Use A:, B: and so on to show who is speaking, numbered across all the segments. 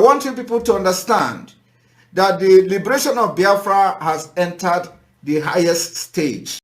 A: want you people to understand that the liberation of Biafra has entered the highest stage.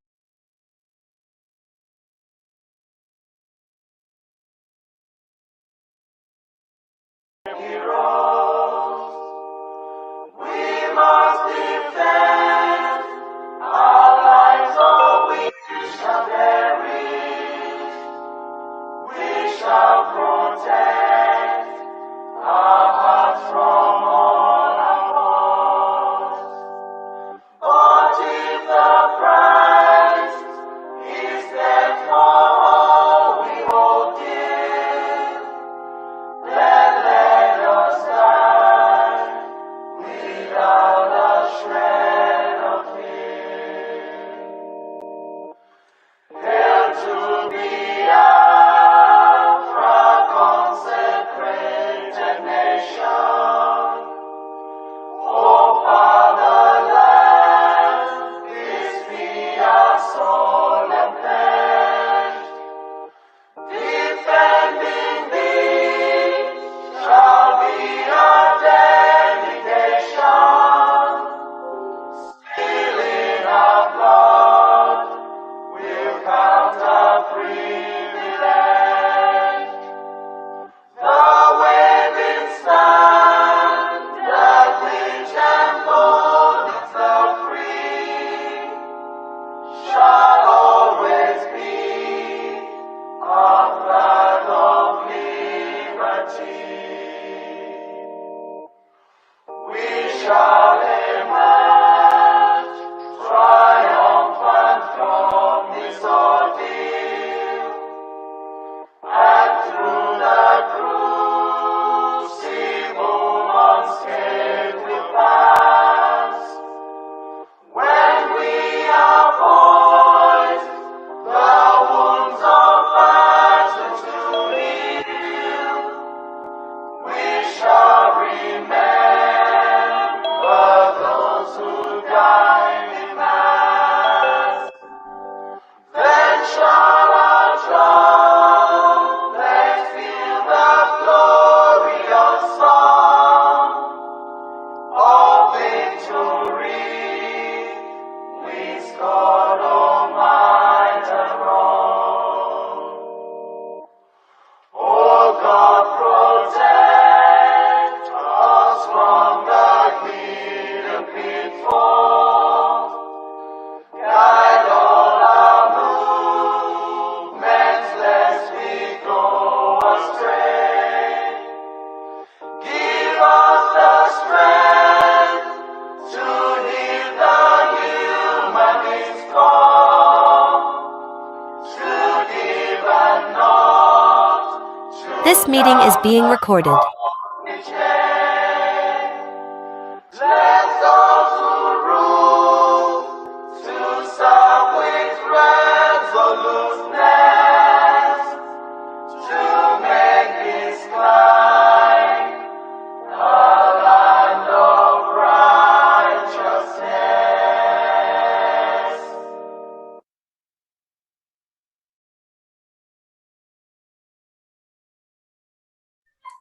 B: This meeting is being recorded.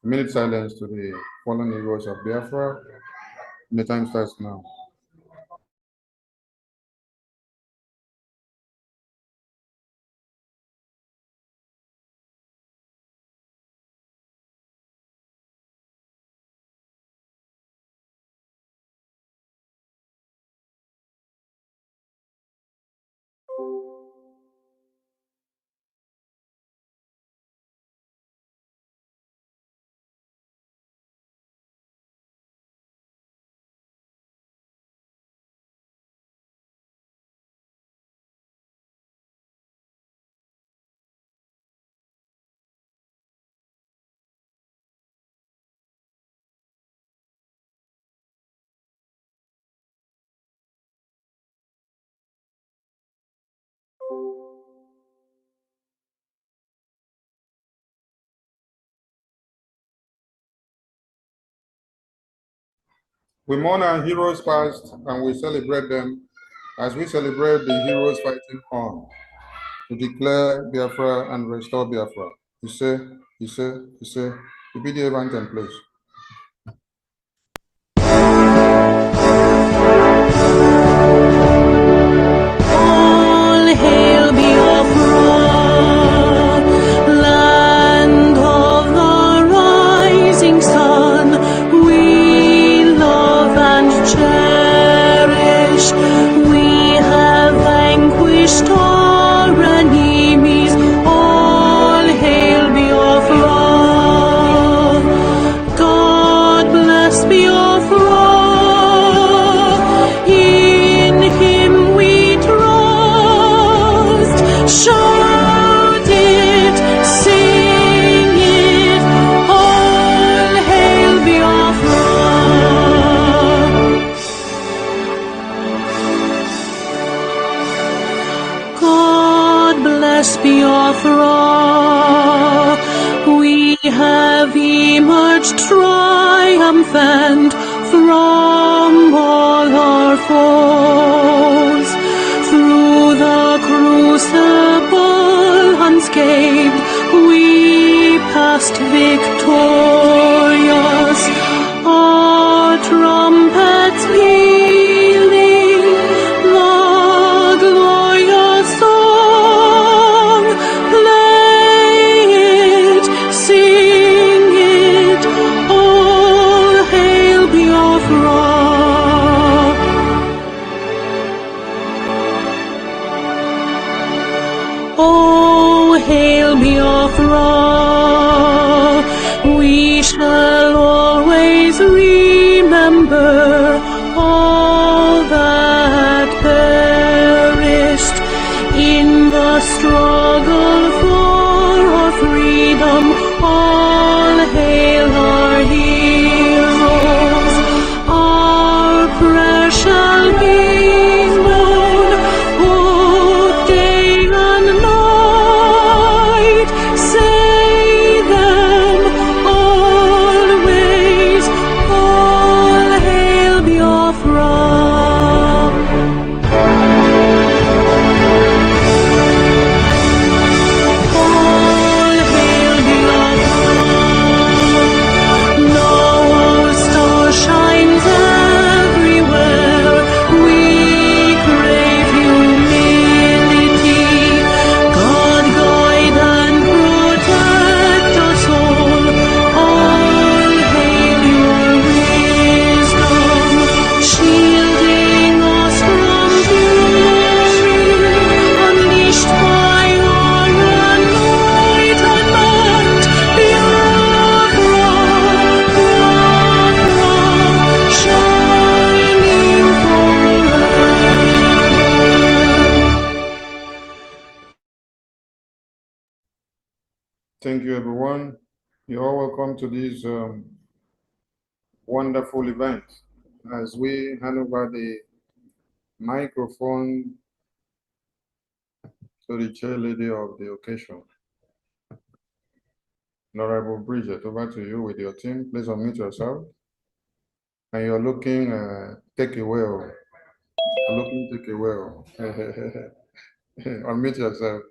C: A minute silence to the fallen heroes of Biafra. The time starts now. We mourn our heroes past and we celebrate them as we celebrate the heroes fighting on to declare Biafra and restore Biafra. You say, you be the event and place.
D: We have vanquished our enemies. All hail Biafra. God bless Biafra. In Him we trust. Shout it, sing it. All hail Biafra. God bless Biafra. We have emerged triumphant from all our foes. Through the crucible unscathed, we passed victorious. Our trumpets pealing the glorious song. Play it, sing it, all hail Biafra. Oh, hail Biafra. We shall always remember all that perished in the struggle for our freedom. All hail our heroes. Our prayer shall be known both day and night. Say them always. All hail Biafra. All hail Biafra. Now our star shines everywhere. We crave humility. God guide and protect us all. All hail your wisdom, shielding us from fury, unleashed by our enlightenment. Biafra, shining forever.
C: Thank you, everyone. You're all welcome to this wonderful event. As we hand over the microphone to the chair lady of the occasion, Honorable Bridget, over to you with your team. Please unmute yourself. And you're looking, take away. You're looking, take away. Unmute yourself.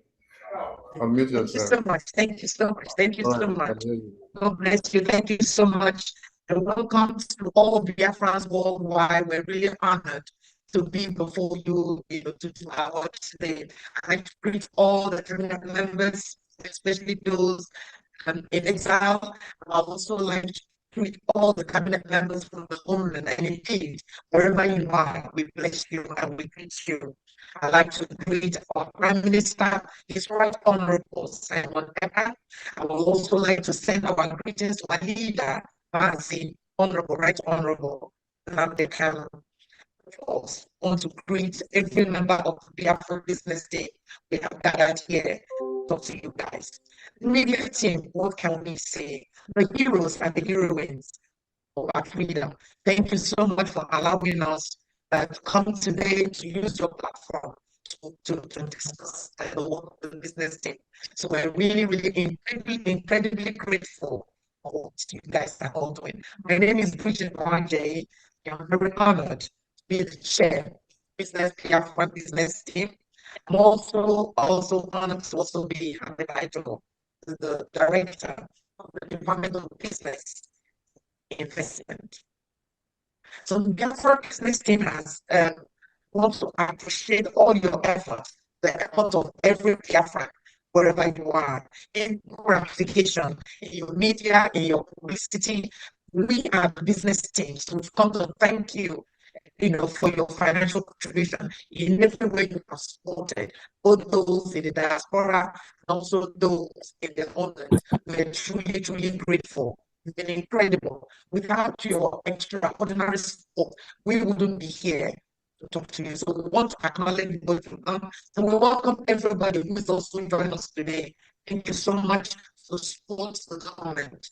C: Unmute
E: Thank you
C: yourself.
E: so much. Thank you so much. Thank you
C: All
E: so
C: right, I
E: much.
C: can hear you.
E: God bless you. Thank you so much. And welcome to all Biafrans worldwide. We're really honored to be before you, to do our work today. I'd like to greet all the cabinet members, especially those in exile. I'd also like to greet all the cabinet members from the homeland, and indeed, wherever you are, we bless you and we greet you. I'd like to greet our Prime Minister, His Right Honorable Simon Ekpa. I would also like to send our greetings to our leader, Mazi, Honorable, Right Honorable Nnamdi Kanu. Of course, I want to greet every member of the Biafra Business Day we have gathered here. Talk to you guys. The media team, what can we say? The heroes and the heroines of our freedom. Thank you so much for allowing us to come today to use your platform to discuss the work of the business team. So we're really, really incredibly grateful for what you guys are all doing. My name is BRGIE. I'm very honored to be the chair business Biafra business team. I'm also honored to also be the title, the director of the Department of Business Investment. So the Biafra business team has want to appreciate all your efforts, the effort of every Biafran, wherever you are, in your application, in your media, in your publicity. We are the business teams. So we've come to thank you for your financial contribution in every way you have supported, both those in the diaspora and also those in the homeland. We're truly, truly grateful. It's been incredible. Without your extraordinary support, we wouldn't be here to talk to you. So we want to acknowledge both of them. So we welcome everybody who is also joining us today. Thank you so much for support the government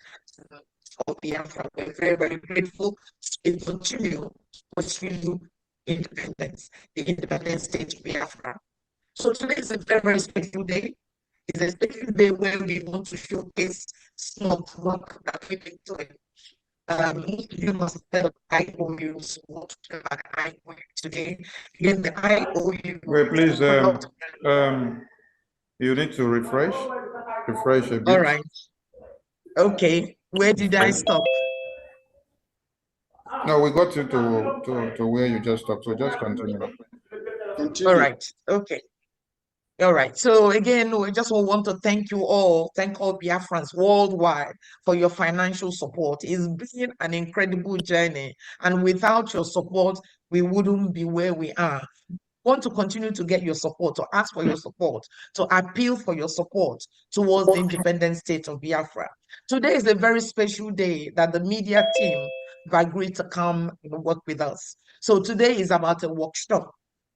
E: for Biafra. We're very, very grateful to continue to pursue independence, the independent state of Biafra. So today is a very, very special day. It's a special day where we want to showcase some of the work that we've been doing. You must have heard of IOU, so we'll talk about IOU today. Again, the IOU.
C: Wait, please, you need to refresh a bit.
E: All right. Okay. Where did I stop?
C: No, we got you to where you just stopped, so just continue.
E: All right. Okay. All right. So again, we just want to thank all Biafrans worldwide for your financial support. It's been an incredible journey. And without your support, we wouldn't be where we are. Want to continue to get your support, to ask for your support, to appeal for your support towards the independent state of Biafra. Today is a very special day that the media team have agreed to come and work with us. So today is about a workshop,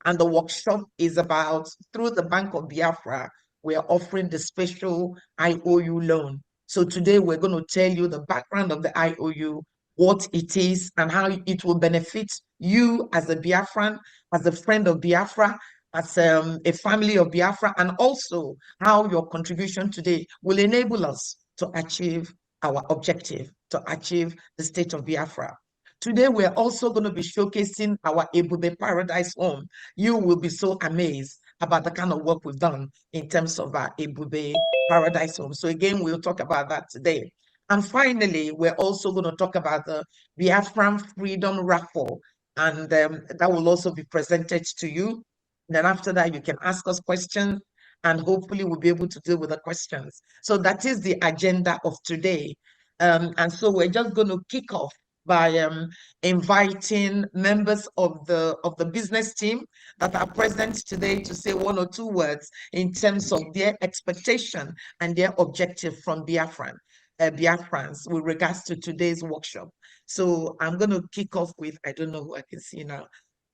E: and the workshop is about, through the Bank of Biafra, we are offering the special IOU loan. So today we're going to tell you the background of the IOU, what it is, and how it will benefit you as a Biafran, as a friend of Biafra, as a family of Biafra, and also how your contribution today will enable us to achieve our objective, to achieve the state of Biafra. Today, we're also going to be showcasing our Ebube Paradise Home. You will be so amazed about the kind of work we've done in terms of our Ebube Paradise Home. So again, we'll talk about that today. And finally, we're also going to talk about the Biafran Freedom Raffle, and that will also be presented to you. Then after that, you can ask us questions, and hopefully we'll be able to deal with the questions. So that is the agenda of today. And so we're just going to kick off by inviting members of the business team that are present today to say one or two words in terms of their expectation and their objective from Biafrans with regards to today's workshop. So I'm going to kick off with, I don't know who I can see now.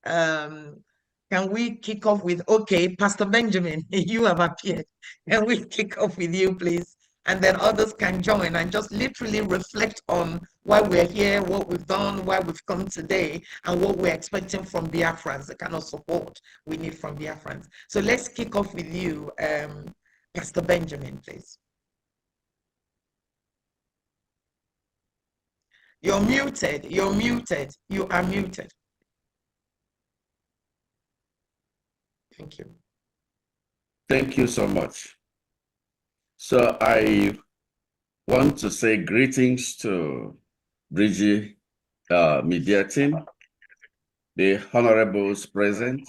E: Can we kick off with, okay, Pastor Benjamin, you have appeared. Can we kick off with you, please? And then others can join and just literally reflect on why we're here, what we've done, why we've come today, and what we're expecting from Biafrans, the kind of support we need from Biafrans. So let's kick off with you, Pastor Benjamin, please. You're muted, you are muted. Thank you.
F: Thank you so much. So I want to say greetings to BRGIE media team, the honorables present.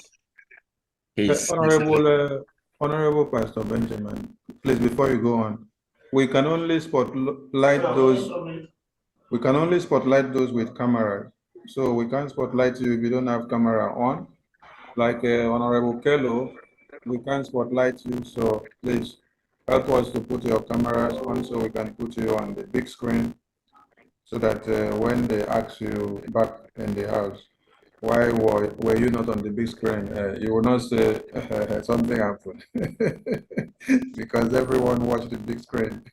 C: Honorable Pastor Benjamin, please, before you go on, we can only spotlight those with cameras. So we can't spotlight you if you don't have camera on. Like Honorable Kello, we can't spotlight you, so please help us to put your cameras on so we can put you on the big screen, so that when they ask you back in the house, why were you not on the big screen, you will not say something happened because everyone watched the big screen.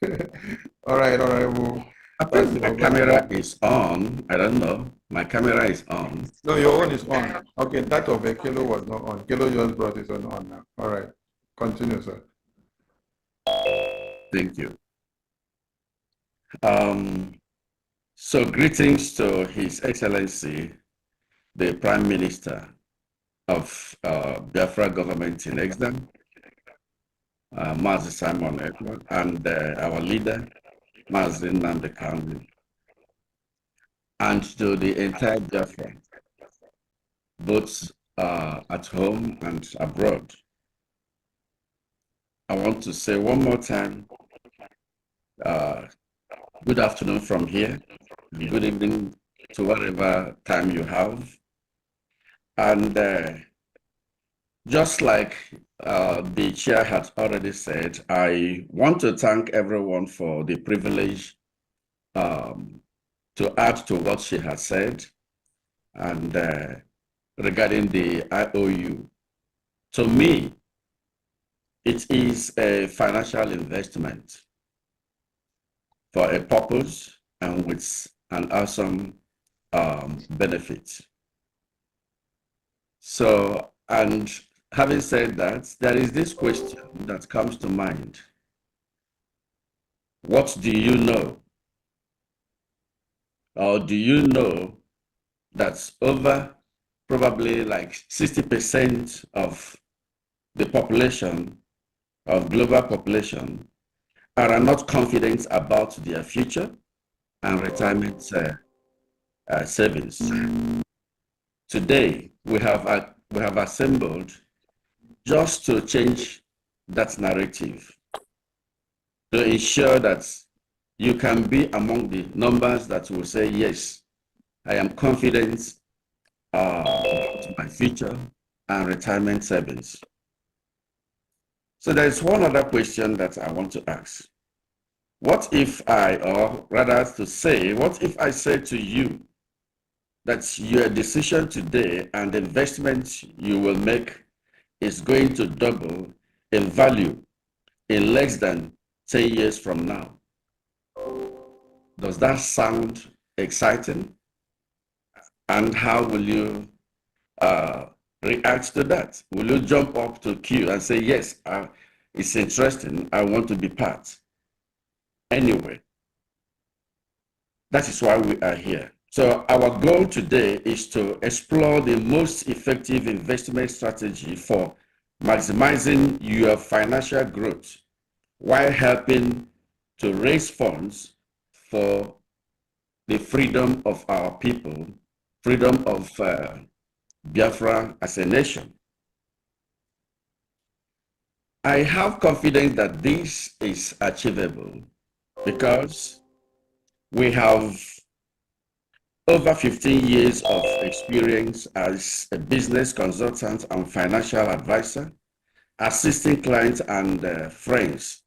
C: All right, Honorable.
F: My camera is on. I don't know. My camera is on.
C: No, your own is on. Okay, that of a Kilo was not on. Kilo just brought his own on now. All right, continue, sir.
F: Thank you. So greetings to His Excellency, the Prime Minister of Biafra government in exile, Mazi Simon Ekpa, and our leader, Mazi Nnamdi Kanu, and to the entire Biafra, both at home and abroad. I want to say one more time, good afternoon from here, good evening to whatever time you have. And just like the chair had already said, I want to thank everyone for the privilege to add to what she has said. And regarding the IOU, to me, it is a financial investment for a purpose and with an awesome benefit. So, and having said that, there is this question that comes to mind. What do you know? Or do you know that over probably like 60% of the population, of global population, are not confident about their future and retirement savings? Today, we have assembled just to change that narrative, to ensure that you can be among the numbers that will say, yes, I am confident about my future and retirement savings. So there's one other question that I want to ask. What if or rather to say, what if I say to you that your decision today and the investment you will make is going to double in value in less than 10 years from now? Does that sound exciting? And how will you react to that? Will you jump up to queue and say, yes, it's interesting, I want to be part? Anyway, that is why we are here. So our goal today is to explore the most effective investment strategy for maximizing your financial growth while helping to raise funds for the freedom of our people, freedom of Biafra as a nation. I have confidence that this is achievable because we have over 15 years of experience as a business consultant and financial advisor, assisting clients and friends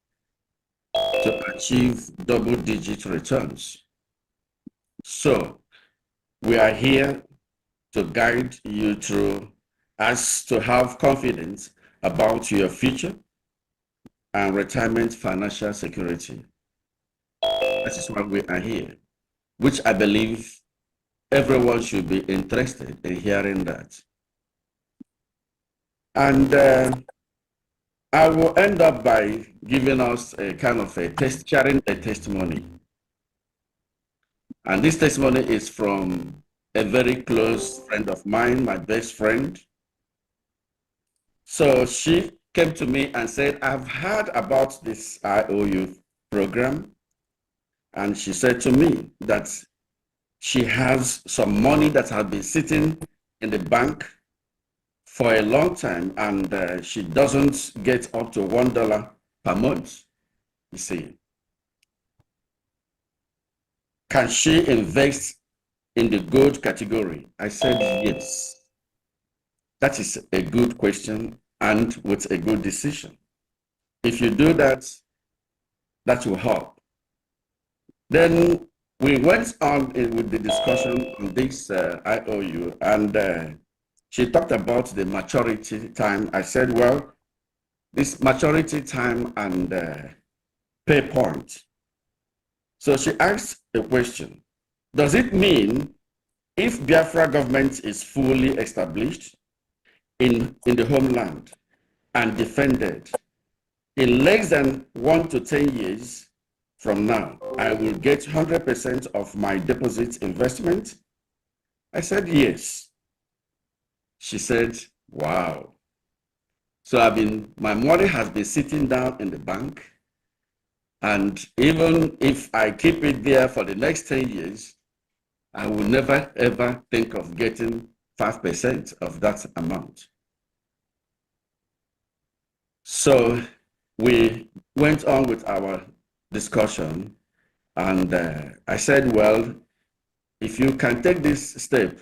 F: to achieve double-digit returns. So we are here to guide you through as to have confidence about your future and retirement financial security. That is why we are here, which I believe everyone should be interested in hearing that. And I will end up by giving us a kind of sharing a testimony. And this testimony is from a very close friend of mine, my best friend. So she came to me and said, I've heard about this IOU program. And she said to me that she has some money that has been sitting in the bank for a long time, and she doesn't get up to $1 per month, you see. Can she invest in the gold category? I said, yes. That is a good question and with a good decision. If you do that, that will help. Then we went on with the discussion on this IOU, and she talked about the maturity time. I said, well, this maturity time and pay point. So she asked a question. Does it mean if Biafra government is fully established in the homeland and defended in less than 1 to 10 years from now, I will get 100% of my deposit investment? I said, yes. She said, wow. So my money has been sitting down in the bank, and even if I keep it there for the next 10 years, I will never ever think of getting 5% of that amount. So we went on with our discussion, and I said, well, if you can take this step,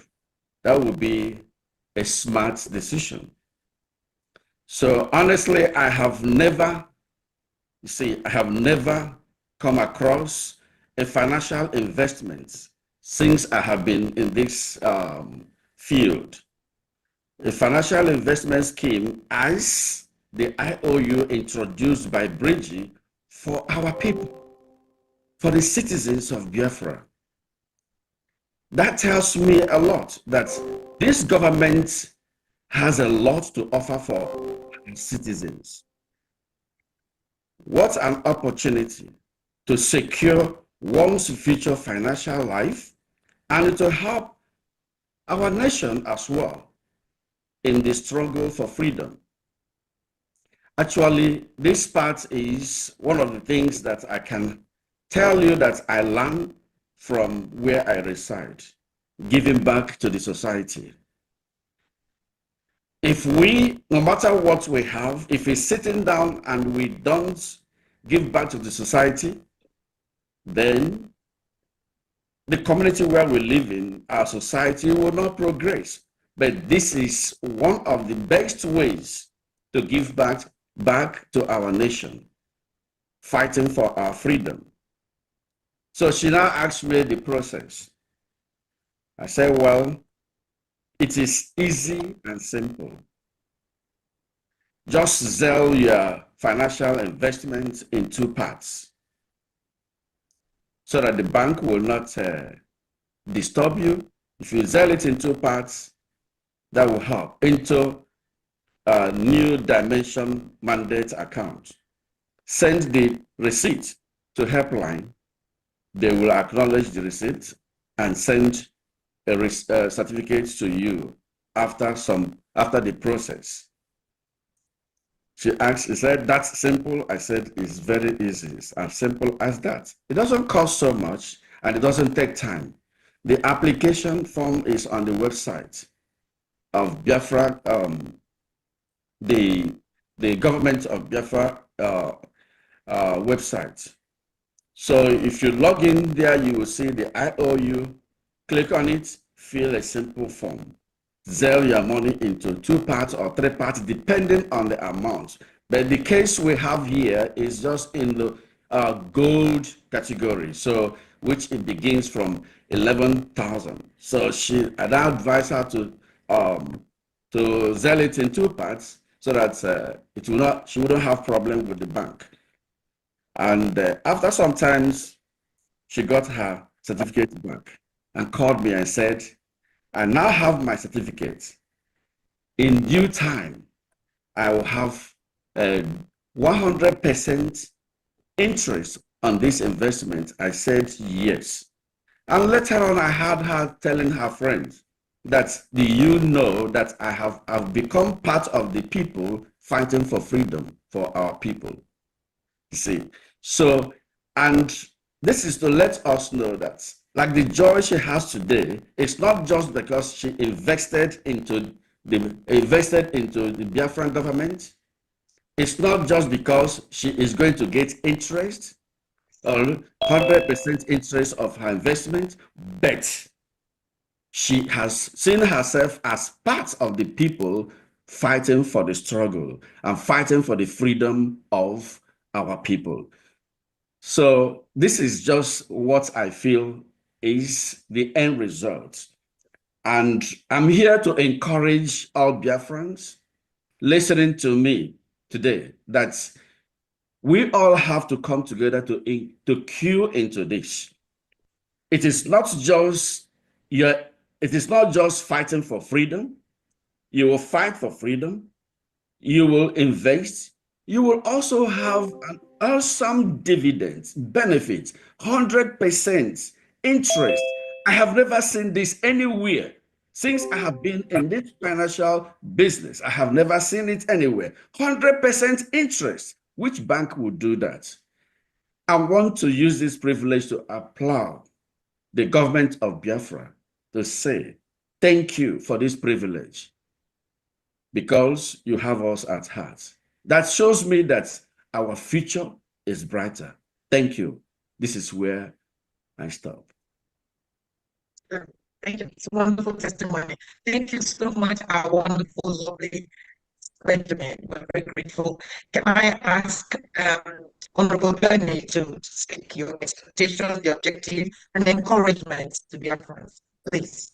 F: that would be a smart decision. So honestly, I have never come across a financial investment since I have been in this field. A financial investment scheme as the IOU introduced by BRGIE for our people, for the citizens of Biafra. That tells me a lot that this government has a lot to offer for citizens. What an opportunity to secure one's future financial life and to help our nation as well in the struggle for freedom. Actually, this part is one of the things that I can tell you that I learned from where I reside, giving back to the society. If we, no matter what we have, if we're sitting down and we don't give back to the society, then the community where we live in, our society will not progress. But this is one of the best ways to give back to our nation, fighting for our freedom. So she now asked me the process. I said, well, it is easy and simple. Just sell your financial investment in two parts so that the bank will not disturb you. If you sell it in two parts, that will help into a new dimension mandate account. Send the receipt to helpline. They will acknowledge the receipt and send a certificate to you after the process. She asked, she said, that's simple. I said, it's very easy. It's as simple as that. It doesn't cost so much and it doesn't take time. The application form is on the website of Biafra, the government of Biafra website. So if you log in there, you will see the IOU, click on it, fill a simple form. Sell your money into two parts or three parts, depending on the amount. But the case we have here is just in the gold category, so which it begins from 11,000. So I advise her to sell it in two parts so that she wouldn't have problem with the bank. And after some times, she got her certificate back and called me and said, I now have my certificate. In due time, I will have 100% interest on this investment. I said yes. And later on, I heard her telling her friends that, do you know that I've become part of the people fighting for freedom for our people? You see, so, and this is to let us know that, like the joy she has today, it's not just because she invested into the Biafran government. It's not just because she is going to get interest or 100% interest of her investment, but she has seen herself as part of the people fighting for the struggle and fighting for the freedom of our people. So this is just what I feel is the end result. And I'm here to encourage all Biafrans listening to me today that we all have to come together to cue into this. It is not just fighting for freedom. You will fight for freedom. You will invest. You will also have an awesome dividend, benefit, 100% interest. I have never seen this anywhere. Since I have been in this financial business, I have never seen it anywhere. 100% interest. Which bank would do that? I want to use this privilege to applaud the government of Biafra to say, thank you for this privilege because you have us at heart. That shows me that our future is brighter. Thank you. This is where I stop.
E: Thank you. It's a wonderful testimony. Thank you so much, our wonderful, lovely Benjamin. We're very grateful. Can I ask Honorable Bernie to speak your expectations, the objective, and encouragement to Biafrans, please?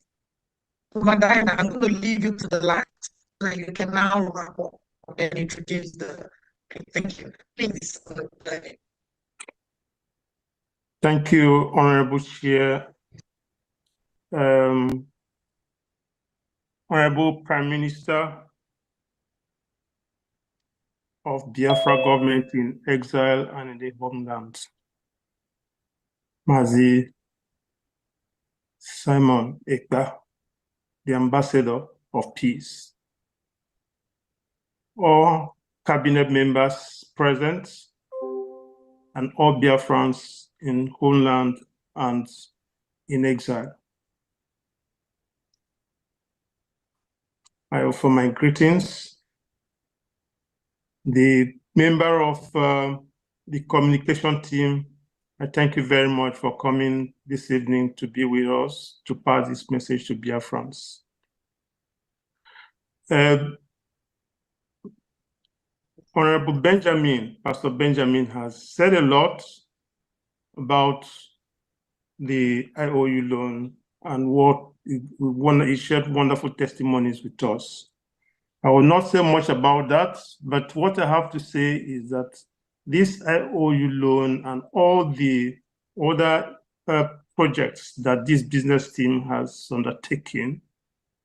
E: Madina, I'm going to leave you to the last so that you can now wrap up and introduce the. Okay, thank you. Please, Honorable Bernie.
G: Thank you, Honorable Chair. Honorable Prime Minister of Biafra government in exile and in the homeland, Mazi Simon Ekpa, the ambassador of peace. All cabinet members present and all Biafrans in homeland and in exile. I offer my greetings. The member of the communication team, I thank you very much for coming this evening to be with us to pass this message to Biafrans. Honorable Benjamin, Pastor Benjamin has said a lot about the IOU loan and what he shared wonderful testimonies with us. I will not say much about that, but what I have to say is that this IOU loan and all the other projects that this business team has undertaken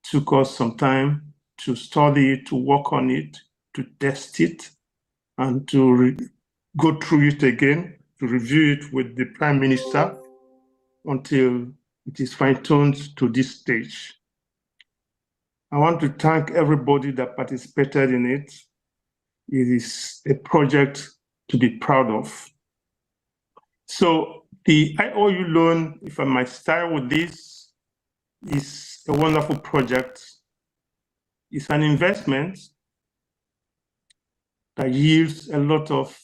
G: took us some time to study it, to work on it, to test it, and to go through it again, to review it with the Prime Minister until it is fine-tuned to this stage. I want to thank everybody that participated in it. It is a project to be proud of. So the IOU loan, if I might start with this, is a wonderful project. It's an investment that yields a lot of,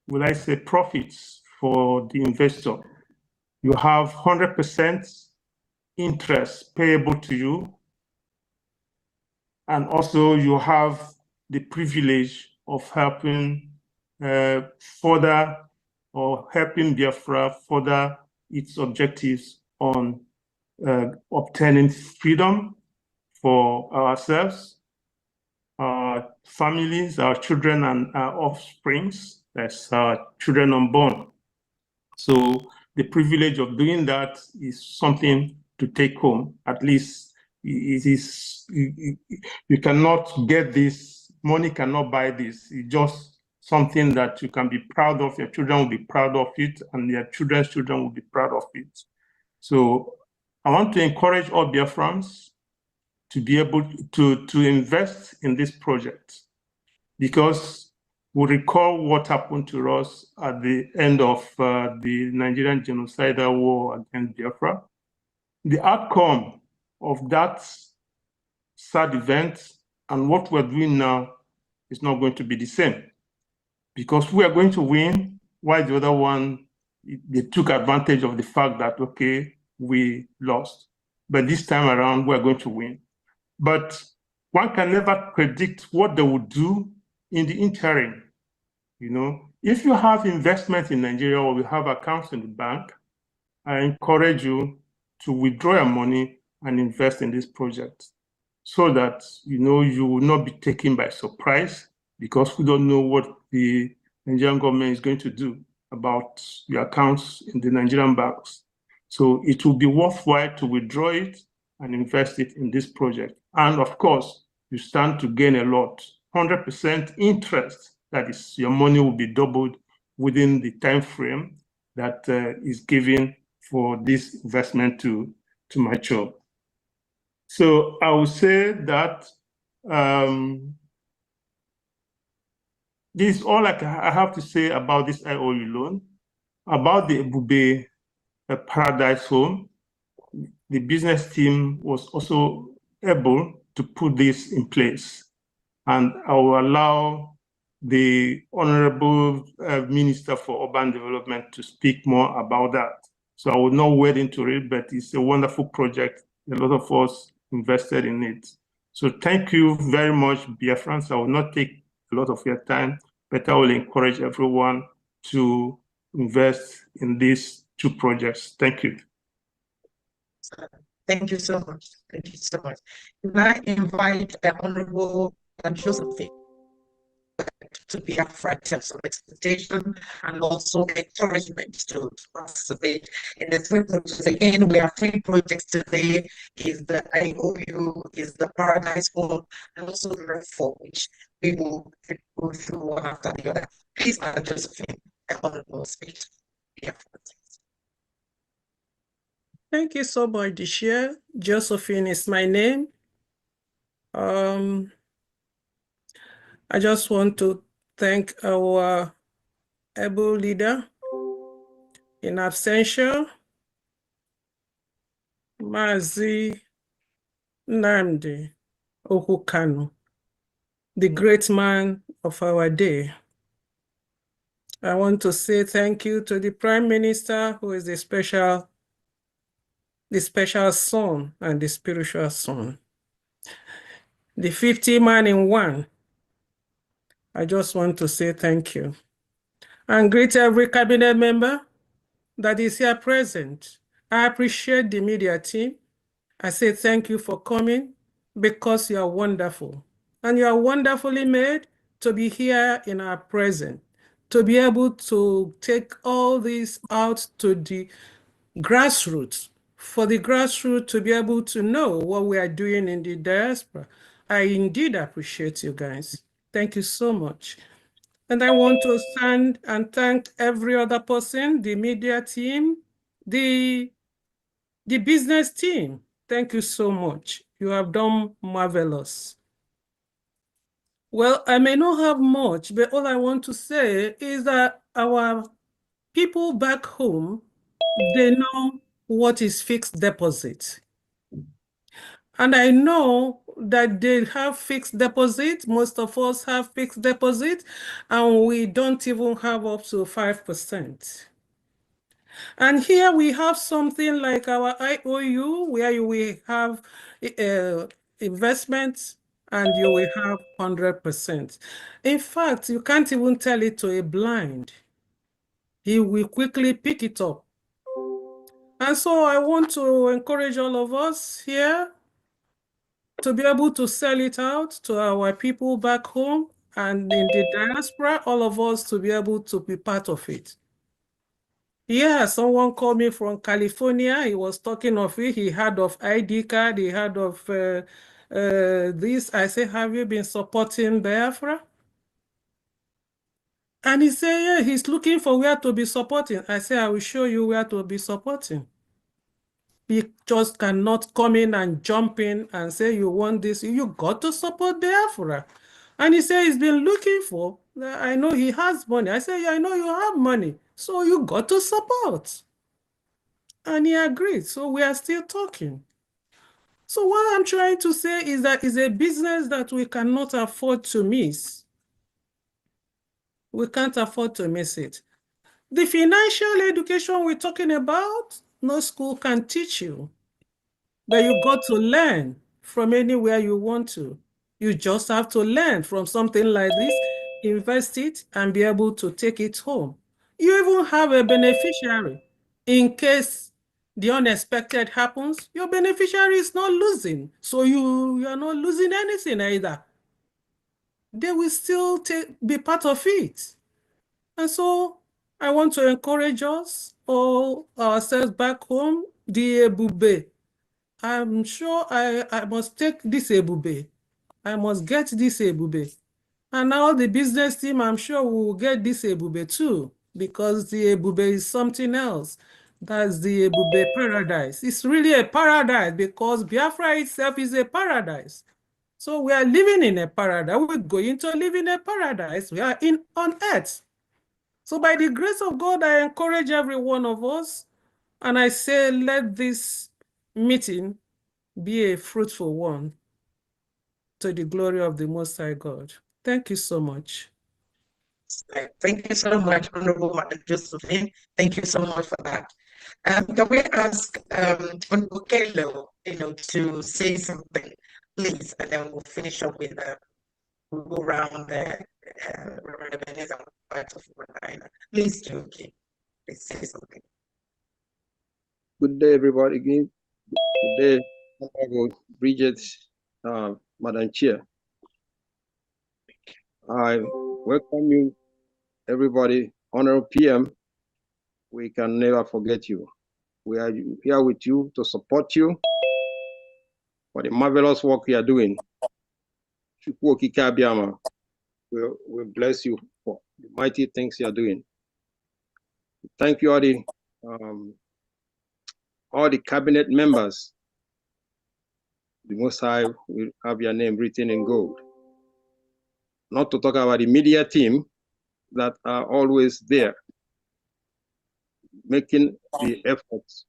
G: will I say, profits for the investor. You have 100% interest payable to you. And also you have the privilege of helping further or helping Biafra further its objectives on obtaining freedom for ourselves, our families, our children, and our offsprings, that's our children unborn. So the privilege of doing that is something to take home. At least it is, you cannot get this, money cannot buy this. It's just something that you can be proud of, your children will be proud of it, and their children's children will be proud of it. So I want to encourage all Biafrans to be able to invest in this project, because we recall what happened to us at the end of the Nigerian genocidal war against Biafra. The outcome of that sad event and what we're doing now is not going to be the same, because we are going to win, while the other one, they took advantage of the fact that, okay, we lost. But this time around, we're going to win. But one can never predict what they will do in the interim. You know, if you have investment in Nigeria or you have accounts in the bank, I encourage you to withdraw your money and invest in this project, so that, you know, you will not be taken by surprise, because we don't know what the Nigerian government is going to do about your accounts in the Nigerian banks. So it will be worthwhile to withdraw it and invest it in this project. And of course, you stand to gain a lot. 100% interest, that is, your money will be doubled within the time frame that is given for this investment to mature. So I would say that this is all I have to say about this IOU loan. About the Ebube Paradise Home, the business team was also able to put this in place. And I will allow the Honorable Minister for Urban Development to speak more about that. So I will not wade into it, but it's a wonderful project. A lot of us invested in it. So thank you very much, Biafrans. I will not take a lot of your time, but I will encourage everyone to invest in these two projects. Thank you.
E: Thank you so much. Thank you so much. Can I invite the Honorable Josephine to be a factor of expectation and also encouragement to participate in the three projects. Again, we have three projects today: is the IOU, is the Paradise Home, and also the Raffle, which we will go through one after the other. Please, Madam Josephine, the Honorable speech.
H: Thank you so much, Dishia. Josephine is my name. I just want to thank our able leader in absentia, Mazi Nnamdi Okukanu, the great man of our day. I want to say thank you to the Prime Minister, who is the special son and the spiritual son. The 50 man in one. I just want to say thank you. And greet every cabinet member that is here present. I appreciate the media team. I say thank you for coming because you are wonderful. And you are wonderfully made to be here in our presence, to be able to take all this out to the grassroots, for the grassroots to be able to know what we are doing in the diaspora. I indeed appreciate you guys. Thank you so much. And I want to stand and thank every other person, the media team, the business team. Thank you so much. You have done marvelous. Well, I may not have much, but all I want to say is that our people back home, they know what is fixed deposit. And I know that they have fixed deposit. Most of us have fixed deposit, and we don't even have up to 5%. And here we have something like our IOU, where you will have investments and you will have 100%. In fact, you can't even tell it to a blind. He will quickly pick it up. And so I want to encourage all of us here to be able to sell it out to our people back home and in the diaspora, all of us to be able to be part of it. Yeah, someone called me from California. He was talking of it. He heard of ID card. He heard of this. I said, have you been supporting Biafra? And he said, yeah, he's looking for where to be supporting. I said, I will show you where to be supporting. You just cannot come in and jump in and say you want this. You got to support Biafra. And he said he's been looking for, I know he has money. I said, yeah, I know you have money. So you got to support. And he agreed. So we are still talking. So what I'm trying to say is that it's a business that we cannot afford to miss. We can't afford to miss it. The financial education we're talking about, no school can teach you. But you got to learn from anywhere you want to. You just have to learn from something like this, invest it, and be able to take it home. You even have a beneficiary. In case the unexpected happens, your beneficiary is not losing. So you are not losing anything either. They will still be part of it. And so I want to encourage us, all ourselves back home, the Ebube. I'm sure I must take this Ebube. I must get this Ebube. And now the business team, I'm sure we will get this Ebube too, because the Ebube is something else. That's the Ebube paradise. It's really a paradise because Biafra itself is a paradise. So we are living in a paradise. We're going to live in a paradise. We are on earth. So by the grace of God, I encourage every one of us, and I say, let this meeting be a fruitful one to the glory of the Most High God. Thank you so much.
E: Thank you so much, Honorable Madam Josephine. Thank you so much for that. Can we ask Honorable Kello, to say something, please, and then we'll finish up with we'll go around the part of Rwanda. Please do, okay. Please say something.
I: Good day, everybody. Again, good day, Honorable Bridget, Madam Chair. I welcome you, everybody. Honorable PM, we can never forget you. We are here with you to support you for the marvelous work you are doing. We'll bless you for the mighty things you are doing. Thank you, all the cabinet members. The Most High will have your name written in gold. Not to talk about the media team that are always there, making the efforts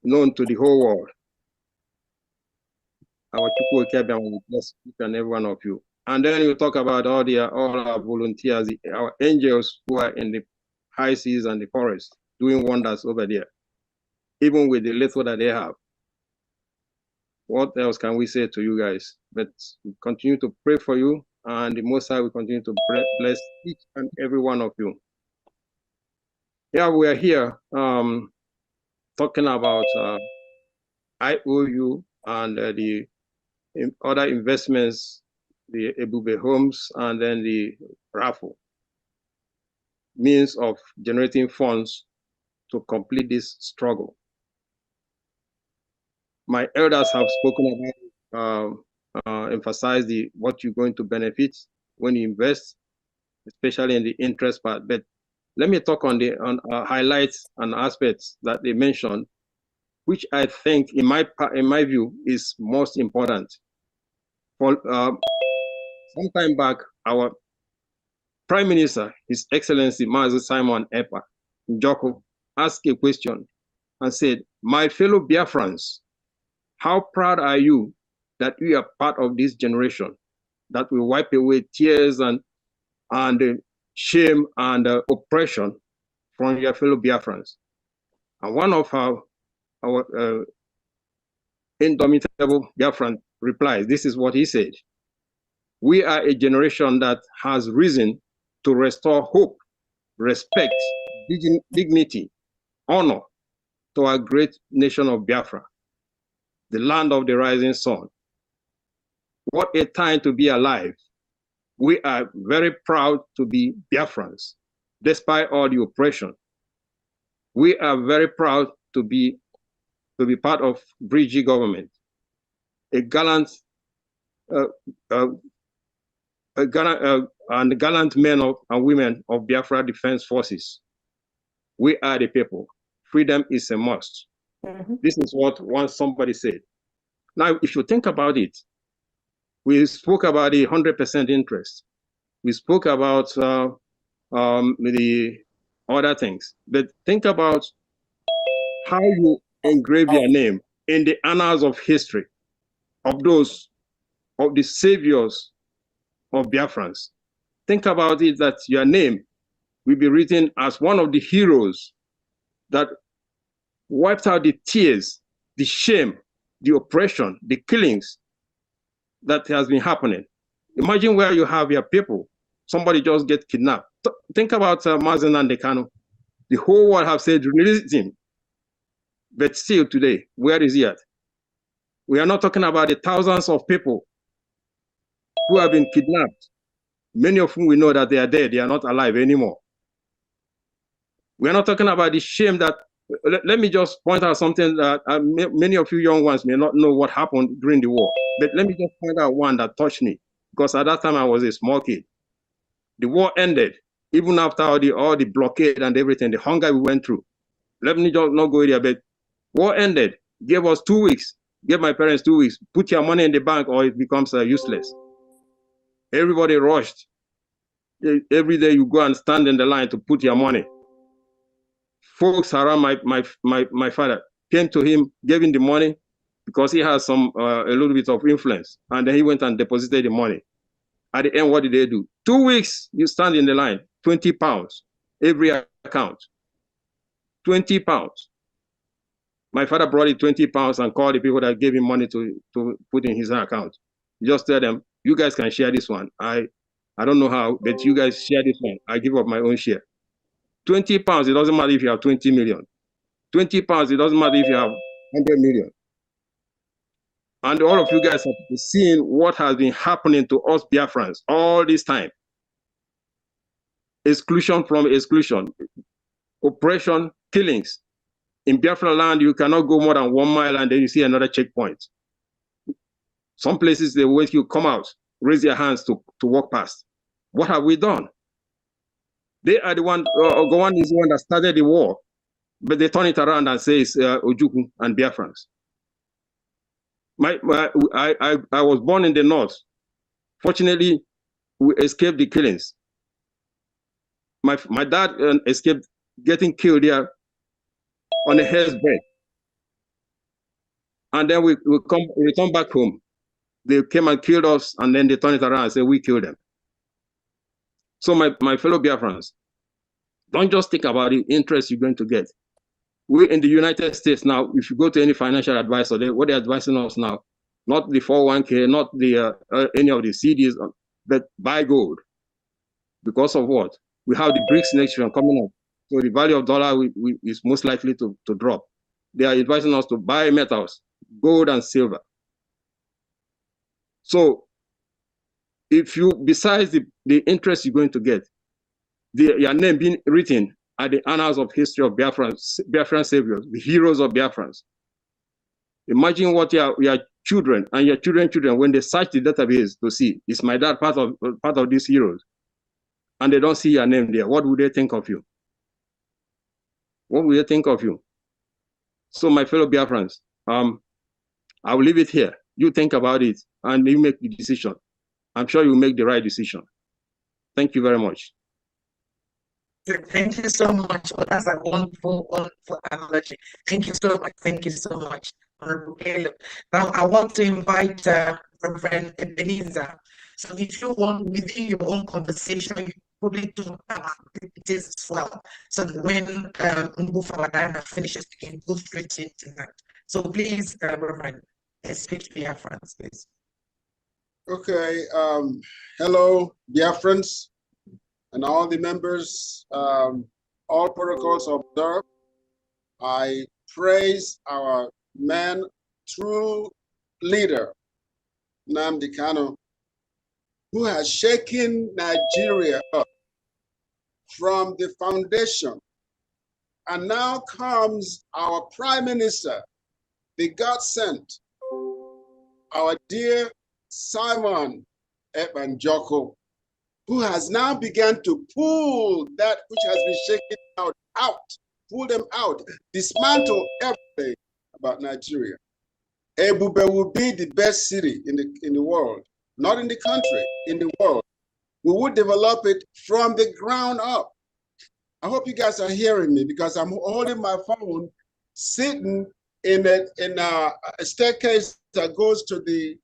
I: known to the whole world. Our Chukwu Kebian will bless each and every one of you. And then you talk about all our volunteers, our angels who are in the high seas and the forest, doing wonders over there, even with the little that they have. What else can we say to you guys? But we continue to pray for you, and the Most High will continue to bless each and every one of you. Yeah, we are here talking about IOU and the other investments, the Ebube homes, and then the Raffle, means of generating funds to complete this struggle. My elders have spoken about, emphasized what you're going to benefit when you invest, especially in the interest part. But let me talk on the highlights and aspects that they mentioned, which I think, in my view, is most important. For some time back, our Prime Minister, His Excellency Mazi Simon Ekpa Njoko, asked a question and said, "My fellow Biafrans, how proud are you that you are part of this generation that will wipe away tears and shame and oppression from your fellow Biafrans?" And one of our indomitable Biafran replies, this is what he said: "We are a generation that has risen to restore hope, respect, dignity, honor to our great nation of Biafra, the land of the rising sun. What a time to be alive. We are very proud to be Biafrans, despite all the oppression. We are very proud to be part of BRGIE government, a gallant and gallant men and women of Biafra Defense Forces. We are the people. Freedom is a must." This is what once somebody said. Now, if you think about it, we spoke about the 100% interest. We spoke about the other things. But think about how you engrave your name in the annals of history of the saviors of Biafrans. Think about it, that your name will be written as one of the heroes that wiped out the tears, the shame, the oppression, the killings that has been happening. Imagine where you have your people, somebody just get kidnapped. Think about Mazen and Dekano. The whole world have said, release him. But still today, where is he at? We are not talking about the thousands of people who have been kidnapped, many of whom we know that they are dead, they are not alive anymore. We are not talking about the shame that, let me just point out something that many of you young ones may not know what happened during the war. But let me just point out one that touched me, because at that time I was a small kid. The war ended, even after all the blockade and everything, the hunger we went through. Let me just not go there, but war ended, gave us 2 weeks, gave my parents 2 weeks, put your money in the bank or it becomes useless. Everybody rushed. Every day you go and stand in the line to put your money. Folks around my father came to him, gave him the money because he has a little bit of influence, and then he went and deposited the money. At the end, what did they do? 2 weeks, you stand in the line, 20 pounds, every account. 20 pounds. My father brought it 20 pounds and called the people that gave him money to put in his account. Just tell them, you guys can share this one. I don't know how, but you guys share this one. I give up my own share. 20 pounds, it doesn't matter if you have 20 million. 20 pounds, it doesn't matter if you have 100 million. And all of you guys have seen what has been happening to us Biafrans all this time. Exclusion from exclusion, oppression, killings. In Biafra land, you cannot go more than 1 mile and then you see another checkpoint. Some places, they wait you come out, raise your hands to walk past. What have we done? They are the one, Gowan is the one that started the war, but they turn it around and say it's Ojukwu and Biafrans. I was born in the north. Fortunately, we escaped the killings. My dad escaped getting killed there on a hair's breadth. And then we return back home. They came and killed us, and then they turn it around and say we killed them. So my fellow Biafrans, don't just think about the interest you're going to get. We in the United States now, if you go to any financial advisor, what they're advising us now, not the 401k, not the any of the CDs, but buy gold. Because of what? We have the BRICS nation coming up. So the value of dollar is most likely to drop. They are advising us to buy metals, gold and silver. So if you, besides the interest you're going to get, your name being written at the annals of history of Biafran saviors, the heroes of Biafrans. Imagine what your children and your children, when they search the database to see, is my dad part of these heroes? And they don't see your name there. What would they think of you? What would they think of you? So my fellow Biafrans, I will leave it here. You think about it and you make the decision. I'm sure you'll make the right decision. Thank you very much.
E: Thank you so much. Oh, that's a wonderful, wonderful analogy. Thank you so much. Thank you so much, Honorable Caleb. Now, I want to invite Reverend Ebenezer. So if you want, within your own conversation, you probably do activities as well. So that when Mbufawadana finishes, we can go straight into that. So please, Reverend, speak to Biafrans, please.
J: Okay. Hello, Biafrans, and all the members, all protocols observed. I praise our man, true leader, Nnamdi Kanu, who has shaken Nigeria up from the foundation. And now comes our Prime Minister, the God sent, our dear Simon Ekpa Joko, who has now begun to pull that which has been shaken out, pull them out, dismantle everything about Nigeria. Ebube will be the best city in the world, not in the country, in the world. We will develop it from the ground up. I hope you guys are hearing me, because I'm holding my phone, sitting in a staircase that goes to the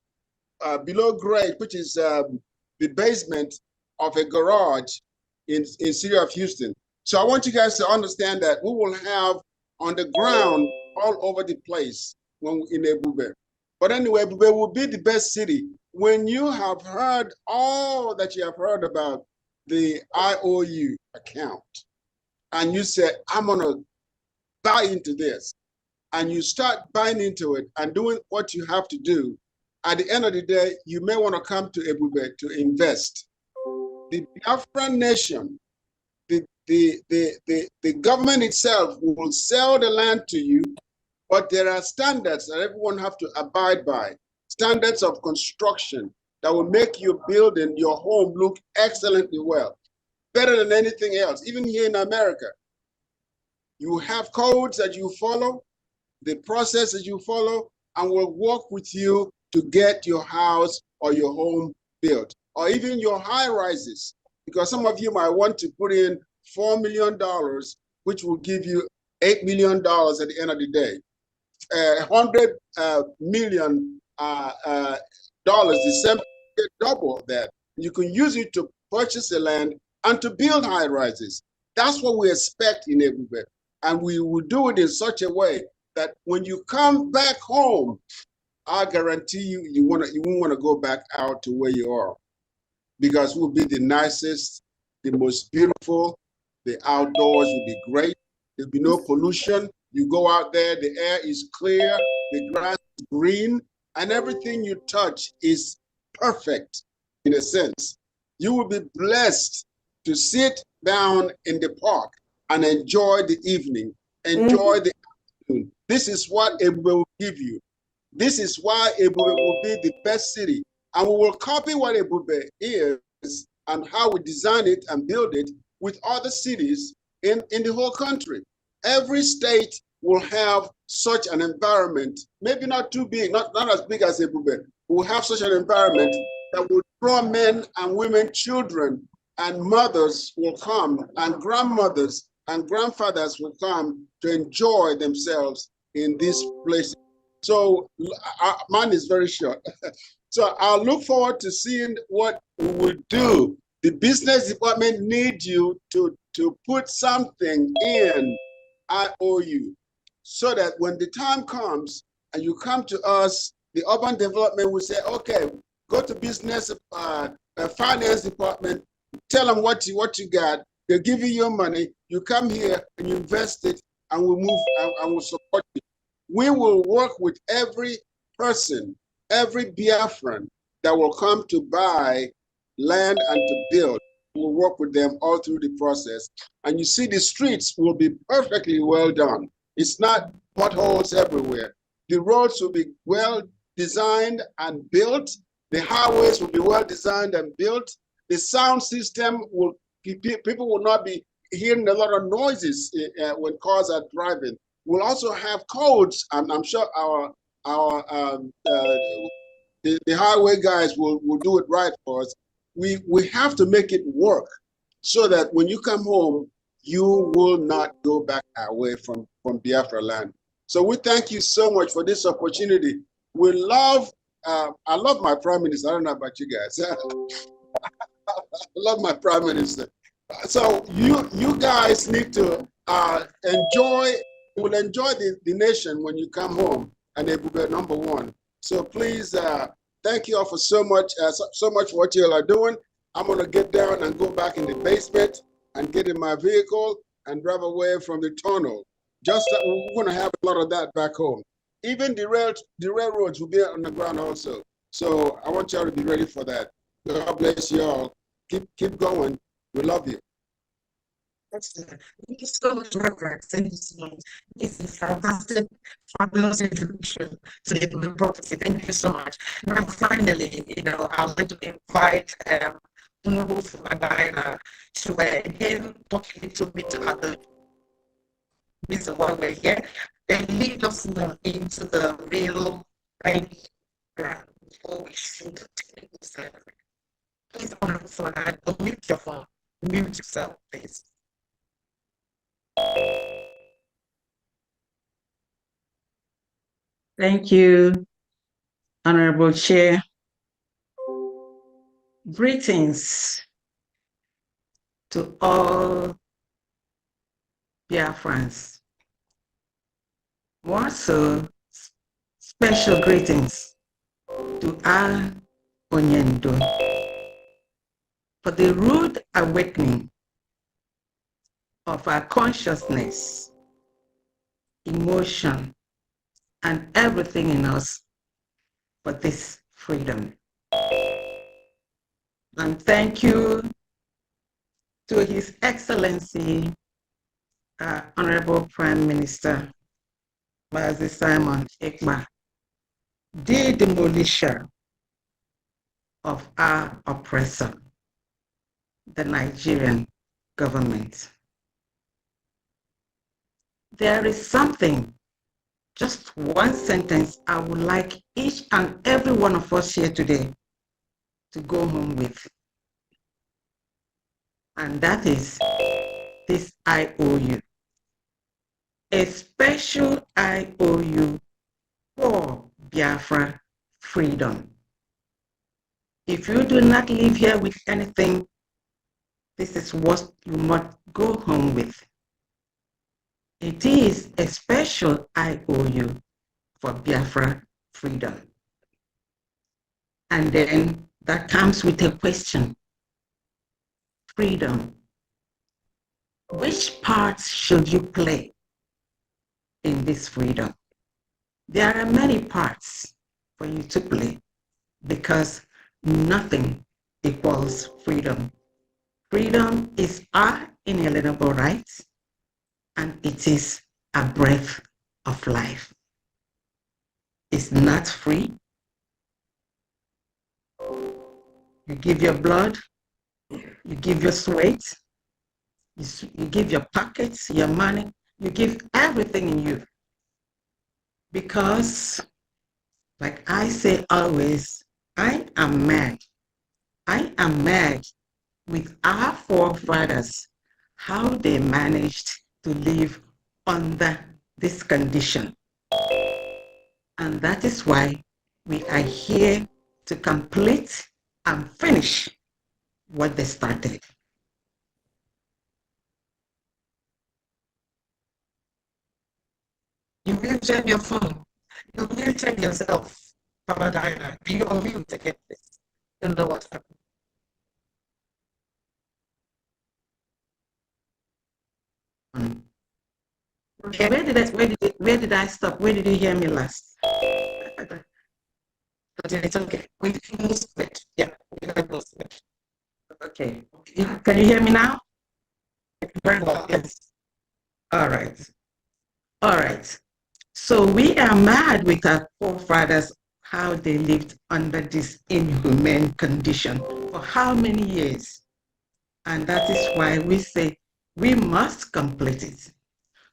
J: below grade, which is the basement of a garage in city of Houston. So I want you guys to understand that we will have on the ground all over the place when in Ebube. But anyway, Ebube will be the best city. When you have heard all that you have heard about the IOU account, and you say, I'm gonna buy into this, and you start buying into it and doing what you have to do, at the end of the day, you may want to come to Ebube to invest. The Biafran nation, the government itself will sell the land to you, but there are standards that everyone have to abide by. Standards of construction that will make your building, your home look excellently well, better than anything else. Even here in America, you have codes that you follow, the process that you follow, and will work with you to get your house or your home built, or even your high rises, because some of you might want to put in $4 million, which will give you $8 million at the end of the day. $100 million the same, double that. You can use it to purchase the land and to build high rises. That's what we expect in Ebube. And we will do it in such a way that when you come back home, I guarantee you, you won't want to go back out to where you are, because we'll be the nicest, the most beautiful. The outdoors will be great. There'll be no pollution. You go out there, the air is clear, the grass is green, and everything you touch is perfect in a sense. You will be blessed to sit down in the park and enjoy the evening, enjoy the afternoon. This is what Ebube will give you. This is why Ebube will be the best city. And we will copy what Ebube is and how we design it and build it with other cities in the whole country. Every state will have such an environment, maybe not too big, not as big as Ebube, will have such an environment that will draw men and women, children, and mothers will come, and grandmothers and grandfathers will come to enjoy themselves in this place. So mine is very short. So I'll look forward to seeing what we will do. The business department needs you to put something in IOU, so that when the time comes and you come to us, the urban development will say, okay, go to business finance department, tell them what you got. They'll give you your money. You come here and you invest it, and we'll move and we'll support you. We will work with every person, every Biafran that will come to buy land and to build. We'll work with them all through the process. And you see, the streets will be perfectly well done. It's not potholes everywhere. The roads will be well designed and built. The highways will be well designed and built. The sound system will, people will not be hearing a lot of noises when cars are driving. We'll also have codes, and I'm sure the highway guys will do it right for us. We have to make it work so that when you come home, you will not go back away from Biafra land. So we thank you so much for this opportunity. We love, I love my Prime Minister. I don't know about you guys. I love my Prime Minister. So you guys need to enjoy. You will enjoy the nation when you come home, and it will be number one. So please, thank you all for so much for what you all are doing. I'm gonna get down and go back in the basement and get in my vehicle and drive away from the tunnel. Just that we're gonna have a lot of that back home. Even the railroads will be on the ground also. So I want y'all to be ready for that. God bless you all. Keep going. We love you.
E: Excellent. Thank you so much, Reverend. Thank you so much. It's a fantastic, fabulous introduction to the property. Thank you so much. Now, finally, I'd like to invite Honorable Fumadina to again talk a little bit about the reason why we're here, and lead us into the real background before we shoot the technical side. Please, Honorable Fumadina, unmute your phone. Mute yourself, please.
K: Thank you, Honorable Chair. Greetings to all Biafrans. More so, special greetings to our Onyendo for the rude awakening of our consciousness, emotion, and everything in us for this freedom. And thank you to His Excellency, Honorable Prime Minister, Mazi Simon Ekpa, the demolisher of our oppressor, the Nigerian government. There is something, just one sentence, I would like each and every one of us here today to go home with. And that is this IOU. A special IOU for Biafra freedom. If you do not leave here with anything, this is what you must go home with. It is a special IOU for Biafra freedom. And then that comes with a question. Freedom. Which parts should you play in this freedom? There are many parts for you to play because nothing equals freedom. Freedom is our inalienable right, and it is a breath of life. It's not free. You give your blood, you give your sweat, you give your pockets, your money, you give everything in you. Because, like I say always, I am mad. I am mad with our forefathers, how they managed to live under this condition. And that is why we are here to complete and finish what they started. You muted your phone. You muted yourself, Papa Diana. You are mute to get this. You know what's happening. Okay, where did I stop? Where did you hear me last? But it's okay. We can split. Yeah, we can go split. Okay. Can you hear me now? Very well, yes. All right. All right. So we are mad with our forefathers, how they lived under this inhumane condition for how many years. And that is why we say we must complete it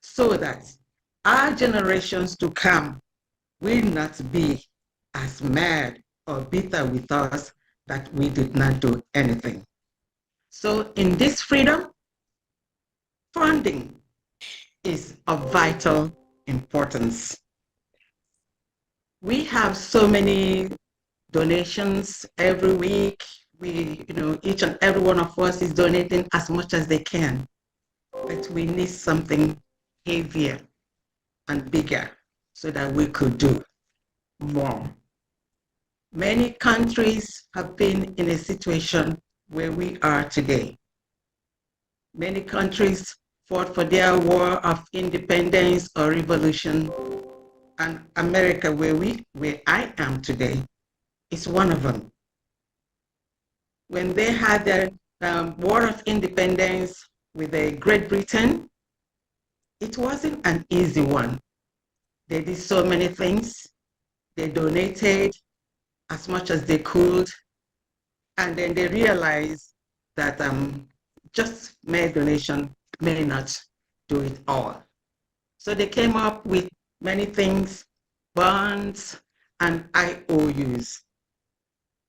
K: so that our generations to come will not be as mad or bitter with us that we did not do anything. So in this freedom, funding is of vital importance. We have so many donations every week. Each and every one of us is donating as much as they can, but we need something heavier and bigger so that we could do more. Many countries have been in a situation where we are today. Many countries fought for their war of independence or revolution, and America, where I am today, is one of them. When they had their war of independence with Great Britain, it wasn't an easy one. They did so many things. They donated as much as they could, and then they realized that just mere donation may not do it all. So they came up with many things, bonds and IOUs.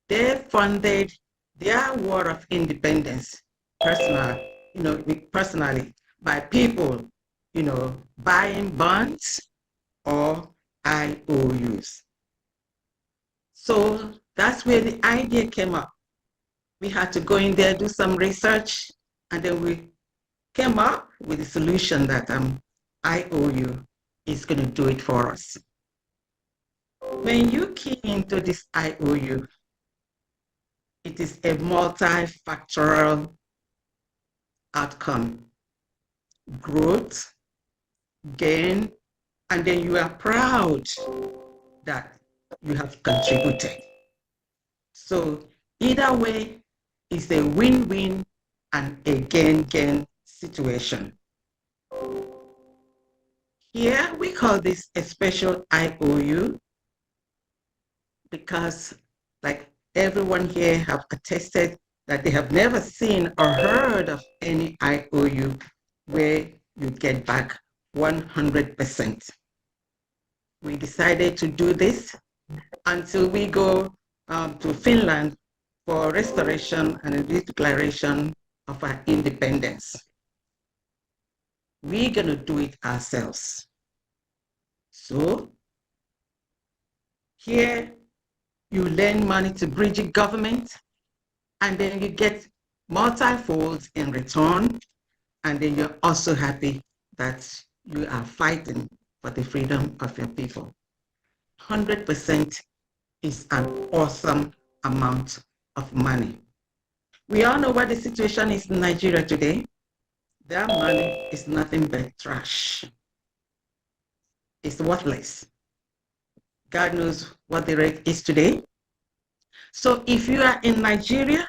K: They funded their war of independence personally by people, buying bonds or IOUs. So that's where the idea came up. We had to go in there, do some research, and then we came up with a solution that IOU is going to do it for us. When you key into this IOU, it is a multifactorial outcome. Growth, gain, and then you are proud that you have contributed. So either way, it's a win-win and a gain-gain situation. Here we call this a special IOU because, like everyone here have attested, that they have never seen or heard of any IOU where you get back 100%. We decided to do this until we go to Finland for restoration and a declaration of our independence. We're going to do it ourselves. So here you lend money to BRGIE government, and then you get multi-folds in return, and then you're also happy that you are fighting for the freedom of your people. 100% is an awesome amount of money. We all know what the situation is in Nigeria today. Their money is nothing but trash. It's worthless. God knows what the rate is today. So if you are in Nigeria,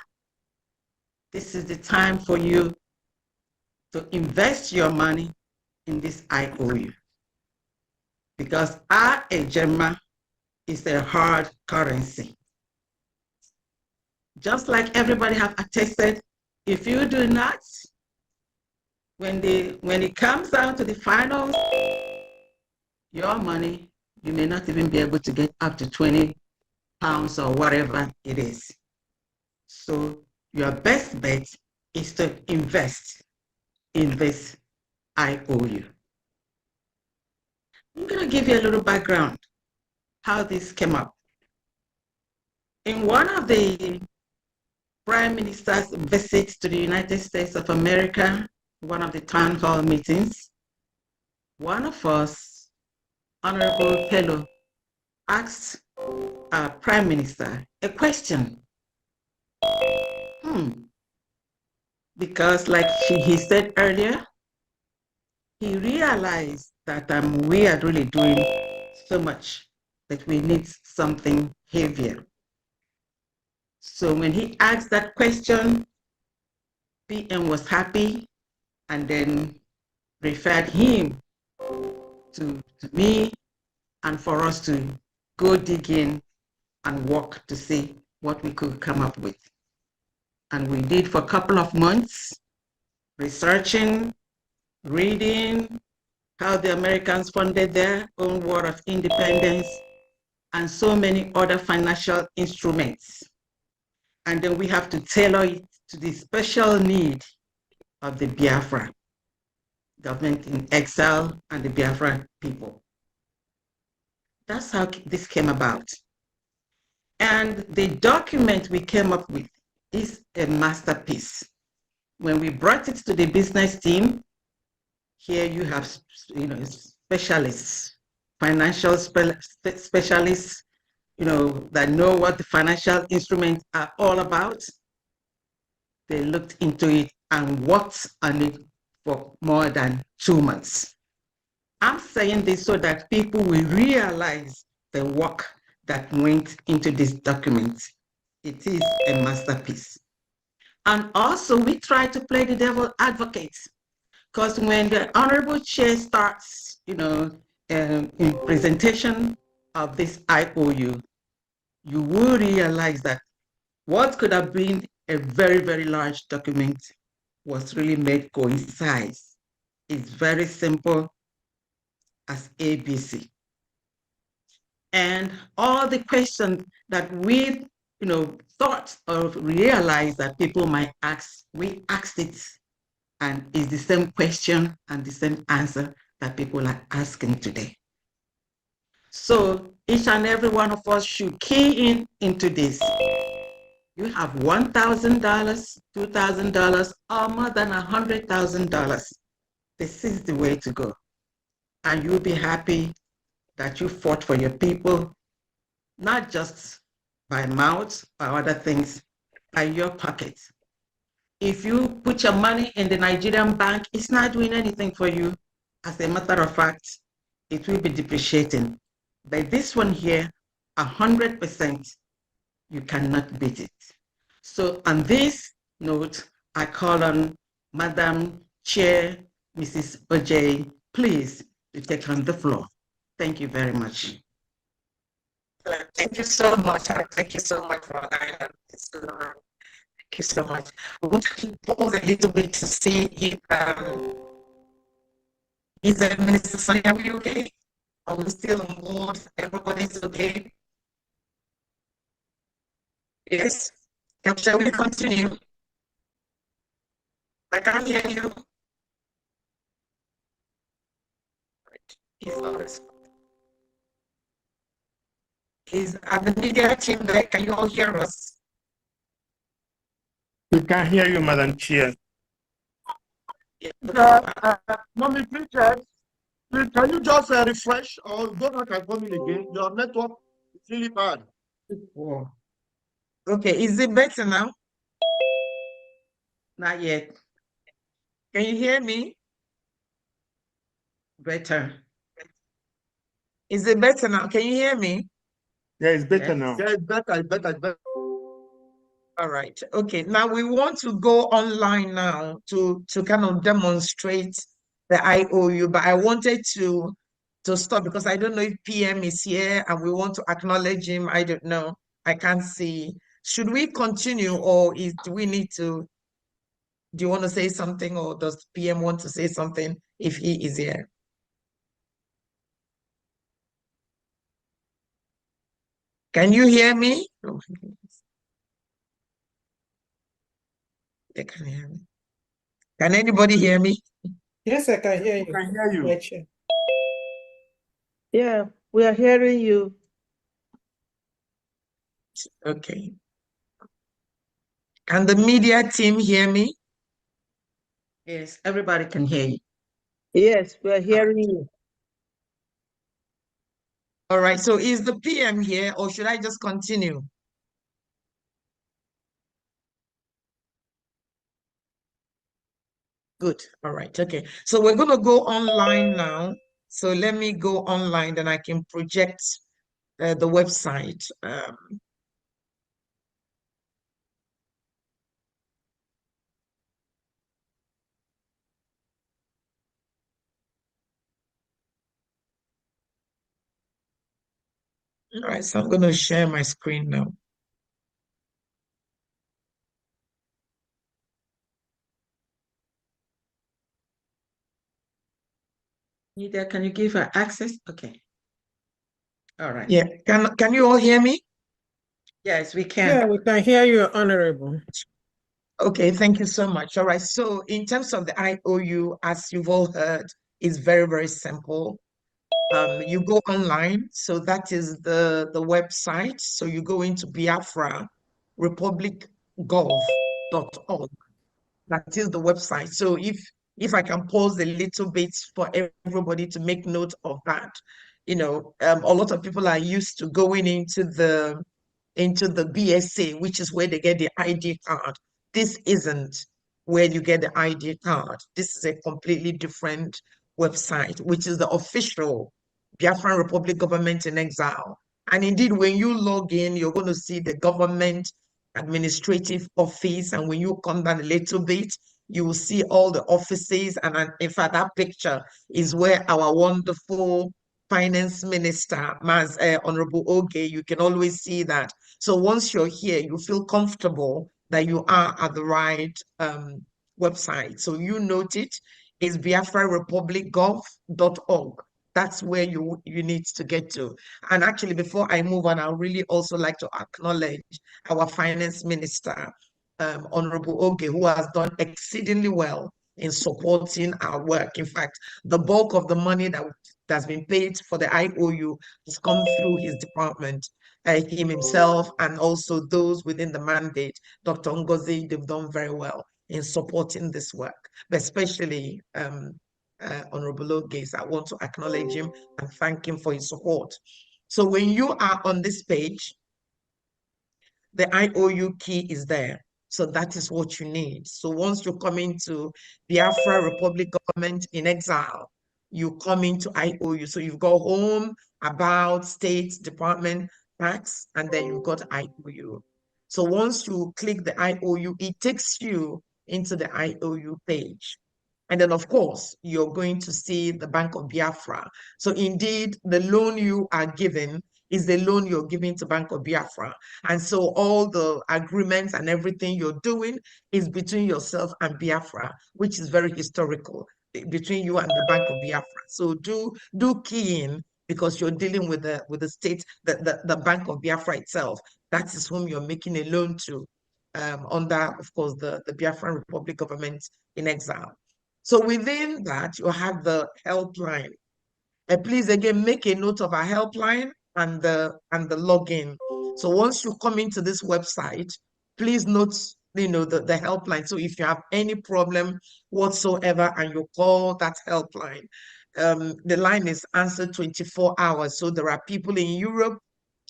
K: this is the time for you to invest your money in this IOU. Because our ejema is a hard currency. Just like everybody have attested, if you do not, when it comes down to the finals, your money, you may not even be able to get up to 20 pounds or whatever it is. So your best bet is to invest in this IOU. I'm going to give you a little background, how this came up. In one of the Prime Minister's visits to the United States of America, one of the town hall meetings, one of us, Honorable Pello, asked our Prime Minister a question. Because like he said earlier, he realized that we are really doing so much that we need something heavier. So when he asked that question, PM was happy and then referred him to me and for us to go dig in and work to see what we could come up with. And we did for a couple of months, researching, reading how the Americans funded their own war of independence and so many other financial instruments. And then we have to tailor it to the special need of the Biafra government in exile and the Biafra people. That's how this came about. And the document we came up with is a masterpiece. When we brought it to the business team, here you have specialists, financial specialists, that know what the financial instruments are all about. They looked into it and worked on it for more than 2 months. I'm saying this so that people will realize the work that went into this document. It is a masterpiece. And also we try to play the devil advocate, because when the Honorable Chair starts, in presentation of this IOU, you will realize that what could have been a very, very large document was really made coincide. It's very simple as ABC. And all the questions that we, thought or realized that people might ask, we asked it, and it's the same question and the same answer that people are asking today. So each and every one of us should key into this. You have $1,000, $2,000, or more than $100,000. This is the way to go. And you'll be happy that you fought for your people, not just by mouth or other things, by your pocket. If you put your money in the Nigerian bank, it's not doing anything for you. As a matter of fact, it will be depreciating. But this one here, 100%, you cannot beat it. So on this note, I call on Madam Chair, Mrs. Ojei, please, to take on the floor. Thank you very much.
E: Thank you so much. Thank you so much for that. Thank you so much. We want to pause a little bit to see if is the Minister Sonia, are we okay? Are we still on board? Everybody's okay? Yes. Shall we continue? I can't hear you. Is the media team there? Can you all hear us?
G: We can hear you, Madam Chair.
L: Mommy Richard.
J: Please, can you just refresh or go back and come in again? Your network is really bad.
E: Wow. Okay, is it better now? Not yet. Can you hear me? Better. Is it better now? Can you hear me?
G: Yeah, it's better
E: Yes.
G: now.
J: Yeah, it's better, it's better, it's better.
E: All right. Okay. Now we want to go online now to kind of demonstrate the IOU, but I wanted to stop because I don't know if PM is here and we want to acknowledge him. I don't know. I can't see. Should we continue or do we need to? Do you want to say something or does PM want to say something if he is here? Can you hear me? Oh my goodness. They can hear me. Can anybody hear me?
H: Yes, I can hear
G: I
H: you.
G: can hear you.
H: My chair.
L: Yeah, we are hearing you.
E: Okay. Can the media team hear me? Yes, everybody can hear you.
L: Yes, we are hearing you.
E: All right. So is the PM here or should I just continue? Good. All right. Okay. So we're going to go online now. So let me go online, then I can project the website. All right. So I'm going to share my screen now.
K: Nita, can you give her access? Okay. All right.
E: Yeah. Can you all hear me?
K: Yes, we can.
H: Yeah, we can hear you, Honorable.
E: Okay, thank you so much. All right, so in terms of the IOU, as you've all heard, it's very, very simple. You go online, so that is the website. So you go into Biafra republicgov.org. That is the website. So if I can pause a little bit for everybody to make note of that, a lot of people are used to going into the BSA, which is where they get the ID card. This isn't where you get the ID card. This is a completely different website, which is the official Biafran Republic Government in Exile. And indeed, when you log in, you're going to see the government administrative office. And when you come down a little bit, you will see all the offices. And in fact, that picture is where our wonderful finance minister, Honorable Oge, you can always see that. So once you're here, you feel comfortable that you are at the right website. So you note it is biafrarepublicgov.org. That's where you need to get to. And actually, before I move on, I really also like to acknowledge our finance minister, Honorable Oge, who has done exceedingly well in supporting our work. In fact, the bulk of the money that's been paid for the IOU has come through his department, him himself, and also those within the mandate. Dr. Ngozi, they've done very well in supporting this work, but especially Honorable Oge. I want to acknowledge him and thank him for his support. So when you are on this page, the IOU key is there. So that is what you need. So once you come into Biafra Republic Government in Exile, you come into IOU. So you've got home, about, state, department, tax, and then you've got IOU. So once you click the IOU, it takes you into the IOU page. And then, of course, you're going to see the Bank of Biafra. So indeed, the loan you are given is the loan you're giving to Bank of Biafra. And so all the agreements and everything you're doing is between yourself and Biafra, which is very historical, between you and the Bank of Biafra. So do key in because you're dealing with the state, the Bank of Biafra itself. That is whom you're making a loan to under, of course, the Biafran Republic government in exile. So within that, you have the helpline. Please again make a note of our helpline and the login. So once you come into this website, please note the helpline. So if you have any problem whatsoever and you call that helpline, the line is answered 24 hours. So there are people in Europe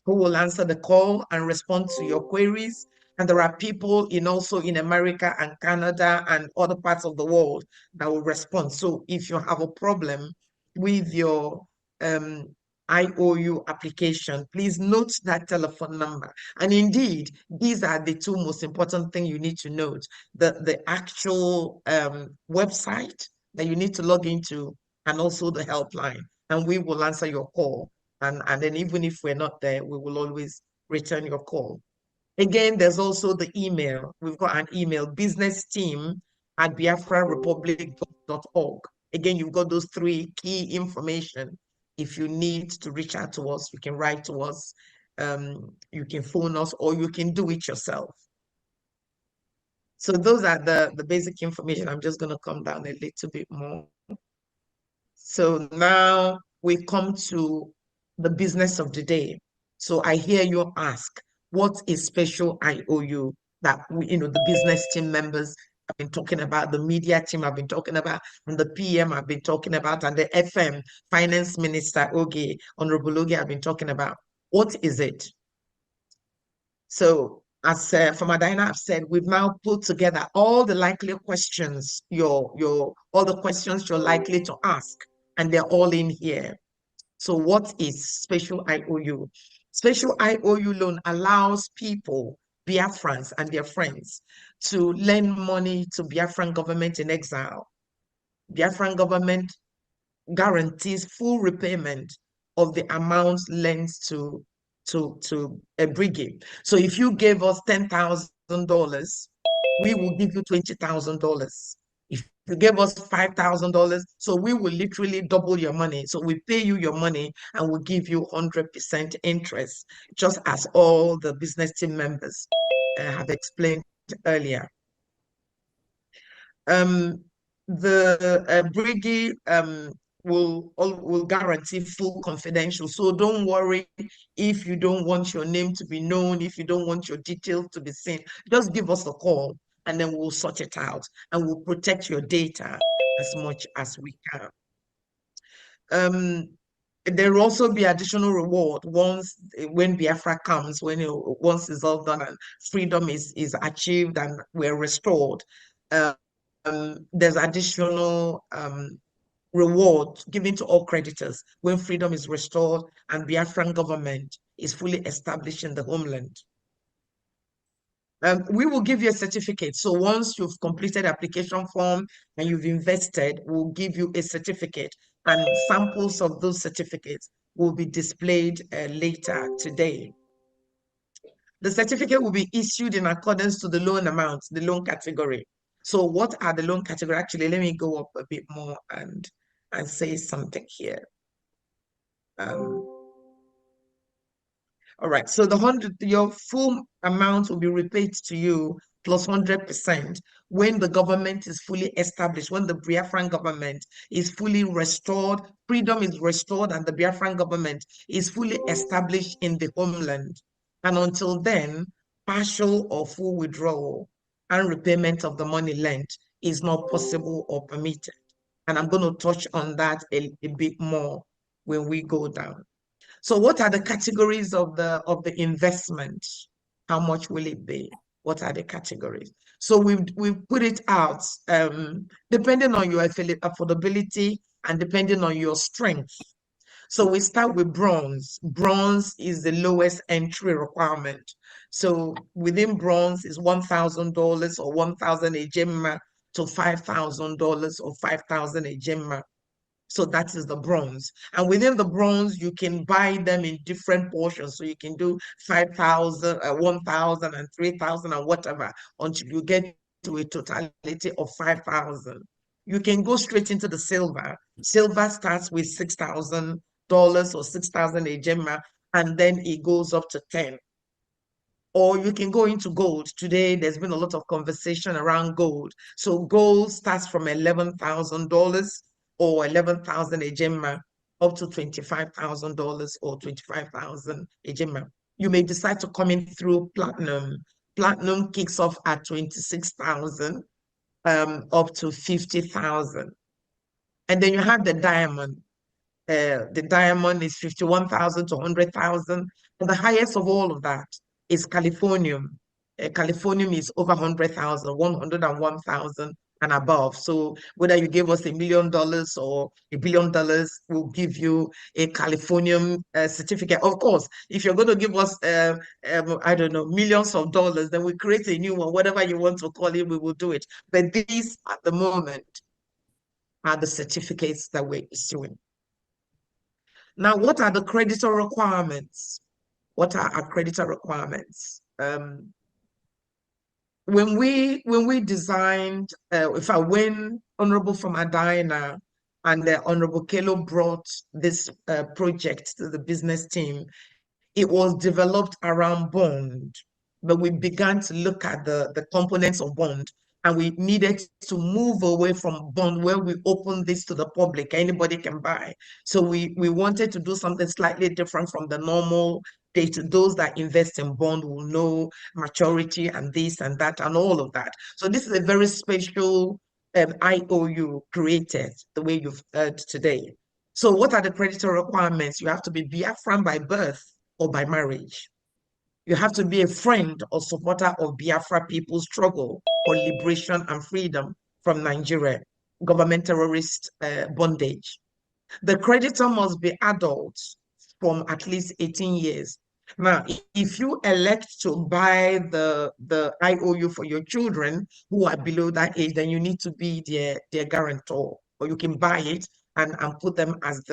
E: who will answer the call and respond to your queries. And there are people also in America and Canada and other parts of the world that will respond. So if you have a problem with your IOU application, please note that telephone number. And indeed, these are the two most important things you need to note. The actual website that you need to log into, and also the helpline. And we will answer your call. And then even if we're not there, we will always return your call. Again, there's also the email. We've got an email, businessteam@biafrarepublic.org. Again, you've got those three key information. If you need to reach out to us, you can write to us, you can phone us, or you can do it yourself. So those are the basic information. I'm just going to come down a little bit more. So now we come to the business of the day. So I hear you ask, what is special IOU that the business team members have been talking about, the media team have been talking about, and the PM have been talking about, and the FM Finance Minister Oge, Honorable Oge, have been talking about. What is it? So as Famadina have said, we've now put together all the likely questions, all the questions you're likely to ask, and they're all in here. So what is special IOU? Special IOU loan allows people, Biafrans and their friends, to lend money to Biafran government in exile. Biafran government guarantees full repayment of the amounts lent to BRGIE. So if you gave us $10,000, we will give you $20,000. If you gave us $5,000, so we will literally double your money. So we pay you your money and we'll give you 100% interest, just as all the business team members have explained earlier. The BRGIE will guarantee full confidential. So don't worry if you don't want your name to be known, if you don't want your details to be seen, just give us a call and then we'll sort it out and we'll protect your data as much as we can. There will also be additional reward when Biafra comes, once it's all done and freedom is achieved and we're restored. There's additional reward given to all creditors when freedom is restored and Biafran government is fully established in the homeland. We will give you a certificate. So once you've completed application form and you've invested, we'll give you a certificate, and samples of those certificates will be displayed later today. The certificate will be issued in accordance to the loan amount, the loan category. So what are the loan category? Actually, let me go up a bit more and say something here. All right, so your full amount will be repaid to you plus 100% when the government is fully established, when the Biafran government is fully restored, freedom is restored, and the Biafran government is fully established in the homeland. And until then, partial or full withdrawal and repayment of the money lent is not possible or permitted. And I'm going to touch on that a bit more when we go down. So what are the categories of the investment? How much will it be? What are the categories? So we've put it out depending on your affordability and depending on your strength. So we start with bronze. Bronze is the lowest entry requirement. So within bronze is $1,000 or 1,000 ejema to $5,000 or 5,000 ejema. So that is the bronze. And within the bronze, you can buy them in different portions. So you can do 5,000, 1,000 and 3,000 and whatever until you get to a totality of 5,000. You can go straight into the silver. Silver starts with $6,000 or 6,000 ejema, and then it goes up to 10. Or you can go into gold. Today, there's been a lot of conversation around gold. So gold starts from $11,000 or 11,000 ejema up to $25,000 or 25,000 ejema. You may decide to come in through platinum. Platinum kicks off at 26,000 up to 50,000. And then you have the diamond. The diamond is 51,000 to 100,000. And the highest of all of that is Californium. Californium is over 100,000, 101,000 and above. So whether you give us $1 million or $1 billion, we'll give you a Californium certificate. Of course, if you're going to give us, I don't know, millions of dollars, then we create a new one, whatever you want to call it, we will do it. But these at the moment are the certificates that we're issuing. Now, what are the creditor requirements? What are our creditor requirements? When we designed, when Honorable Famadina and Honorable Kelo brought this project to the business team, it was developed around bond, but we began to look at the components of bond, and we needed to move away from bond where we open this to the public, anybody can buy. So we wanted to do something slightly different from the normal data. Those that invest in bond will know maturity and this and that and all of that. So this is a very special IOU created the way you've heard today. So what are the creditor requirements? You have to be Biafran by birth or by marriage. You have to be a friend or supporter of Biafra people's struggle for liberation and freedom from Nigeria, government terrorist bondage. The creditor must be adults from at least 18 years. Now, if you elect to buy the IOU for your children who are below that age, then you need to be their guarantor, or you can buy it and put them as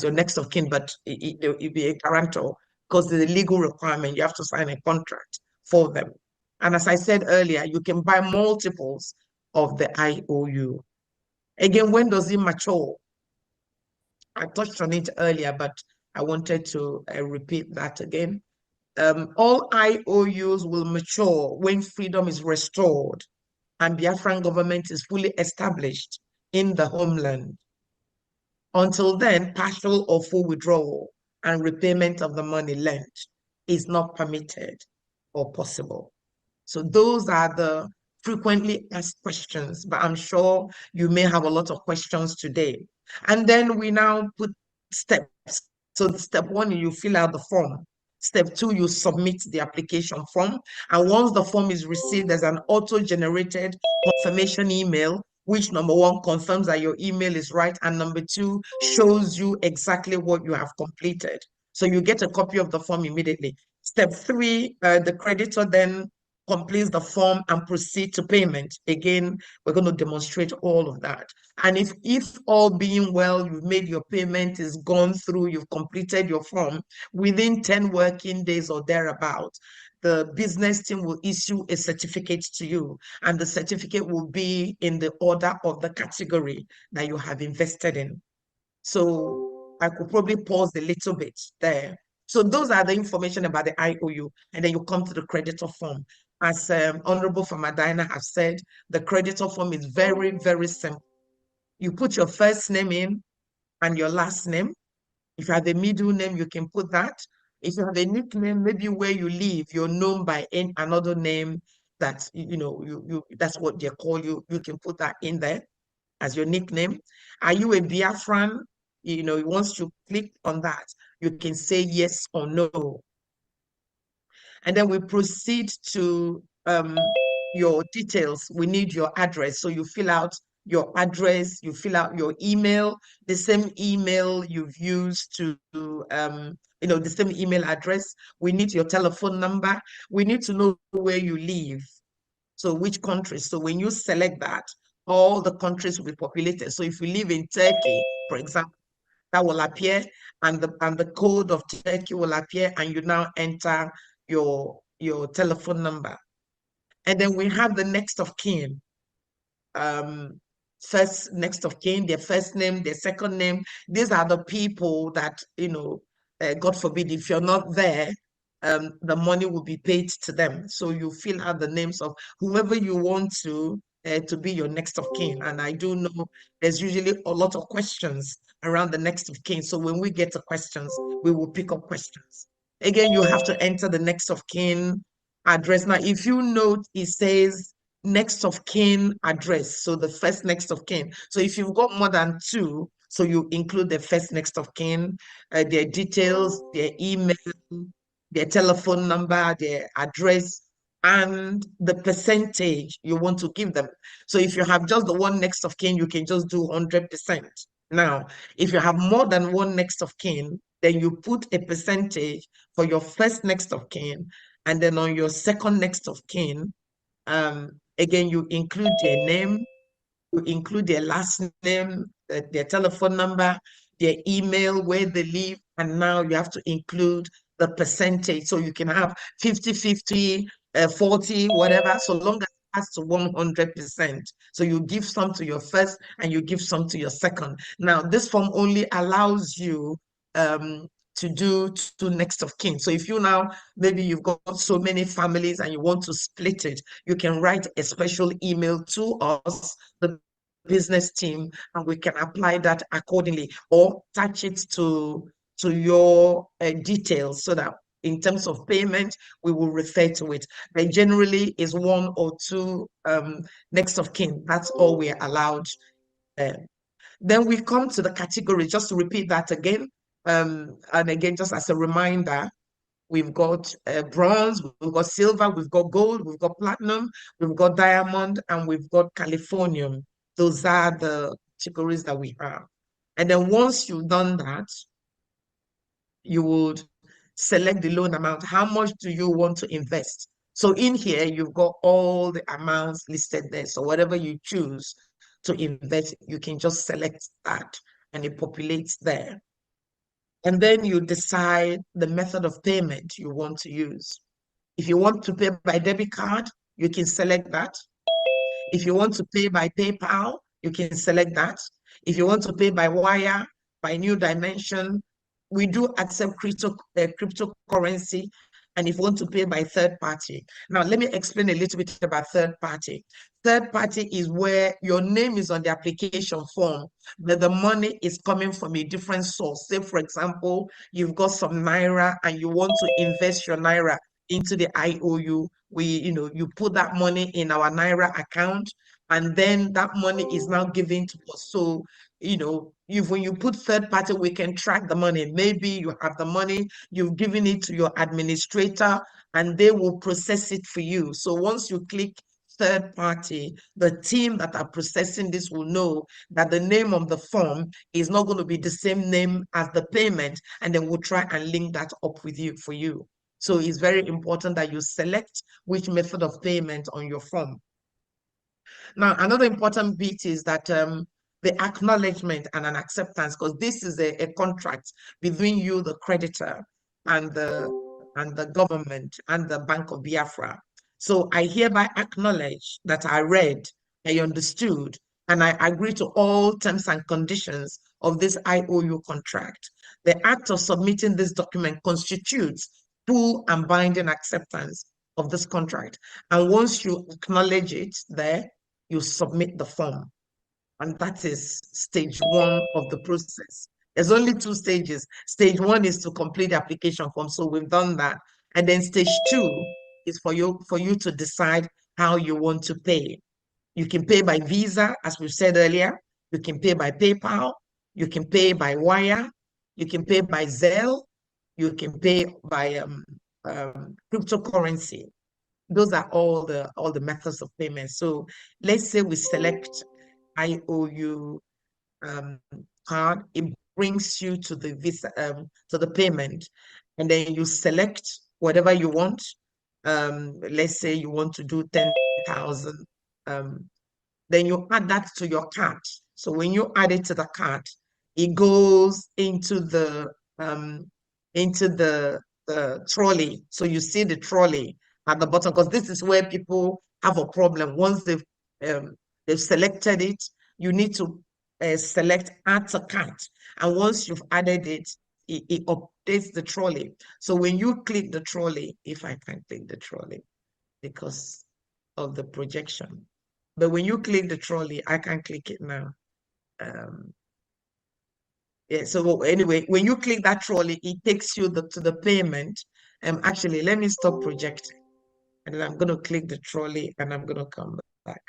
E: your next of kin, but it'll be a guarantor because there's a legal requirement. You have to sign a contract for them. And as I said earlier, you can buy multiples of the IOU. Again, when does it mature? I touched on it earlier, but I wanted to repeat that again. All IOUs will mature when freedom is restored and Biafran government is fully established in the homeland. Until then, partial or full withdrawal and repayment of the money lent is not permitted or possible. So those are the frequently asked questions, but I'm sure you may have a lot of questions today. And then we now put steps. So step one, you fill out the form. Step two, you submit the application form. And once the form is received, there's an auto-generated confirmation email, which number one, confirms that your email is right. And number two, shows you exactly what you have completed. So you get a copy of the form immediately. Step three, the creditor then completes the form and proceed to payment. Again, we're going to demonstrate all of that. And if all being well, you've made your payment, is gone through, you've completed your form, within 10 working days or thereabout, the business team will issue a certificate to you, and the certificate will be in the order of the category that you have invested in. So I could probably pause a little bit there. So those are the information about the IOU, and then you come to the creditor form. As Honorable Famadina has said, the creditor form is very, very simple. You put your first name in and your last name. If you have a middle name, you can put that. If you have a nickname, maybe where you live, you're known by another name that, that's what they call you. You can put that in there as your nickname. Are you a Biafran? Once you click on that, you can say yes or no. And then we proceed to your details. We need your address. So you fill out your address, you fill out your email, the same email you've used to, the same email address. We need your telephone number. We need to know where you live. So which countries. So when you select that, all the countries will be populated. So if you live in Turkey, for example, that will appear, and the code of Turkey will appear, and you now enter your telephone number. And then we have the next of kin. First next of kin, their first name, their second name. These are the people that, God forbid, if you're not there, the money will be paid to them. So you fill out the names of whoever you want to be your next of kin. And I do know there's usually a lot of questions around the next of kin. So when we get to questions, we will pick up questions. Again, you have to enter the next of kin address. Now, if you note, it says next of kin address. So the first next of kin. So if you've got more than two, so you include the first next of kin, their details, their email, their telephone number, their address, and the percentage you want to give them. So if you have just the one next of kin, you can just do 100%. Now, if you have more than one next of kin, then you put a percentage for your first next of kin, and then on your second next of kin, again, you include their name, you include their last name, their telephone number, their email, where they live, and now you have to include the percentage. So you can have 50-50, 40, whatever, so long as it has to 100%. So you give some to your first and you give some to your second. Now, this form only allows you to do two next of kin. So if you now, maybe you've got so many families and you want to split it, you can write a special email to us, the business team, and we can apply that accordingly, or attach it to your details, so that in terms of payment, we will refer to it. But generally is one or two next of kin. That's all we are allowed. Then we come to the category, just to repeat that again. And again, just as a reminder, we've got bronze, we've got silver, we've got gold, we've got platinum, we've got diamond, and we've got Californium. Those are the categories that we have. And then once you've done that, you would select the loan amount. How much do you want to invest? So in here, you've got all the amounts listed there. So whatever you choose to invest, you can just select that and it populates there. And then you decide the method of payment you want to use. If you want to pay by debit card, you can select that. If you want to pay by PayPal, you can select that. If you want to pay by wire, by New Dimension, we do accept cryptocurrency. And if you want to pay by third party. Now, let me explain a little bit about third party. Third party is where your name is on the application form, but the money is coming from a different source. Say, for example, you've got some Naira and you want to invest your Naira into the IOU. You put that money in our Naira account, and then that money is now given to us. So, when you put third party, we can track the money. Maybe you have the money, you've given it to your administrator, and they will process it for you. So once you click third party, the team that are processing this will know that the name of the form is not going to be the same name as the payment, and then we'll try and link that up with you for you. So it's very important that you select which method of payment on your form. Now, another important bit is that the acknowledgement and an acceptance, because this is a contract between you, the creditor, and the government and the Bank of Biafra. So I hereby acknowledge that I read, I understood, and I agree to all terms and conditions of this IOU contract. The act of submitting this document constitutes full and binding acceptance of this contract. And once you acknowledge it there, you submit the form. And that is stage one of the process. There's only two stages. Stage one is to complete the application form. So we've done that. And then stage two is for you to decide how you want to pay. You can pay by Visa, as we said earlier. You can pay by PayPal. You can pay by wire. You can pay by Zelle. You can pay by cryptocurrency. Those are all the methods of payment. So let's say we select IOU card. It brings you to the Visa, to the payment, and then you select whatever you want. Let's say you want to do 10,000. Then you add that to your cart. So when you add it to the cart, it goes into the trolley. So you see the trolley at the bottom, because this is where people have a problem. Once they've selected it, you need to select add to cart. And once you've added it, it updates the trolley. So when you click the trolley, if I can click the trolley because of the projection, but when you click the trolley, I can click it now. Yeah, so anyway, when you click that trolley, it takes you to the payment. Actually, let me stop projecting. And then I'm going to click the trolley and I'm going to come back. back.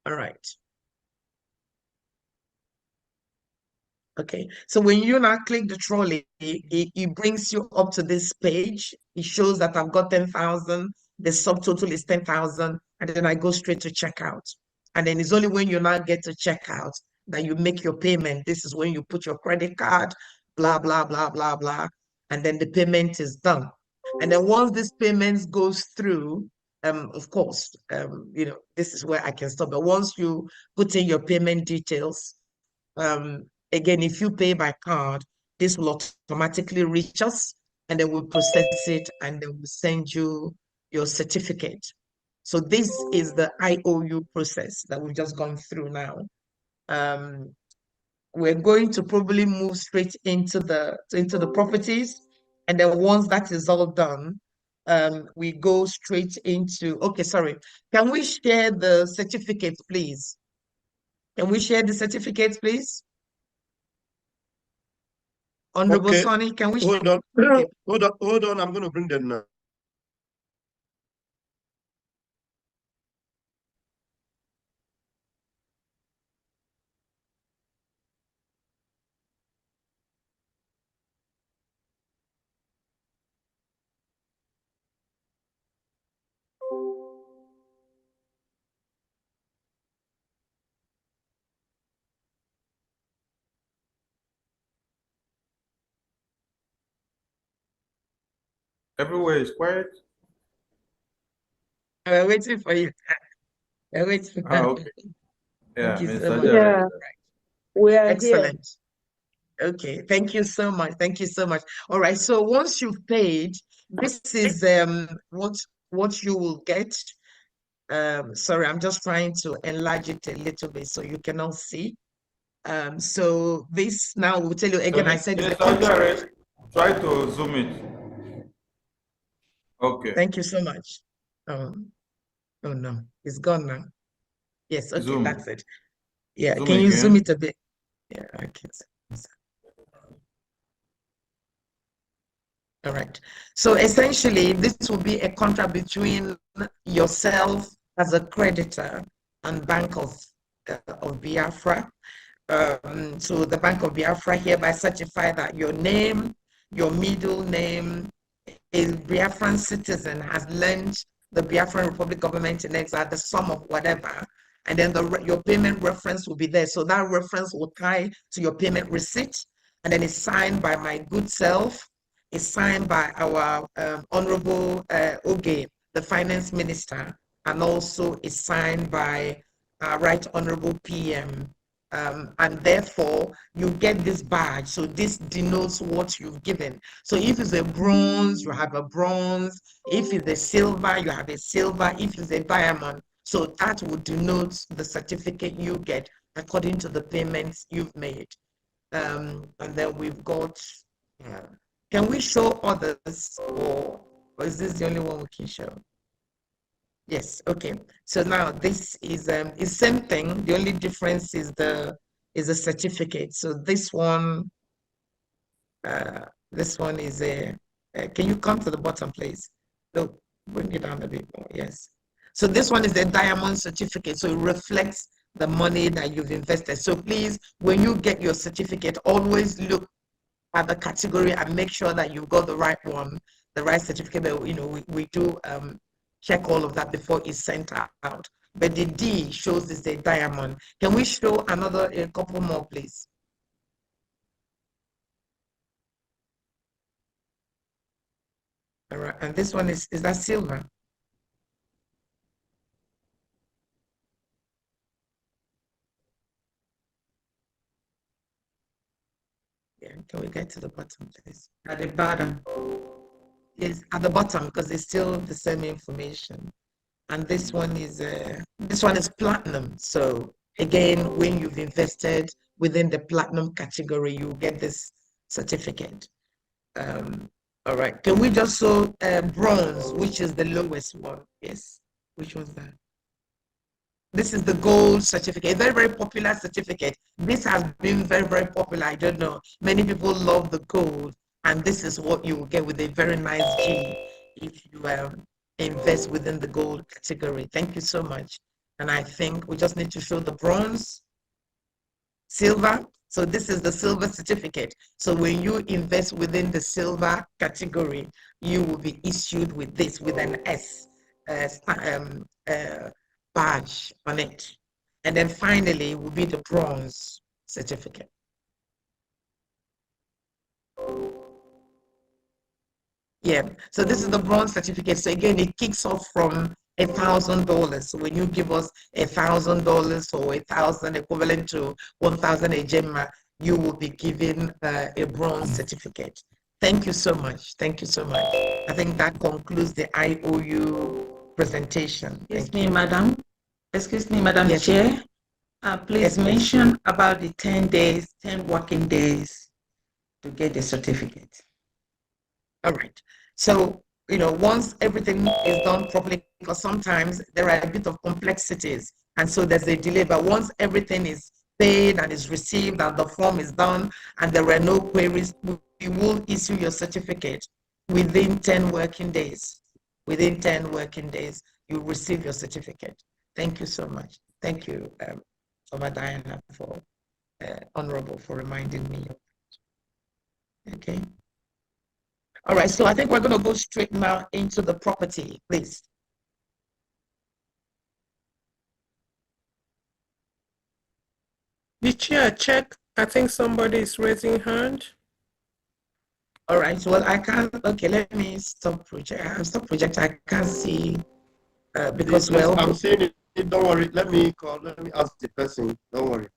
E: All right. Okay, so when you now click the trolley, it brings you up to this page. It shows that I've got 10,000, the subtotal is 10,000, and then I go straight to checkout. And then it's only when you now get to checkout that you make your payment. This is when you put your credit card, blah, blah, blah, blah, blah, and then the payment is done. And then once this payment goes through, of course, this is where I can stop. But once you put in your payment details, again, if you pay by card, this will automatically reach us, and then we'll process it, and then we'll send you your certificate. So this is the IOU process that we've just gone through now. We're going to probably move straight into the properties, and then once that is all done, we go straight into. Okay, sorry. Can we share the certificates, please? Can we share the certificates, please? Honorable
M: Okay.
E: Sonny, can we?
M: Hold on.
E: Okay.
M: Hold on. I'm going to bring them now.
C: Everywhere is quiet.
E: We're waiting for you. We're waiting for
C: Okay. Yeah,
E: Thank you so
C: Mr.
E: much.
C: Jared.
L: Yeah, we are here.
E: Excellent. Okay, thank you so much. Thank you so much. All right, so once you've paid, this is what you will get. Sorry, I'm just trying to enlarge it a little bit so you can all see. So this now will tell you again, I said it's a
C: Mr.
E: contract.
C: Jared, try to zoom it. Okay.
E: Thank you so much. Oh no, it's gone now. Yes, okay,
C: Zoom.
E: that's it. Yeah,
C: Zoom
E: can you zoom
C: again.
E: it a bit? Yeah, okay. All right. So essentially, this will be a contract between yourself as a creditor and Bank of Biafra. So the Bank of Biafra hereby certify that your name, your middle name, a Biafran citizen has lent the Biafran Republic government in exile the sum of whatever, and then your payment reference will be there. So that reference will tie to your payment receipt, and then it's signed by my good self. It's signed by our Honorable Oge, the Finance Minister, and also it's signed by Right Honorable PM. And therefore you get this badge. So this denotes what you've given. So if it's a bronze, you have a bronze. If it's a silver, you have a silver. If it's a diamond, so that would denote the certificate you get according to the payments you've made. And then we've got, can we show others, or is this the only one we can show? Yes, okay. So now this is same thing. The only difference is a certificate. So this one is a can you come to the bottom, please? No, bring it down a bit more. Yes. So this one is a diamond certificate. So it reflects the money that you've invested. So please, when you get your certificate, always look at the category and make sure that you've got the right one, the right certificate. But we do check all of that before it's sent out. But the D shows it's a diamond. Can we show a couple more, please? All right, and this one is that silver? Yeah, can we get to the bottom, please?
K: At the bottom.
E: Yes, at the bottom, because it's still the same information. And this one is platinum. So again, when you've invested within the platinum category, you get this certificate. All right. Can we just show bronze, which is the lowest one? Yes. Which one's that? This is the gold certificate, a very, very popular certificate. This has been very, very popular. I don't know. Many people love the gold, and this is what you will get with a very nice G if you invest within the gold category. Thank you so much. And I think we just need to show the bronze, silver. So this is the silver certificate. So when you invest within the silver category, you will be issued with this, with an S badge on it. And then finally will be the bronze certificate. Yeah, so this is the bronze certificate. So again, it kicks off from $1,000. So when you give us $1,000 or 1,000 equivalent to 1,000 ejema, you will be given a bronze certificate. Thank you so much. Thank you so much. I think that concludes the IOU presentation.
K: Excuse me, Madam. Excuse me, Madam
E: Yes.
K: Chair. Please
E: Yes, please.
K: mention about the 10 days, 10 working days to get the certificate.
E: All right. So, you know, once everything is done properly, because sometimes there are a bit of complexities, and so there's a delay. But once everything is paid and is received and the form is done and there are no queries, we will issue your certificate within 10 working days. Within 10 working days, you receive your certificate. Thank you so much. Thank you, Oma Diana, for Honorable, for reminding me. Okay. All right, so I think we're going to go straight now into the property, please.
H: The chair, check. I think somebody is raising hand.
E: All right, well, I can't, okay, let me stop project. Stop project, I can't see, because,
M: Yes,
E: well,
M: I'm saying it. Don't worry. Let me ask the person. Don't worry.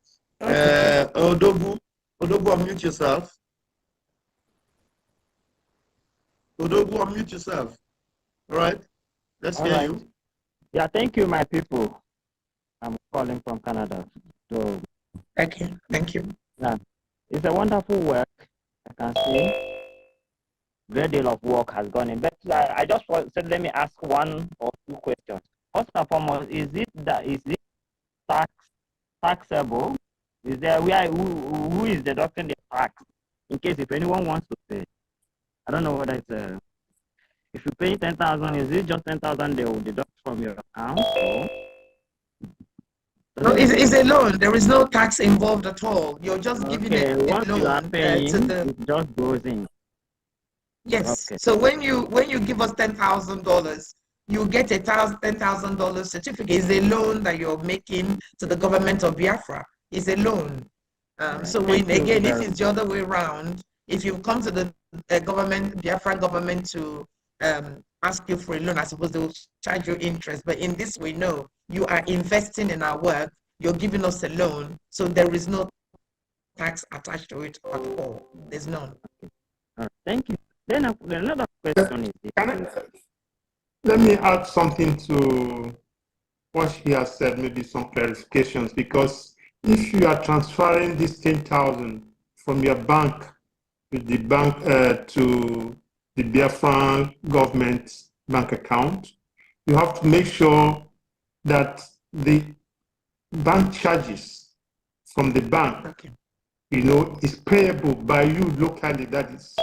E: Okay.
M: Odogu, unmute yourself. Odogu, unmute yourself. All right. Let's hear you.
N: Yeah, thank you, my people. I'm calling from Canada. So,
E: thank you. Thank you.
N: Yeah, it's a wonderful work. I can see great deal of work has gone in. But I just said, let me ask one or two questions. First and foremost, is it taxable? Is there who is deducting the tax in case if anyone wants to pay? I don't know whether it's if you pay 10,000, is it just 10,000 they will deduct from your account? Or?
E: No, it's a loan. There is no tax involved at all. You're just giving a
N: Once
E: loan
N: you are paying,
E: to the.
N: it just goes in.
E: Yes.
N: Okay.
E: So when you give us $10,000, you get a $10,000 certificate. It's a loan that you're making to the government of Biafra. It's a loan. So when again, if it's the other way around, if you come to the government, Biafran government, to ask you for a loan, I suppose they will charge you interest. But in this way, no, you are investing in our work. You're giving us a loan, so there is no tax attached to it at all. There's none.
N: All right. Thank you. Then another question is this.
G: Let me add something to what she has said, maybe some clarifications, because if you are transferring this 10,000 from your bank to the bank to the Biafran government bank account, you have to make sure that the bank charges from the bank, is payable by you locally. That is,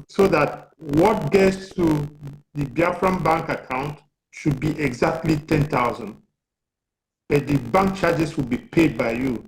G: so that what gets to the Biafran bank account should be exactly 10,000, but the bank charges will be paid by you.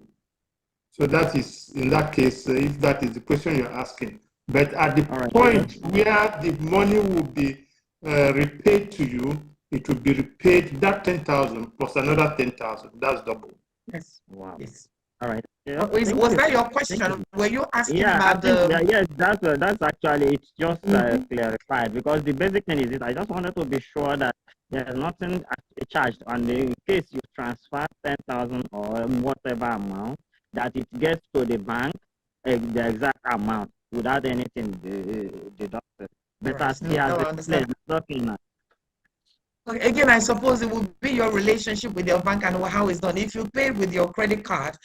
G: So that is, in that case, if that is the question you're asking. But at the point where the money will be repaid to you, it will be repaid that 10,000 plus another 10,000. That's double.
E: Yes.
N: Wow.
E: Yes.
N: All right.
E: Was that your question? Were you asking about
N: yes, that's actually, it's just clarified, because the basic thing is I just wanted to be sure that there's nothing charged, and in case you transfer 10,000 or whatever amount, that it gets to the bank the exact amount without anything deducted. But as he has explained,
E: again, I suppose it would be your relationship with your bank and how it's done. If you pay with your credit card,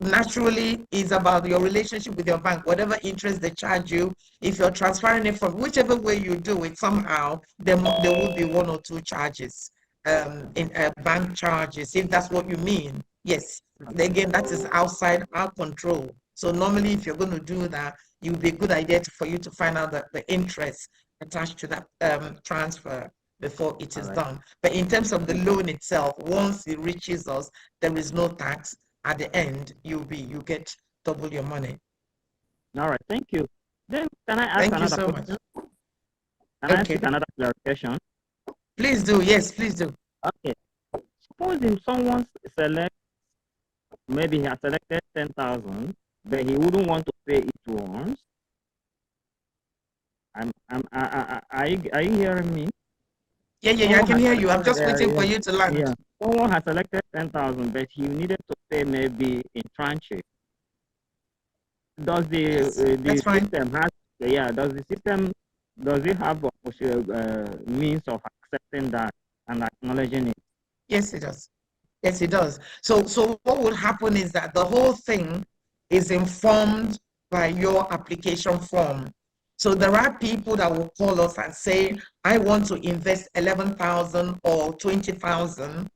E: naturally it's about your relationship with your bank. Whatever interest they charge you, if you're transferring it from whichever way you do it, somehow there will be one or two charges. in bank charges, if that's what you mean. Yes, again, that is outside our control. So normally, if you're going to do that, it would be a good idea for you to find out the interest attached to that transfer before it is done. But in terms of the loan itself, once it reaches us, there is no tax. At the end, you get double your money.
N: All right, thank you. Then can I ask
E: Thank you
N: another
E: so
N: question?
E: much.
N: Can I seek another clarification?
E: Please do. Yes, please do.
N: Okay. Supposing someone select, maybe he has selected 10,000, but he wouldn't want to pay it once. Are you hearing me?
E: Yeah, I can hear you. I'm just waiting for you to land.
N: Yeah. Someone has selected 10,000, but he needed to pay maybe in tranches. Does the system has does the system it have a means of accepting that and acknowledging it?
E: Yes, it does. Yes, it does. So what will happen is that the whole thing is informed by your application form. So there are people that will call us and say, I want to invest 11,000 or 20,000.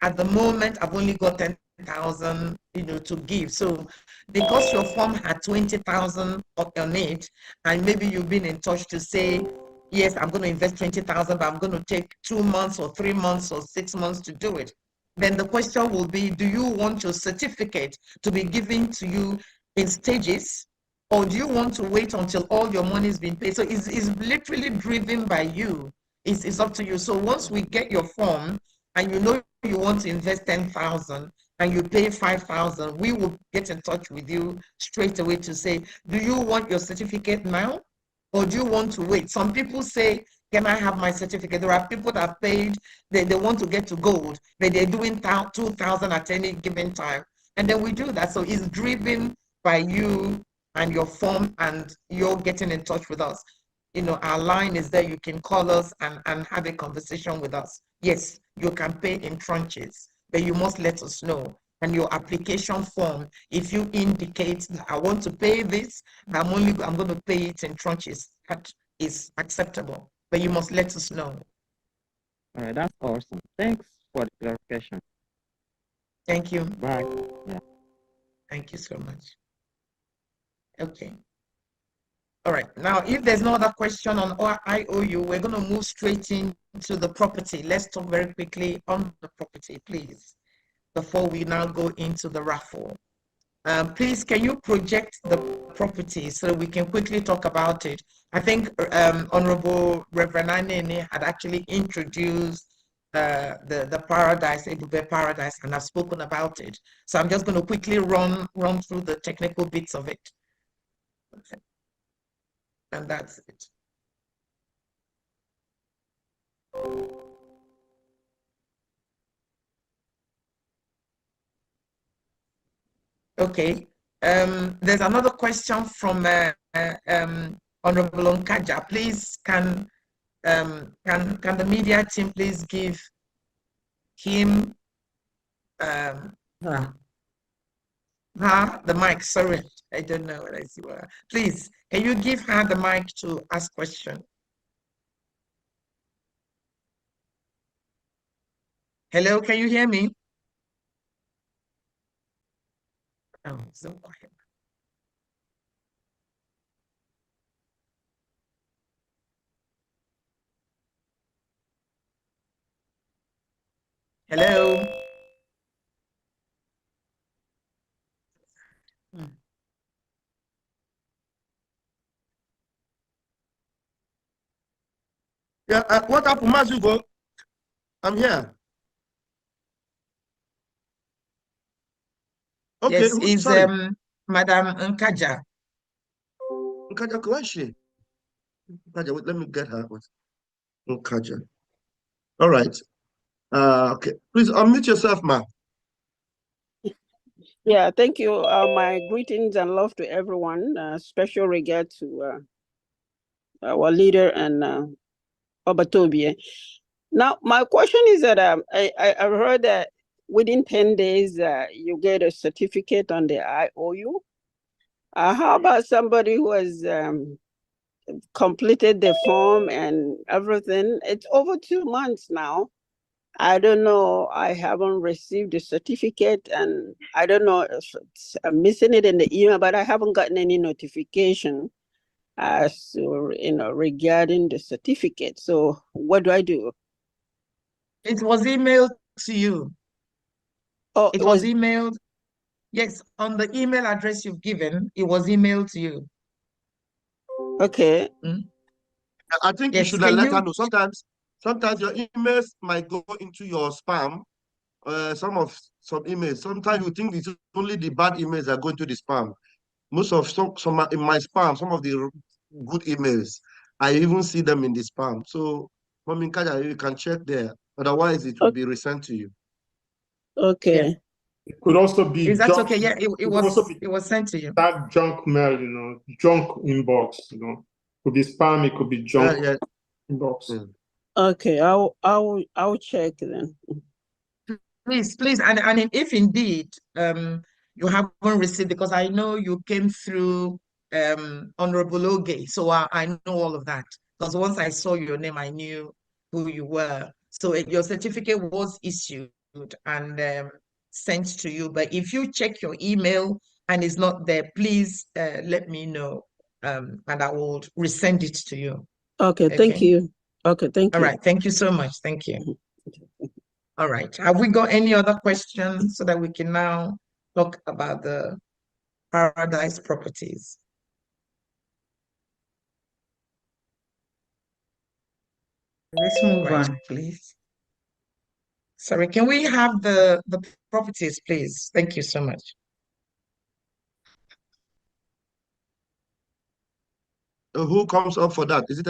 E: At the moment, I've only got 10,000, to give. So because your form had 20,000 on it, and maybe you've been in touch to say, yes, I'm going to invest 20,000, but I'm going to take 2 months or 3 months or 6 months to do it. Then the question will be, do you want your certificate to be given to you in stages, or do you want to wait until all your money has been paid? So it's literally driven by you. It's up to you. So once we get your form and you know you want to invest 10,000 and you pay 5,000, we will get in touch with you straight away to say, do you want your certificate now, or do you want to wait? Some people say, can I have my certificate? There are people that paid, they want to get to gold, but they're doing 2,000 at any given time. And then we do that. So it's driven by you and your form, and you're getting in touch with us. Our line is there. You can call us and have a conversation with us. Yes, you can pay in tranches, but you must let us know. And your application form, if you indicate that I want to pay this, I'm going to pay it in tranches, that is acceptable. But you must let us know.
N: All right, that's awesome. Thanks for the clarification.
E: Thank you.
N: Bye. Yeah.
E: Thank you so much. Okay. All right. Now, if there's no other question on IOU, we're going to move straight into the property. Let's talk very quickly on the property, please, before we now go into the raffle. Please, can you project the property so we can quickly talk about it? I think Honorable Reverend Anene had actually introduced the paradise, Ebube Paradise, and I've spoken about it. So I'm just going to quickly run through the technical bits of it. Okay. And that's it. Okay. There's another question from Honorable Nkaja. Please, can the media team please give him the mic? Sorry, I don't know what I see. Please, can you give her the mic to ask question? Hello, can you hear me? Oh, so quiet. Hello.
M: Yeah, what happened, Mazugo? I'm here. Okay,
E: Yes, it's
M: sorry.
E: Madam Nkaja.
M: Nkaja, where is she? Nkaja, wait, let me get her. Nkaja. All right. Okay, please unmute yourself, ma'am.
O: Yeah, thank you. My greetings and love to everyone. Special regard to our leader and Obatobie. Now, my question is that I heard that within 10 days, you get a certificate on the IOU. How about somebody who has completed the form and everything? It's over 2 months now. I don't know. I haven't received the certificate, and I don't know if I'm missing it in the email, but I haven't gotten any notification as to, regarding the certificate. So what do I do?
E: It was emailed to you.
O: Oh,
E: it was emailed. Yes, on the email address you've given, it was emailed to you.
O: Okay.
M: I think you should let her know. Sometimes your emails might go into your spam. Some emails. Sometimes you think it's only the bad emails that go into the spam. Most of some in my spam, some of the good emails, I even see them in the spam. So, Mami Nkaja, you can check there. Otherwise, it will be resent to you.
O: Okay.
G: It could also be
E: Is that
G: junk.
E: okay? Yeah, it was sent to you.
G: That junk mail, junk inbox, could be spam, it could be junk inbox.
O: Okay, I'll check then.
E: Please, and if indeed you haven't received, because I know you came through Honorable Oge, so I know all of that. Because once I saw your name, I knew who you were. So your certificate was issued and sent to you. But if you check your email and it's not there, please let me know, and I will resend it to you.
O: Okay, thank you. Okay, thank you.
E: All right, thank you so much. Thank you. All right. Have we got any other questions so that we can now talk about the paradise properties? Let's move on, please. Sorry, can we have the properties, please? Thank you so much.
M: Who comes up for that? Is it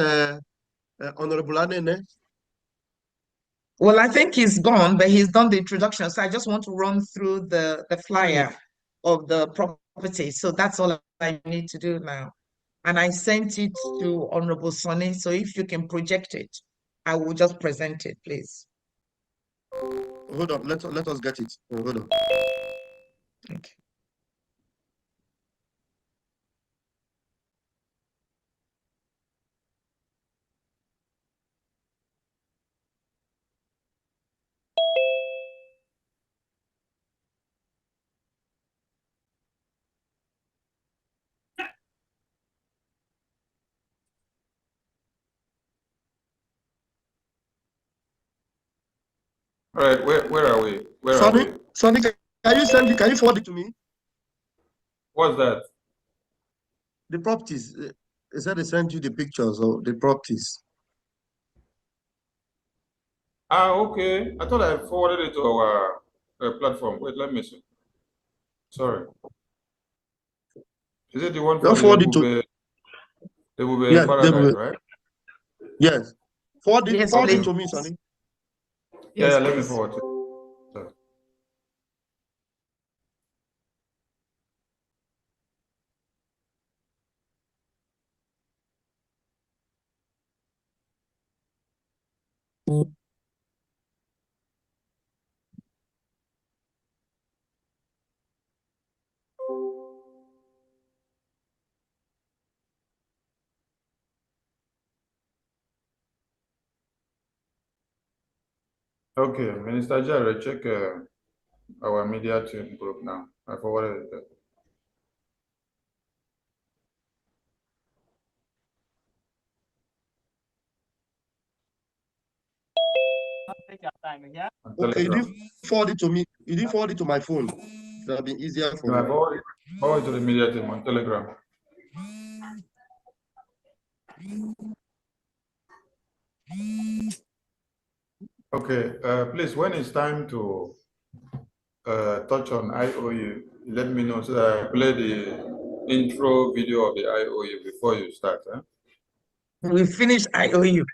M: Honorable Anene?
E: Well, I think he's gone, but he's done the introduction. So I just want to run through the flyer of the property. So that's all I need to do now. And I sent it to Honorable Sonny. So if you can project it, I will just present it, please.
M: Hold on, let us get it. Hold on.
E: Okay.
C: All right, where are we?
M: Sonny, can you forward it to me?
C: What's that?
M: The properties. They said they sent you the pictures of the properties.
C: Okay. I thought I forwarded it to our platform. Wait, let me see. Sorry. Is it the one for the Ebube Paradise, right?
M: Yes. Forward it
E: please.
M: to me, Sonny.
C: Yeah, let me forward it. Sorry. Okay, Minister Jare, check our media team group now. I forwarded it.
M: Okay, you didn't forward it to me. You didn't forward it to my phone. It would have been easier for
C: No, I
M: me.
C: forwarded to the media team on Telegram. Okay, please, when it's time to touch on IOU, let me know so that I play the intro video of the IOU before you start.
E: We finished IOU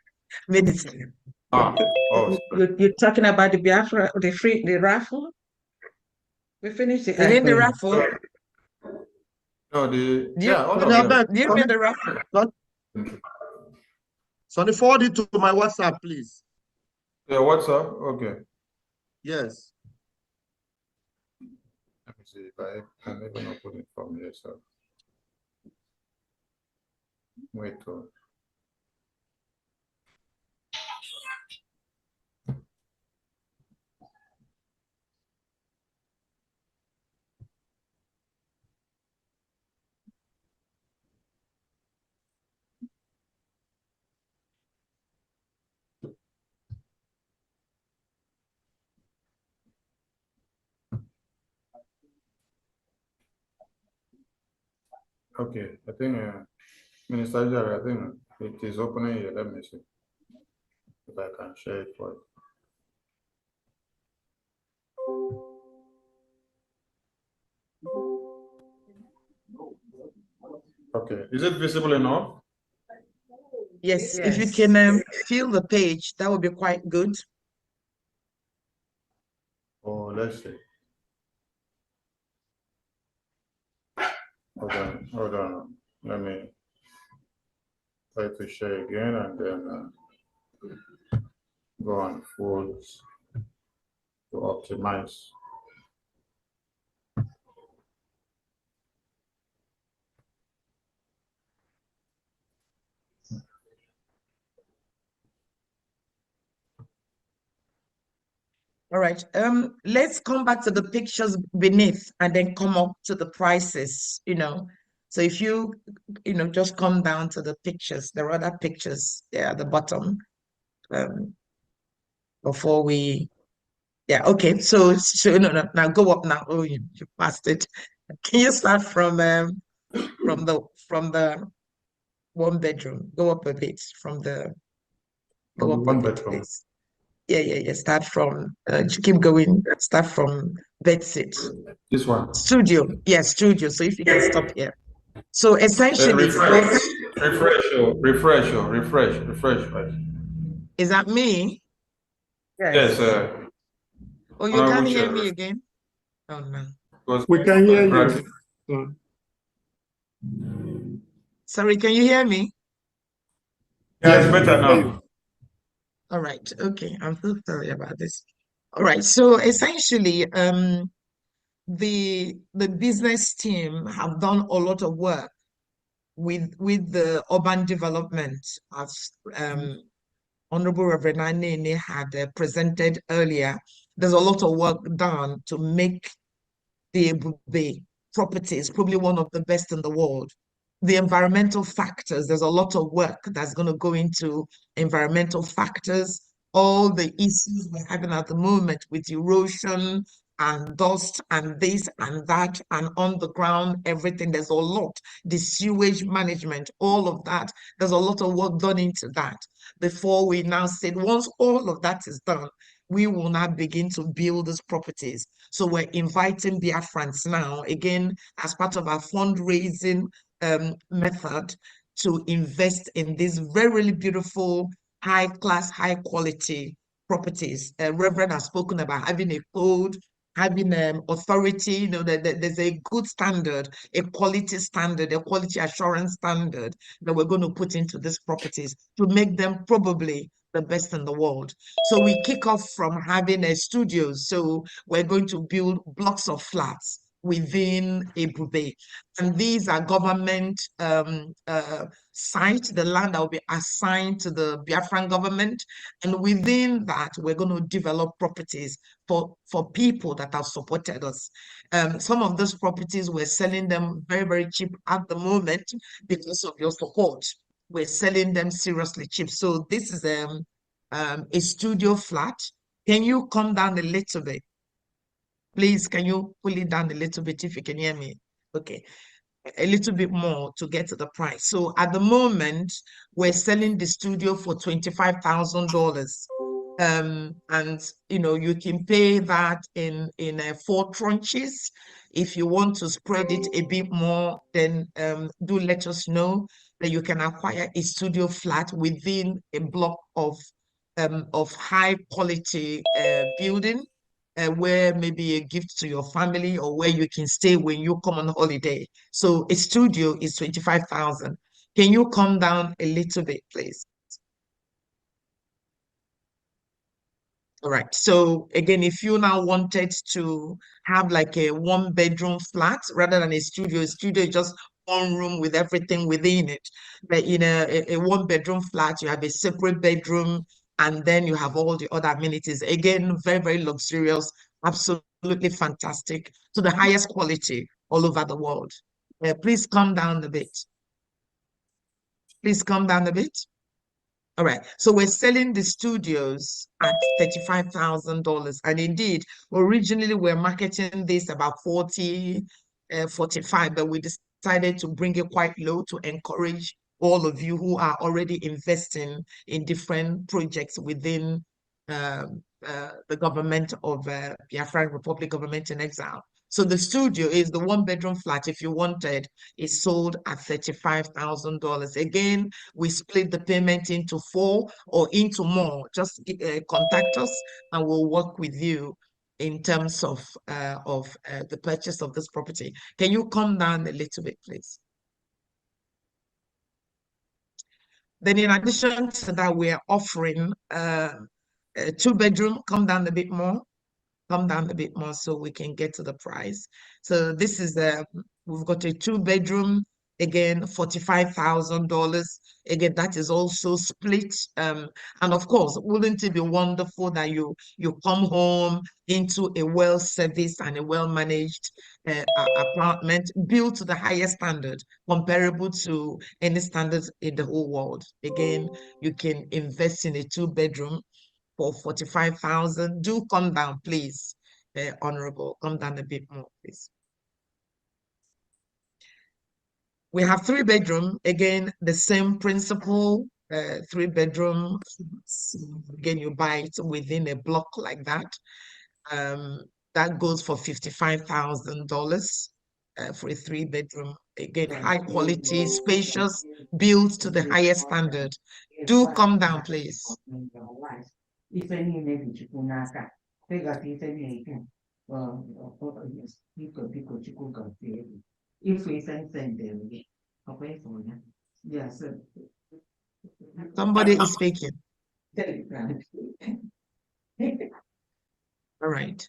E: medicine. You're talking about the Biafra, the raffle? We finished it. You mean the raffle?
C: No,
E: do you mean the raffle?
M: Sonny, forward it to my WhatsApp, please.
C: Yeah, WhatsApp? Okay.
M: Yes.
C: Let me see if I can even open it from here. So wait. Okay, I think Minister Jara, I think it is opening here. Let me see if I can share it for you. Okay, is it visible enough?
E: Yes, if you can fill the page, that would be quite good.
C: Oh, let's see. Hold on. Let me try to share again and then go on full to optimize.
E: All right. Let's come back to the pictures beneath and then come up to the prices, So if you, just come down to the pictures, there are other pictures there at the bottom. Before we, okay. So no, now go up now. Oh, you passed it. Can you start from the one bedroom? Go up a bit from the go up
C: One
E: a bit,
C: bedroom.
E: please. Yeah. Start from keep going. Start from bedsit.
C: This one.
E: Studio. Yeah, studio. So if you can stop here. So essentially,
C: refresh. Right?
E: Is that me?
C: Yes.
E: Oh, you can't hear me again? Oh no.
G: We can hear you.
E: Sorry, can you hear me?
C: Yeah, it's better now.
E: All right. Okay. I'm so sorry about this. All right. So essentially, the business team have done a lot of work with the urban development, as Honorable Reverend Anene had presented earlier. There's a lot of work done to make the Ebube properties probably one of the best in the world. The environmental factors, there's a lot of work that's going to go into environmental factors, all the issues we're having at the moment with erosion and dust and this and that and on the ground, everything. There's a lot. The sewage management, all of that. There's a lot of work done into that before we now said, once all of that is done, we will now begin to build these properties. So we're inviting Biafrans now, again, as part of our fundraising method, to invest in these very beautiful, high-class, high-quality properties. Reverend has spoken about having a code, having authority, there's a good standard, a quality standard, a quality assurance standard that we're going to put into these properties to make them probably the best in the world. So we kick off from having a studio. So we're going to build blocks of flats within Ebube. And these are government site, the land that will be assigned to the Biafran government. And within that, we're going to develop properties for people that have supported us. Some of those properties, we're selling them very cheap at the moment because of your support. We're selling them seriously cheap. So this is a studio flat. Can you come down a little bit? Please, can you pull it down a little bit if you can hear me? Okay. A little bit more to get to the price. So at the moment, we're selling the studio for $25,000. And you can pay that in 4 tranches. If you want to spread it a bit more, then do let us know that you can acquire a studio flat within a block of high quality building, where maybe a gift to your family or where you can stay when you come on holiday. So a studio is 25,000. Can you come down a little bit, please? All right. So again, if you now wanted to have like a 1-bedroom flat rather than a studio is just one room with everything within it. But in a 1-bedroom flat, you have a separate bedroom, and then you have all the other amenities. Again, very luxurious, absolutely fantastic, to the highest quality all over the world. Please come down a bit. Please come down a bit. All right, so we're selling the studios at $35,000. And indeed, originally we're marketing this about 45, but we decided decided to bring it quite low to encourage all of you who are already investing in different projects within the government of Biafra Republic Government in Exile. So the studio is the 1-bedroom flat. If you wanted, is sold at $35,000. Again, we split the payment into 4 or into more. Just contact us and we'll work with you in terms of the purchase of this property. Can you come down a little bit, please? Then in addition to that, we're offering a 2-bedroom. Come down a bit more. Come down a bit more so we can get to the price. So this is we've got a 2-bedroom, again, $45,000. Again, that is also split. And of course, wouldn't it be wonderful that you come home into a well-serviced and a well-managed apartment built to the highest standard, comparable to any standards in the whole world. Again, you can invest in a 2-bedroom for 45,000. Do come down, please, Honorable. Come down a bit more, please. We have 3-bedroom. Again, the same principle. 3-bedroom. Again, you buy it within a block like that. That goes for $55,000 for a 3-bedroom. Again, high quality, spacious, built to the highest standard. Do come down, please. Somebody is speaking. All right.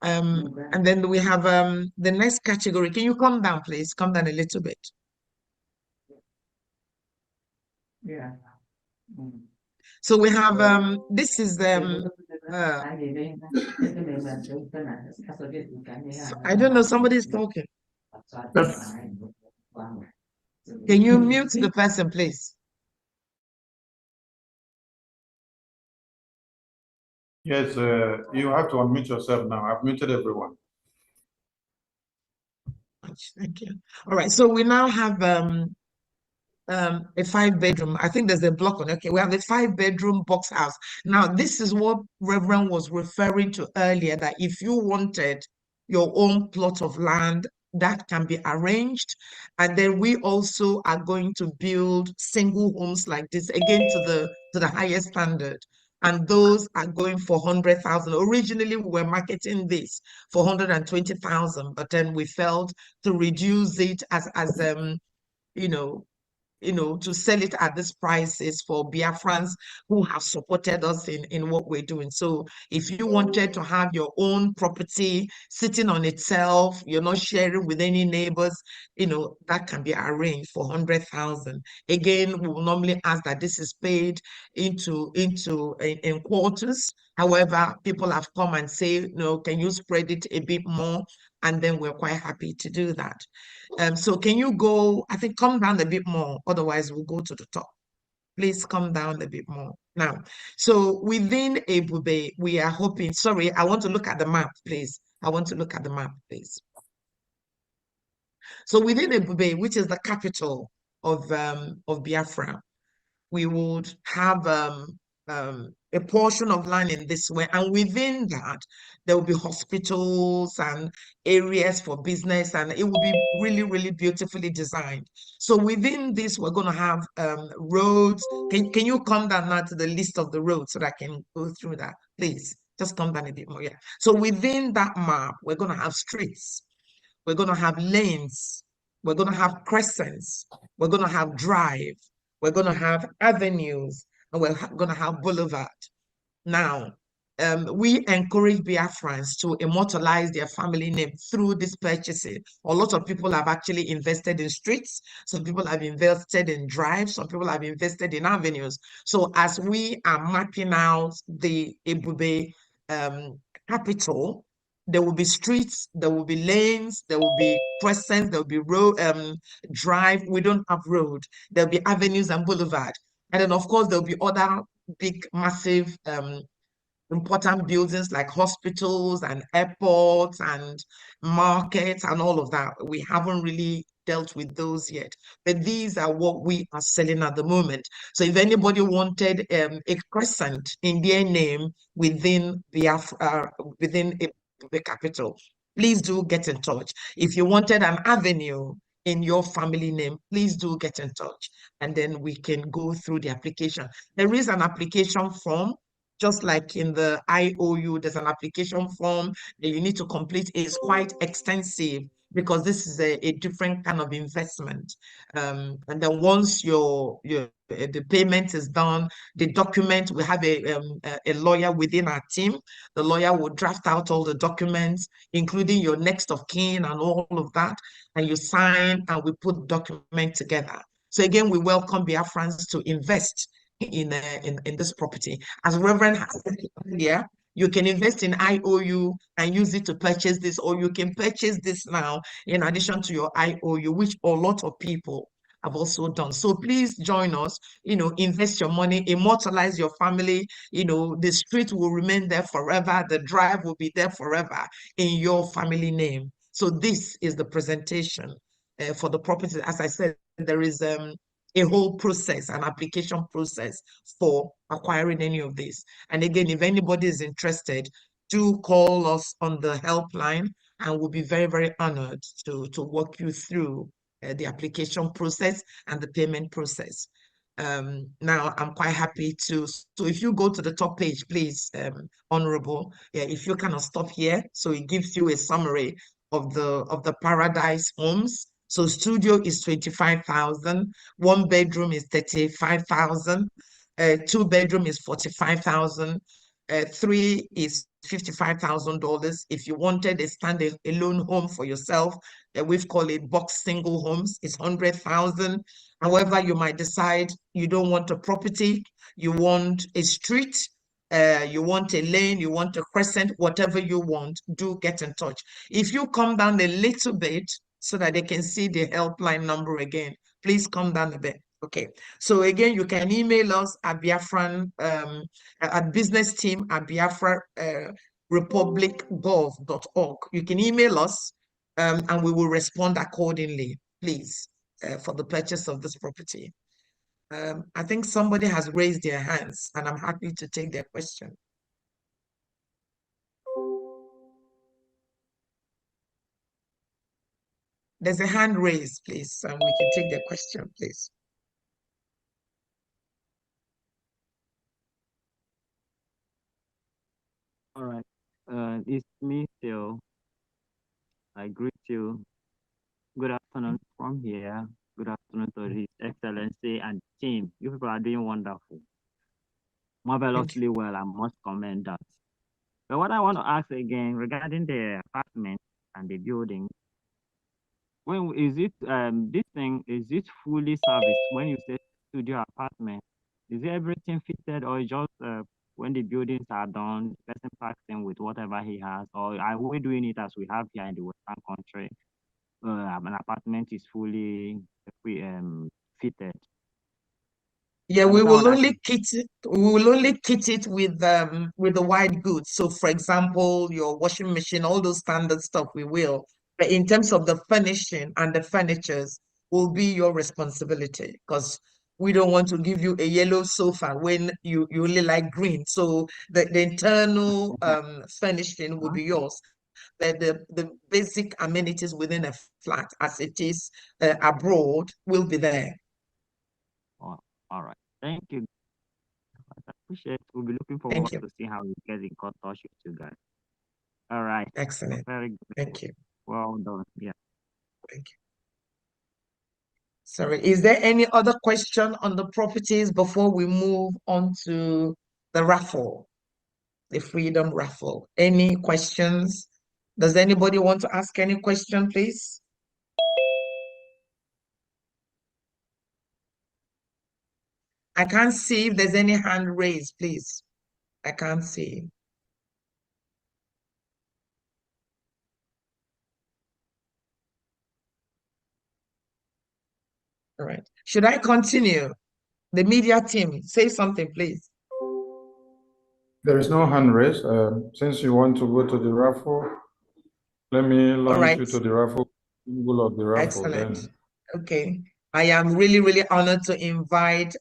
E: And then we have the next category. Can you come down, please? Come down a little bit. Yeah. So we have this is I don't know, somebody's talking. Can you mute the person, please?
C: Yes, you have to unmute yourself now. I've muted everyone.
E: Thank you. All right, so we now have a 5-bedroom. I think there's a block on. Okay, we have a 5-bedroom box house. Now, this is what Reverend was referring to earlier, that if you wanted your own plot of land, that can be arranged. And then we also are going to build single homes like this, again, to the highest standard. And those are going for 100,000. Originally, we were marketing this for 120,000, but then we felt to reduce it as to sell it at this prices for Biafrans who have supported us in what we're doing. So if you wanted to have your own property sitting on itself, you're not sharing with any neighbors, that can be arranged for 100,000. Again, we will normally ask that this is paid in quarters. However, people have come and say, can you spread it a bit more? And then we're quite happy to do that. So can you go, I think, come down a bit more, otherwise we'll go to the top. Please come down a bit more. Now, so within Ebube, we are hoping, sorry, I want to look at the map, please. I want to look at the map, please. So within Ebube, which is the capital of Biafra, we would have a portion of land in this way, and within that there will be hospitals and areas for business, and it will be really, really beautifully designed. So within this, we're going to have roads. Can you come down now to the list of the roads so that I can go through that, please? Just come down a bit more. Yeah. So within that map, we're going to have streets, we're going to have lanes, we're going to have crescents, we're going to have drive, we're going to have avenues, and we're going to have boulevard. Now, we encourage Biafrans to immortalize their family name through this purchasing. A lot of people have actually invested in streets. Some people have invested in drives. Some people have invested in avenues. So as we are mapping out the Ebube capital, there will be streets, there will be lanes, there will be crescents, there will be road, drive. We don't have road. There'll be avenues and boulevard. And then, of course, there'll be other big, massive, important buildings like hospitals and airports and markets and all of that. We haven't really dealt with those yet, but these are what we are selling at the moment. So if anybody wanted a crescent in their name within the capital, please do get in touch. If you wanted an avenue in your family name, please do get in touch, and then we can go through the application. There is an application form, just like in the IOU, there's an application form that you need to complete. It's quite extensive because this is a different kind of investment. And then once the payment is done, the document, we have a lawyer within our team. The lawyer will draft out all the documents, including your next of kin and all of that, and you sign, and we put the document together. So again, we welcome Biafrans to invest in this property. As Reverend has said earlier, you can invest in IOU and use it to purchase this, or you can purchase this now in addition to your IOU, which a lot of people have also done. So please join us, invest your money, immortalize your family. The street will remain there forever. The drive will be there forever in your family name. So this is the presentation for the property. As I said, there is a whole process, an application process for acquiring any of this. And again, if anybody is interested, do call us on the helpline, and we'll be very, very honored to walk you through the application process and the payment process. Now, I'm quite happy to, so if you go to the top page, please, Honorable, if you kind of stop here, so it gives you a summary of the Paradise Homes. So studio is 25,000, 1 bedroom is 35,000, 2 bedroom is 45,000, 3 is $55,000. If you wanted a stand-alone home for yourself, we've called it box single homes, it's 100,000. However, you might decide you don't want a property, you want a street, you want a lane, you want a crescent, whatever you want, do get in touch. If you come down a little bit so that they can see the helpline number again, please come down a bit. Okay, so again, you can email us at Biafran, at business team at Biafra republicgov.org. You can email us and we will respond accordingly, please, for the purchase of this property. I think somebody has raised their hands, and I'm happy to take their question. There's a hand raised, please, and we can take their question, please.
N: All right. It's me still. I greet you. Good afternoon from here. Good afternoon to His Excellency and team. You people are doing wonderful. Marvelously well, I must commend that. But what I want to ask again regarding the apartment and the building, when is it this thing, is it fully serviced when you say studio apartment? Is everything fitted, or just when the buildings are done, the person packs in with whatever he has, or are we doing it as we have here in the Western country? An apartment is fully fitted.
E: Yeah, we will only kit it with the white goods. So for example, your washing machine, all those standard stuff we will. But in terms of the furnishing and the furnitures will be your responsibility, because we don't want to give you a yellow sofa when you only like green. So the internal furnishing will be yours. But the basic amenities within a flat as it is abroad will be there.
N: Oh, all right. Thank you. I appreciate it. We'll be looking forward to see how we get in touch with you guys. All right.
E: Excellent.
N: Very good.
E: Thank you.
N: Well done. Yeah.
E: Thank you. Sorry, is there any other question on the properties before we move on to the raffle, the freedom raffle? Any questions? Does anybody want to ask any question, please? I can't see if there's any hand raised, please. I can't see. All right. Should I continue? The media team, say something, please.
C: There is no hand raised. Since you want to go to the raffle, let me launch you to the raffle, symbol of the raffle.
E: Excellent.
C: Then
E: Okay. I am really, really honored to invite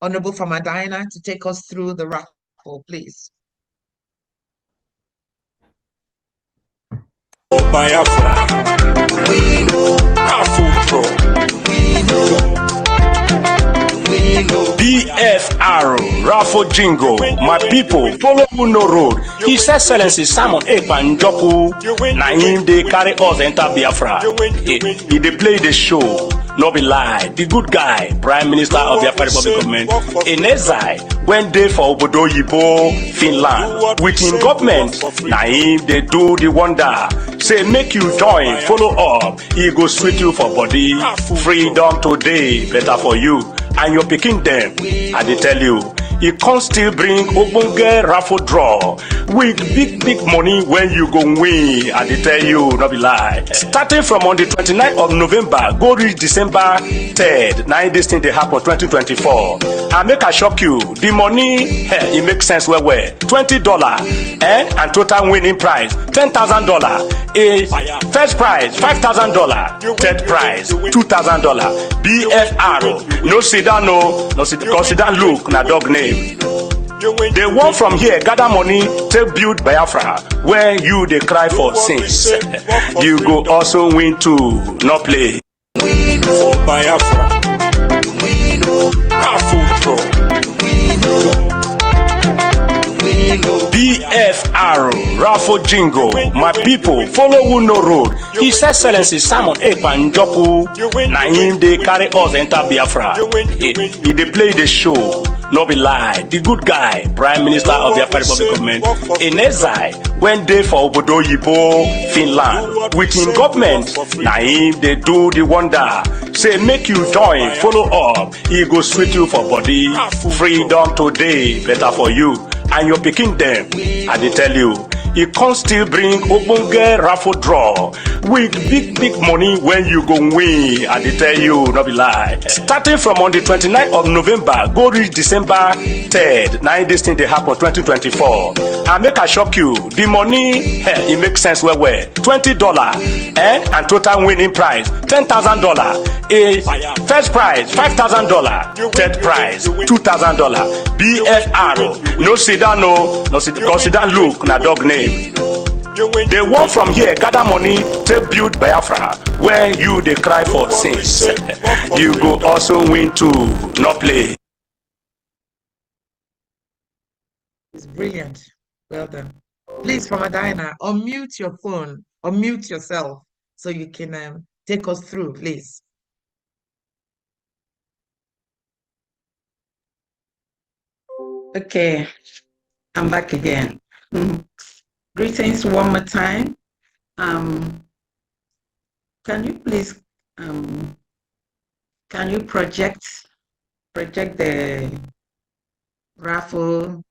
E: Honorable Famadina to take us through the raffle, please.
P: Biafra, we know Raffle Draw, we know. BFR Raffle Jingle, my people, follow no road. His Excellency Simon Ekpa Njoku, na him they carry us enter Biafra. He they play the show, no be lie. The good guy, Prime Minister of the Biafra Republic Government, in exile, when they for Obodo Yibo, Finland, with him government, na him they do the wonder. Say make you join, follow up, he go sweet you for body. Freedom today, better for you. And your picking them, I dey tell you, it can still bring ogbonge raffle draw with big money when you go win. I dey tell you, no be lie. Starting from on the 29th of November, go reach December 3rd. Now this thing they happen 2024. I make a shock you. The money, it makes sense well. $20 and total winning prize $10,000. A first prize $5,000. Third prize $2,000. BFR. No sit down, no sit down. Look, na dog name. They want from here gather money to build Biafra where you they cry for sins. You go also win too, no play. We know Biafra. We know Raffle. We know. BFR Raffle Jingle, my people, follow who no road. His Excellency Simon Ekpa Njoku, na him they carry us enter Biafra. He they play the show, no be lie. The good guy, Prime Minister of the Biafra Republic Government, in exile, when they for Obodo Yibo, Finland, with him government, na him they do the wonder. Say make you join, follow up, he go sweet you for body. Freedom today, better for you. And your picking them, I dey tell you, it can still bring ogbonge raffle draw with big money when you go win. I dey tell you, no be lie. Starting from on the 29th of November, go reach December 3rd. Now this thing they happen 2024. I make a shock you. The money, it makes sense well. $20 and total winning prize $10,000. A first prize $5,000. Third prize $2,000. BFR. No sit down, no sit down. Look, na dog name. They want from here gather money to build Biafra where you they cry for sins. You go also win too, no play.
E: It's brilliant. Well done. Please, Famadina, unmute your phone, unmute yourself so you can take us through, please.
K: Okay, I'm back again. Greetings one more time. Can you please can you project the raffle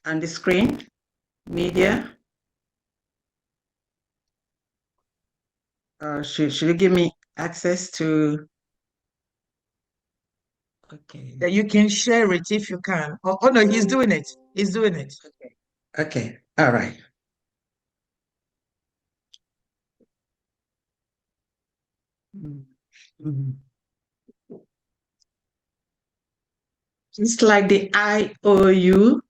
K: on the screen? Media. Should you give me access to? Okay.
E: That you can share it if you can. Oh no, he's doing it. He's doing it.
K: Okay. All right. Just like the IOU,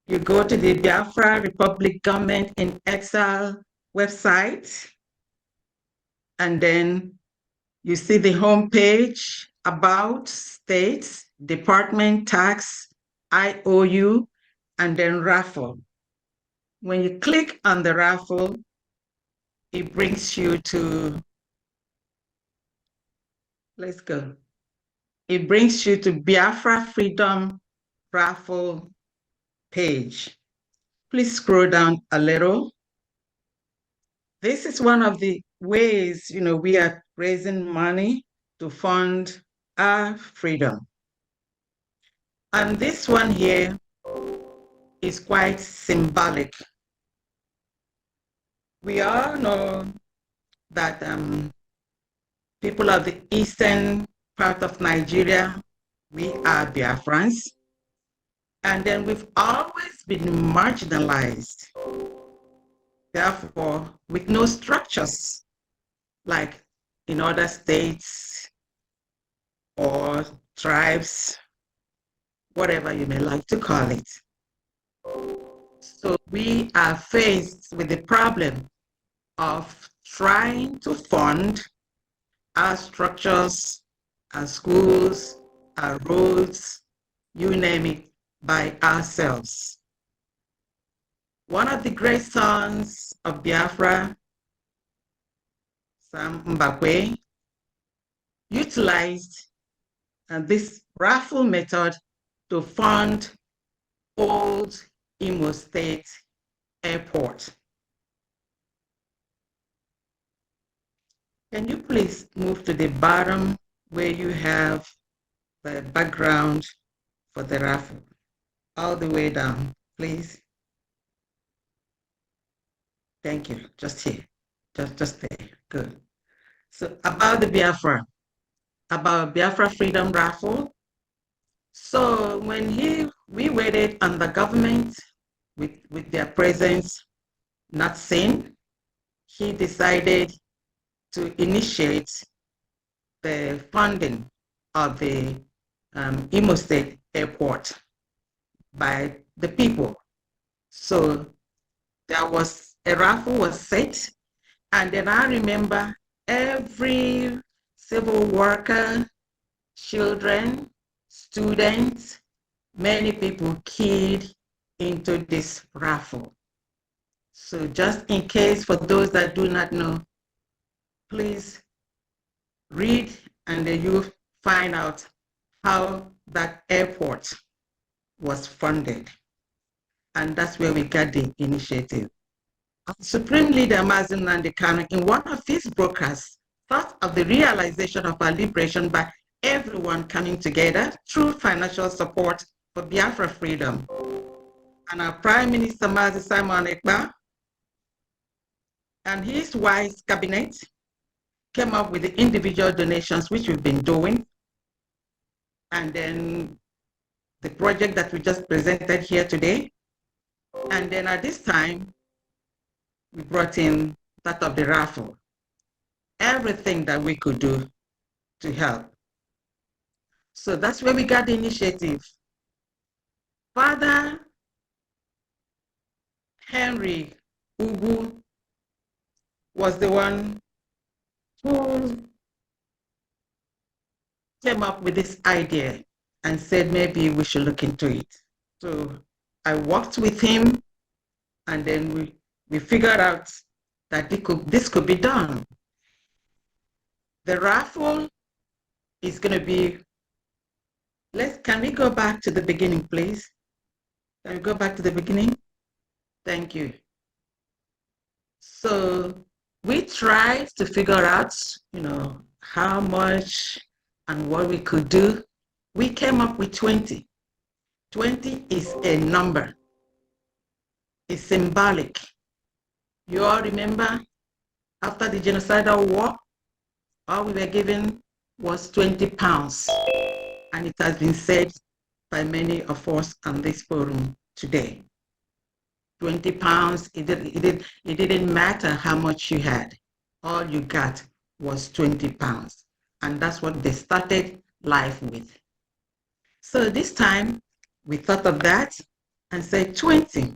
K: you go to the Biafra Republic Government in Exile website, and then you see the homepage, about, states, department, tax, IOU, and then raffle. When you click on the raffle, it brings you to, let's go. It brings you to Biafra Freedom Raffle page. Please scroll down a little. This is one of the ways, we are raising money to fund our freedom. And this one here is quite symbolic. We all know that people of the eastern part of Nigeria, we are Biafrans. And then we've always been marginalized. Therefore, with no structures like in other states or tribes, whatever you may like to call it. So we are faced with the problem of trying to fund our structures, our schools, our roads, you name it, by ourselves. One of the great sons of Biafra, Sam Mbakwe, utilized this raffle method to fund old Imo State Airport. Can you please move to the bottom where you have the background for the raffle? All the way down, please. Thank you. Just here. Just there. Good. So about the Biafra Freedom Raffle. So when we waited on the government with their presence not seen, he decided to initiate the funding of the Imo State Airport by the people. So there was a raffle was set, and then I remember every civil worker, children, students, many people keyed into this raffle. So just in case, for those that do not know, please read and then you find out how that airport was funded. And that's where we got the initiative. Supreme Leader Mazi Nnamdi Kanu, in one of his broadcasts, thought of the realization of our liberation by everyone coming together through financial support for Biafra freedom. And our Prime Minister Mazi Simon Ekpa and his wise cabinet came up with the individual donations, which we've been doing. And then the project that we just presented here today. And then at this time, we brought in that of the raffle. Everything that we could do to help. So that's where we got the initiative. Father Henry Ubu was the one who came up with this idea and said maybe we should look into it. So I worked with him, and then we figured out that this could be done. The raffle is going to be, can we go back to the beginning, please? Can we go back to the beginning? Thank you. So we tried to figure out, how much and what we could do. We came up with 20. 20 is a number. It's symbolic. You all remember, after the genocidal war, all we were given was 20 pounds. And it has been said by many of us on this forum today. 20 pounds, it didn't matter how much you had. All you got was 20 pounds. And that's what they started life with. So this time, we thought of that and said 20.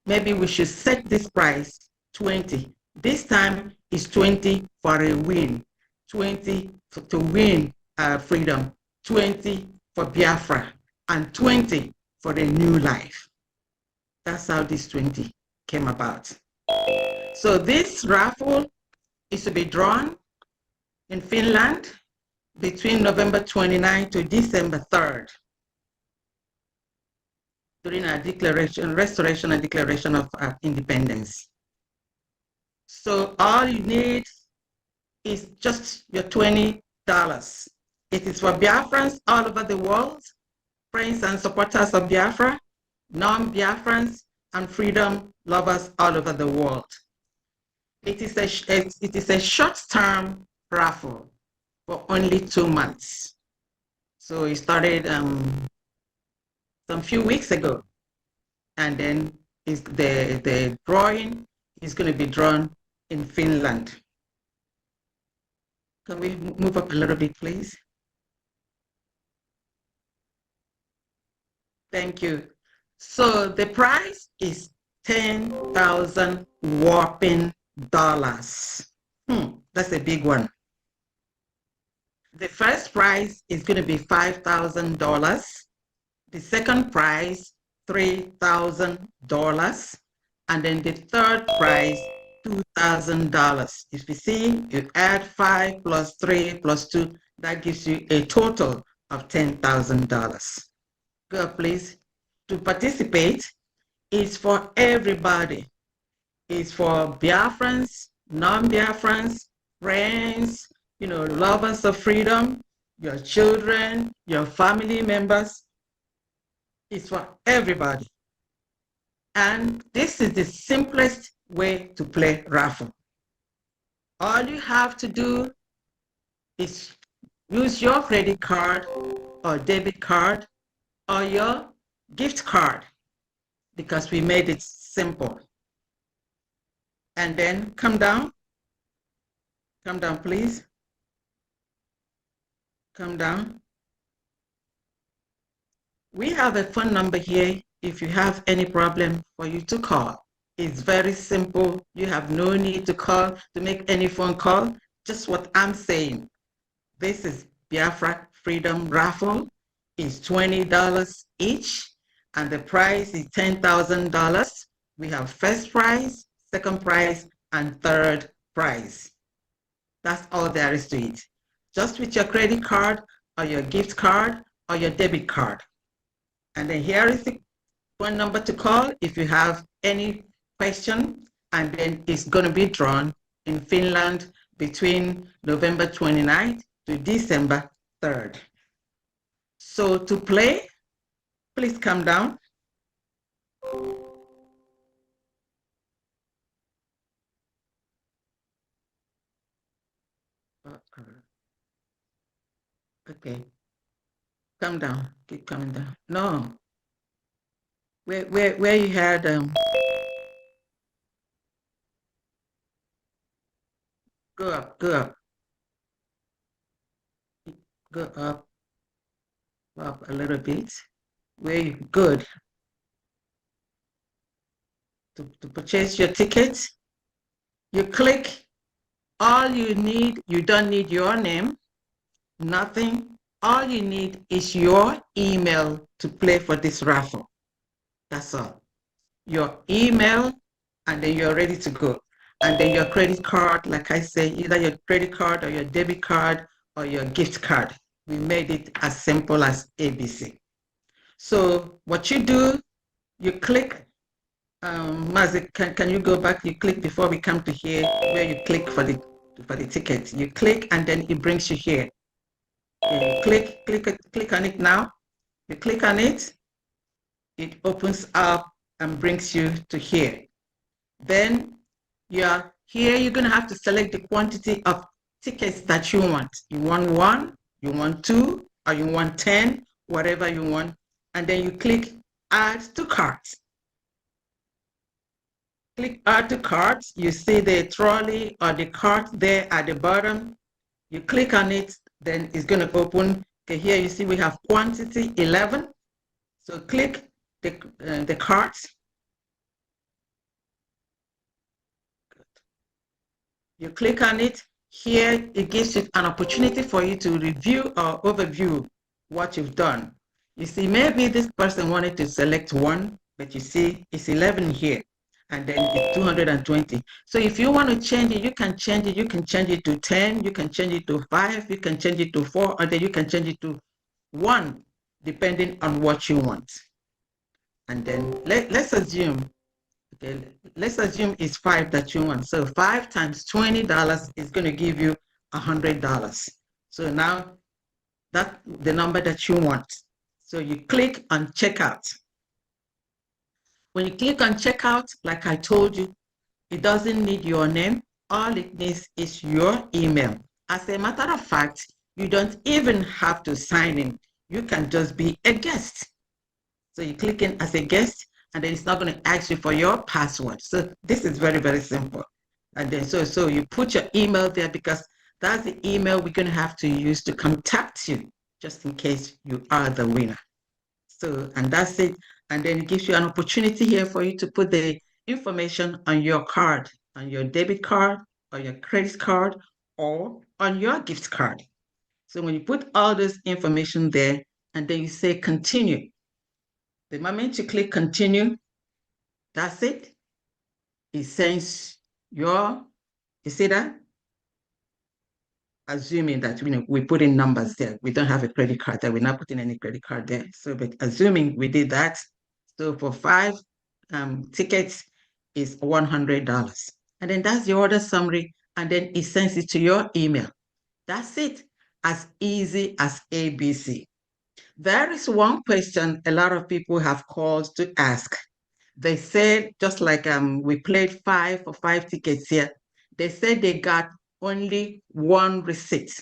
K: Maybe we should set this price 20. This time is 20 for a win. 20 to win freedom. 20 for Biafra. And 20 for a new life. That's how this 20 came about. So this raffle is to be drawn in Finland between November 29 to December 3rd. During our restoration and declaration of independence. So all you need is just your $20. It is for Biafrans all over the world, friends and supporters of Biafra, non-Biafrans, and freedom lovers all over the world. It is a short-term raffle for only 2 months. So it started some few weeks ago, and then the drawing is going to be drawn in Finland. Can we move up a little bit, please? Thank you. So the price is 10,000 whopping dollars. That's a big one. The first prize is going to be $5,000. The second prize, $3,000. And then the third prize, $2,000. If you see, you add 5 plus 3 plus 2, that gives you a total of $10,000. Go up, please. To participate is for everybody. It's for Biafrans, non-Biafrans, friends, lovers of freedom, your children, your family members. It's for everybody. And this is the simplest way to play raffle. All you have to do is use your credit card or debit card or your gift card, because we made it simple. And then come down, please. Come down. We have a phone number here if you have any problem for you to call. It's very simple. You have no need to call to make any phone call. Just what I'm saying. This is Biafra Freedom Raffle. It's $20 each, and the prize is $10,000. We have first prize, second prize, and third prize. That's all there is to it. Just with your credit card or your gift card or your debit card. And then here is the phone number to call if you have any question, and then it's going to be drawn in Finland between November 29th to December 3rd. So to play, please come down. Okay, come down, keep coming down. No, where you had go up, go up a little bit. Where you good to purchase your ticket. You click. All you need, you don't need your name. Nothing. All you need is your email to play for this raffle. That's all. Your email, and then you're ready to go. And then your credit card, like I say, either your credit card or your debit card or your gift card. We made it as simple as ABC. So what you do, you click. Mazik, can you go back? You click before we come to here, where you click for the ticket. You click, and then it brings you here. You click on it now. You click on it, it opens up and brings you to here. Then you're here, you're going to have to select the quantity of tickets that you want. You want 1, you want 2, or you want 10, whatever you want. And then you click add to cart. Click add to cart. You see the trolley or the cart there at the bottom. You click on it, then it's going to open. Okay, here you see we have quantity 11. So click the cart. You click on it. Here it gives you an opportunity for you to review or overview what you've done. You see, maybe this person wanted to select 1, but you see it's 11 here, and then it's 220. So if you want to change it, you can change it. You can change it to 10, you can change it to 5, you can change it to 4, and then you can change it to 1, depending on what you want. And then let's assume, okay, let's assume it's 5 that you want. So 5 times $20 is going to give you $100. So now that's the number that you want. So you click on checkout. When you click on checkout, like I told you, it doesn't need your name. All it needs is your email. As a matter of fact, you don't even have to sign in. You can just be a guest. So you click in as a guest, and then it's not going to ask you for your password. So this is very, very simple. And then so you put your email there, because That's the email we're going to have to use to contact you, just in case you are the winner. So, and that's it. And then it gives you an opportunity here for you to put the information on your card, on your debit card, or your credit card, or on your gift card. So when you put all this information there, and then you say continue, the moment you click continue, that's it. It sends you see that? Assuming that we put in numbers there, we don't have a credit card there, we're not putting any credit card there. So, but assuming we did that, so for 5 tickets is $100, and then that's the order summary, and then it sends it to your email. That's it, as easy as ABC. There is one question a lot of people have called to ask. They said, just like we played 5 for 5 tickets here, they said they got only 1 receipt.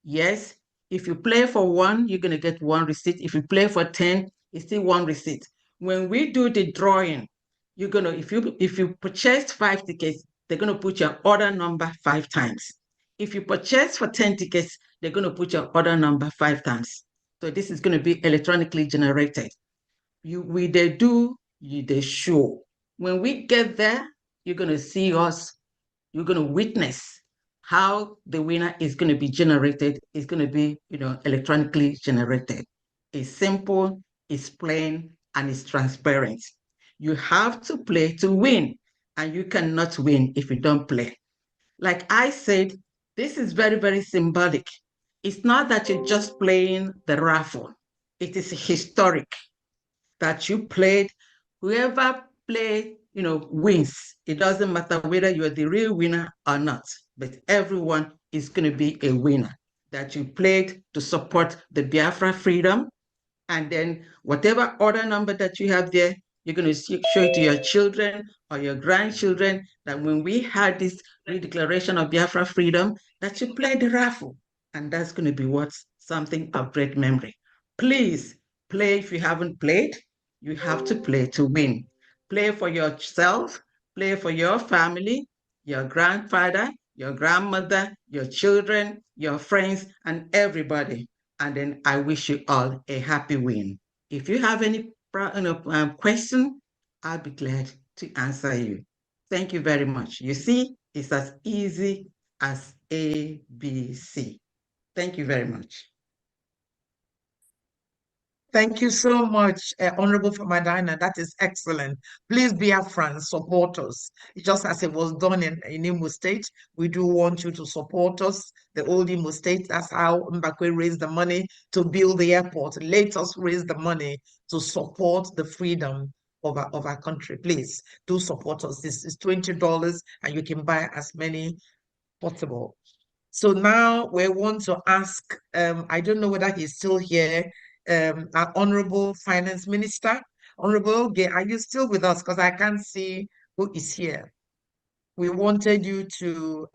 K: Yes, if you play for 1, you're going to get 1 receipt. If you play for 10, it's still 1 receipt. When we do the drawing, you're going to, if you purchased 5 tickets, they're going to put your order number 5 times. If you purchase for 10 tickets, they're going to put your order number 5 times. So this is going to be electronically generated. They show. When we get there, you're going to see us, you're going to witness how the winner is going to be generated. It's going to be, electronically generated. It's simple, it's plain, and it's transparent. You have to play to win, and you cannot win if you don't play. Like I said, this is very, very symbolic. It's not that you're just playing the raffle. It is historic that you played. Whoever played, wins. It doesn't matter whether you're the real winner or not, but everyone is going to be a winner. That you played to support the Biafra freedom, and then whatever order number that you have there, you're going to show it to your children or your grandchildren that when we had this redeclaration of Biafra freedom, that you played the raffle. And that's going to be something of great memory. Please play. If you haven't played, you have to play to win. Play for yourself, play for your family, your grandfather, your grandmother, your children, your friends, and everybody. And then I wish you all a happy win. If you have any question, I'll be glad to answer you. Thank you very much. You see, it's as easy as ABC. Thank you very much.
E: Thank you so much, Honorable Famadina. That is excellent. Please be our friends, support us. Just as it was done in Imo State, we do want you to support us. The old Imo State, that's how Mbakwe raised the money to build the airport. Let us raise the money to support the freedom of our country. Please do support us. This is $20 and you can buy as many possible. So now we want to ask, I don't know whether he's still here, our Honorable Finance Minister. Honorable Oge, are you still with us? Because I can't see who is here. We wanted you to,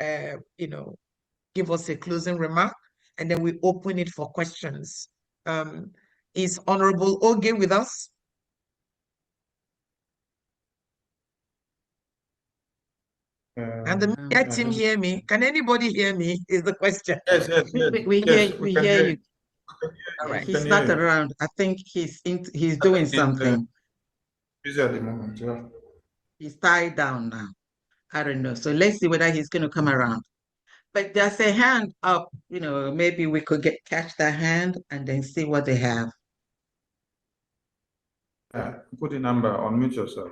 E: give us a closing remark, and then we open it for questions. Is Honorable Oge with us? And the media team hear me? Can anybody hear me? Is the question.
C: Yes.
K: We hear you. All right. He's not around. I think he's doing something.
C: Busy at the moment, yeah.
K: He's tied down now. I don't know. So let's see whether he's going to come around. But there's a hand up. Maybe we could catch that hand and then see what they have.
C: Put the number, unmute yourself.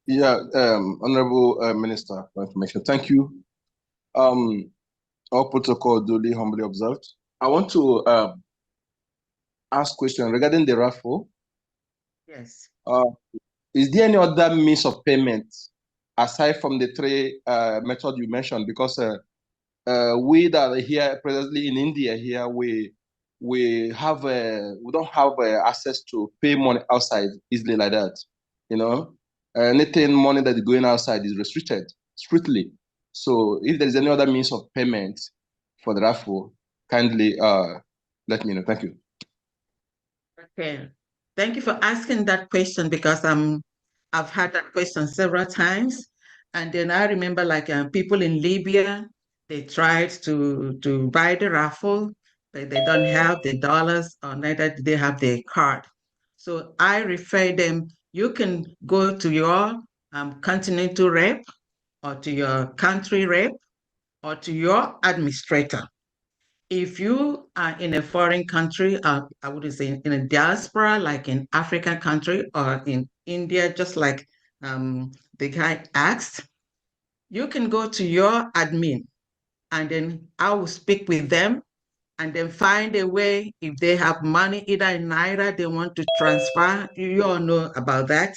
Q: Yeah, Honorable Minister for Information, thank you. All protocol duly humbly observed. I want to ask a question regarding the raffle.
K: Yes.
Q: Is there any other means of payment aside from the 3 methods you mentioned? Because we that are here presently in India here, we don't have access to pay money outside easily like that. Anything money that is going outside is restricted strictly. So if there is any other means of payment for the raffle, kindly let me know. Thank you.
K: Okay. Thank you for asking that question, because I've had that question several times. And then I remember people in Libya, They tried to buy the raffle, but they don't have the dollars, or neither do they have the card. So I refer them, you can go to your continental rep, or to your country rep, or to your administrator. If you are in a foreign country, I would say in a diaspora, like in African country or in India, just like the guy asked, you can go to your admin, and then I will speak with them, and then find a way. If they have money, either in Naira, they want to transfer, you all know about that.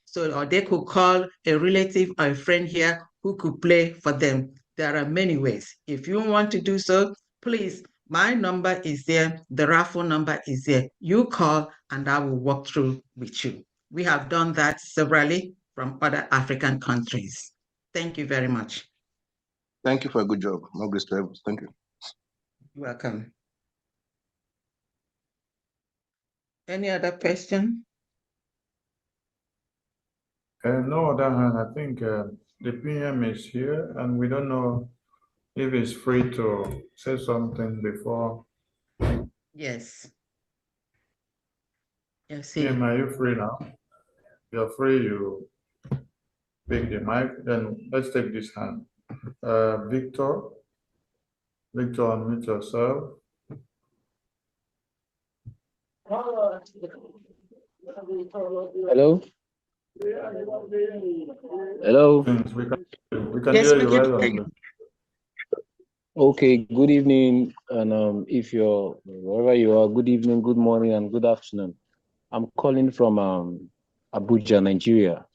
K: So, or they could call a relative or a friend here who could play for them. There are many ways. If you want to do so, please, my number is there, the raffle number is there. You call and I will walk through with you. We have done that severally from other African countries. Thank you very much.
Q: Thank you for a good job. More grace to everyone. Thank you.
K: You're welcome. Any other question?
C: No other hand. I think the PM is here, and we don't know if he's free to say something before.
K: Yes. Yes.
C: PM, are you free now? You're free. You pick the mic. Then let's take this hand. Victor, unmute yourself.
R: Hello. Hello.
C: We can hear you right on.
R: Okay, good evening, and if you're wherever you are, good evening, good morning, and good afternoon. I'm calling from Abuja, Nigeria.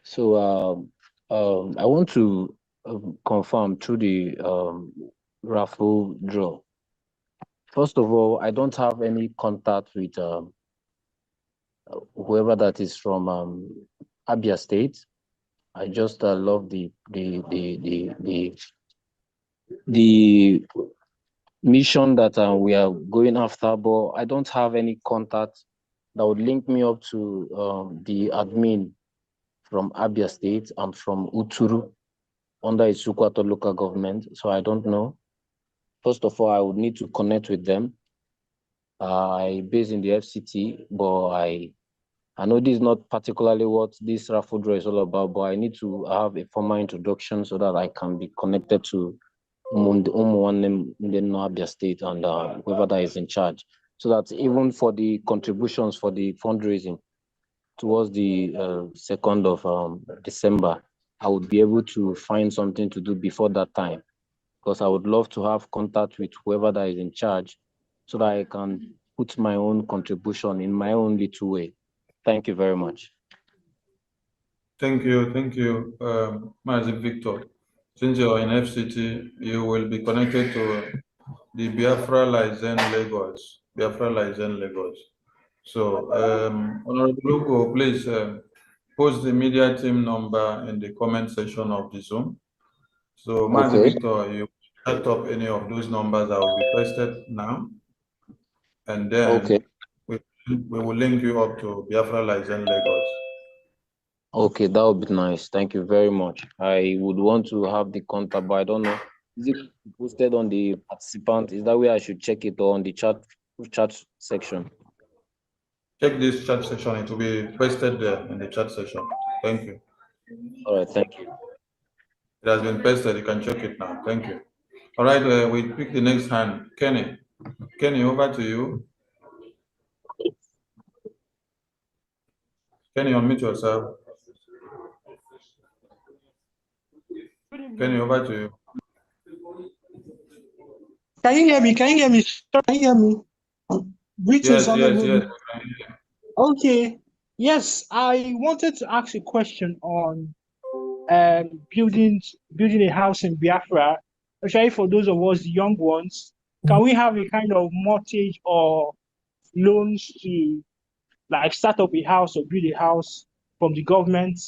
R: So I want to confirm through the raffle draw. First of all, I don't have any contact with whoever that is from Abia State. I just love the mission that we are going after, but I don't have any contact that would link me up to the admin from Abia State. I'm from Uturu under Isukwato local government, so I don't know. First of all, I would need to connect with them. I based in the FCT, but I know this is not particularly what this raffle draw is all about, but I need to have a formal introduction so that I can be connected to Abia State and whoever that is in charge, so that even for the contributions for the fundraising towards the 2nd of December, I would be able to find something to do before that time, because I would love to have contact with whoever that is in charge so that I can put my own contribution in my own little way. Thank you very much.
C: Thank you, Mazi Victor. Since you're in FCT, you will be connected to the Biafra Lagos. So, Honorable Lugo, please post the media team number in the comment section of the Zoom. So, Mazi Victor, you set up any of those numbers that will be posted now, and then we will link you up to Biafra Lagos.
R: Okay, that would be nice. Thank you very much. I would want to have the contact, but I don't know. Is it posted on the participant? Is that where I should check it, or on the chat section?
C: Check this chat section. It will be pasted there in the chat section. Thank you.
R: All right, thank you.
C: It has been pasted. You can check it now. Thank you. All right, we pick the next hand. Kenny. Kenny, over to you. Kenny, unmute yourself. Kenny, over to you.
S: Can you hear me? Can you hear me? Can you hear me? Greetings,
C: yes.
S: Okay. Yes, I wanted to ask a question on building a house in Biafra, especially for those of us young ones. Can we have a kind of mortgage or loans to like start up a house or build a house from the government,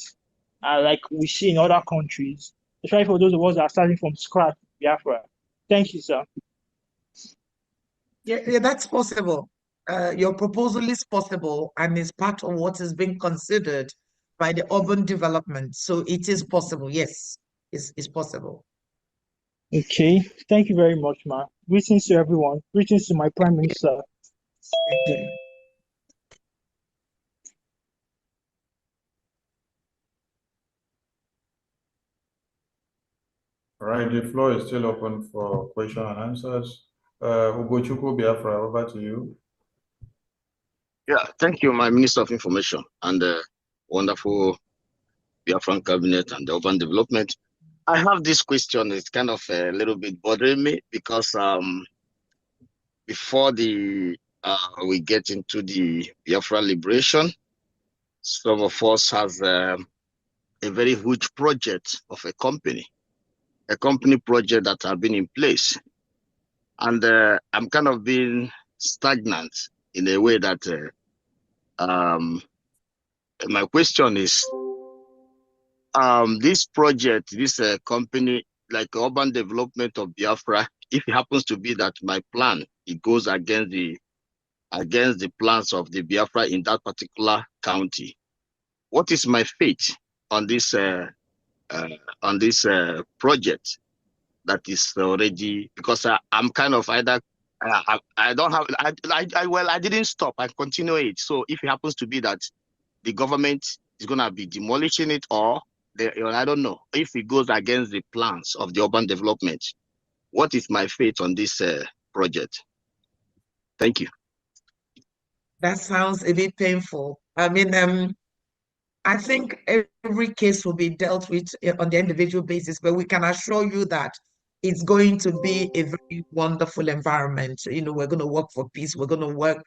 S: like we see in other countries, especially for those of us that are starting from scratch in Biafra? Thank you, sir.
E: Yeah, that's possible. Your proposal is possible and is part of what is being considered by the urban development. So it is possible. Yes, it's possible.
S: Okay, thank you very much, ma. Greetings to everyone. Greetings to my Prime Minister.
E: Thank you.
C: All right, the floor is still open for question and answers. Ugochukwu Biafra, over to you.
T: Yeah, thank you, my Minister of Information and the wonderful Biafran cabinet and the urban development. I have this question. It's kind of a little bit bothering me because before we get into the Biafra liberation, some of us has a very huge project of a company project that have been in place, and I'm kind of being stagnant in a way that my question is, this project, this company, like urban development of Biafra, if it happens to be that my plan, it goes against the plans of the Biafra in that particular county, what is my fate on this project that is already, because I'm kind of either I don't have I didn't stop, I continue it. So if it happens to be that the government is gonna be demolishing it, or I don't know, if it goes against the plans of the urban development, what is my fate on this project? Thank you.
E: That sounds a bit painful. I mean, I think every case will be dealt with on the individual basis, but we can assure you that it's going to be a very wonderful environment. You know, we're going to work for peace. We're going to work,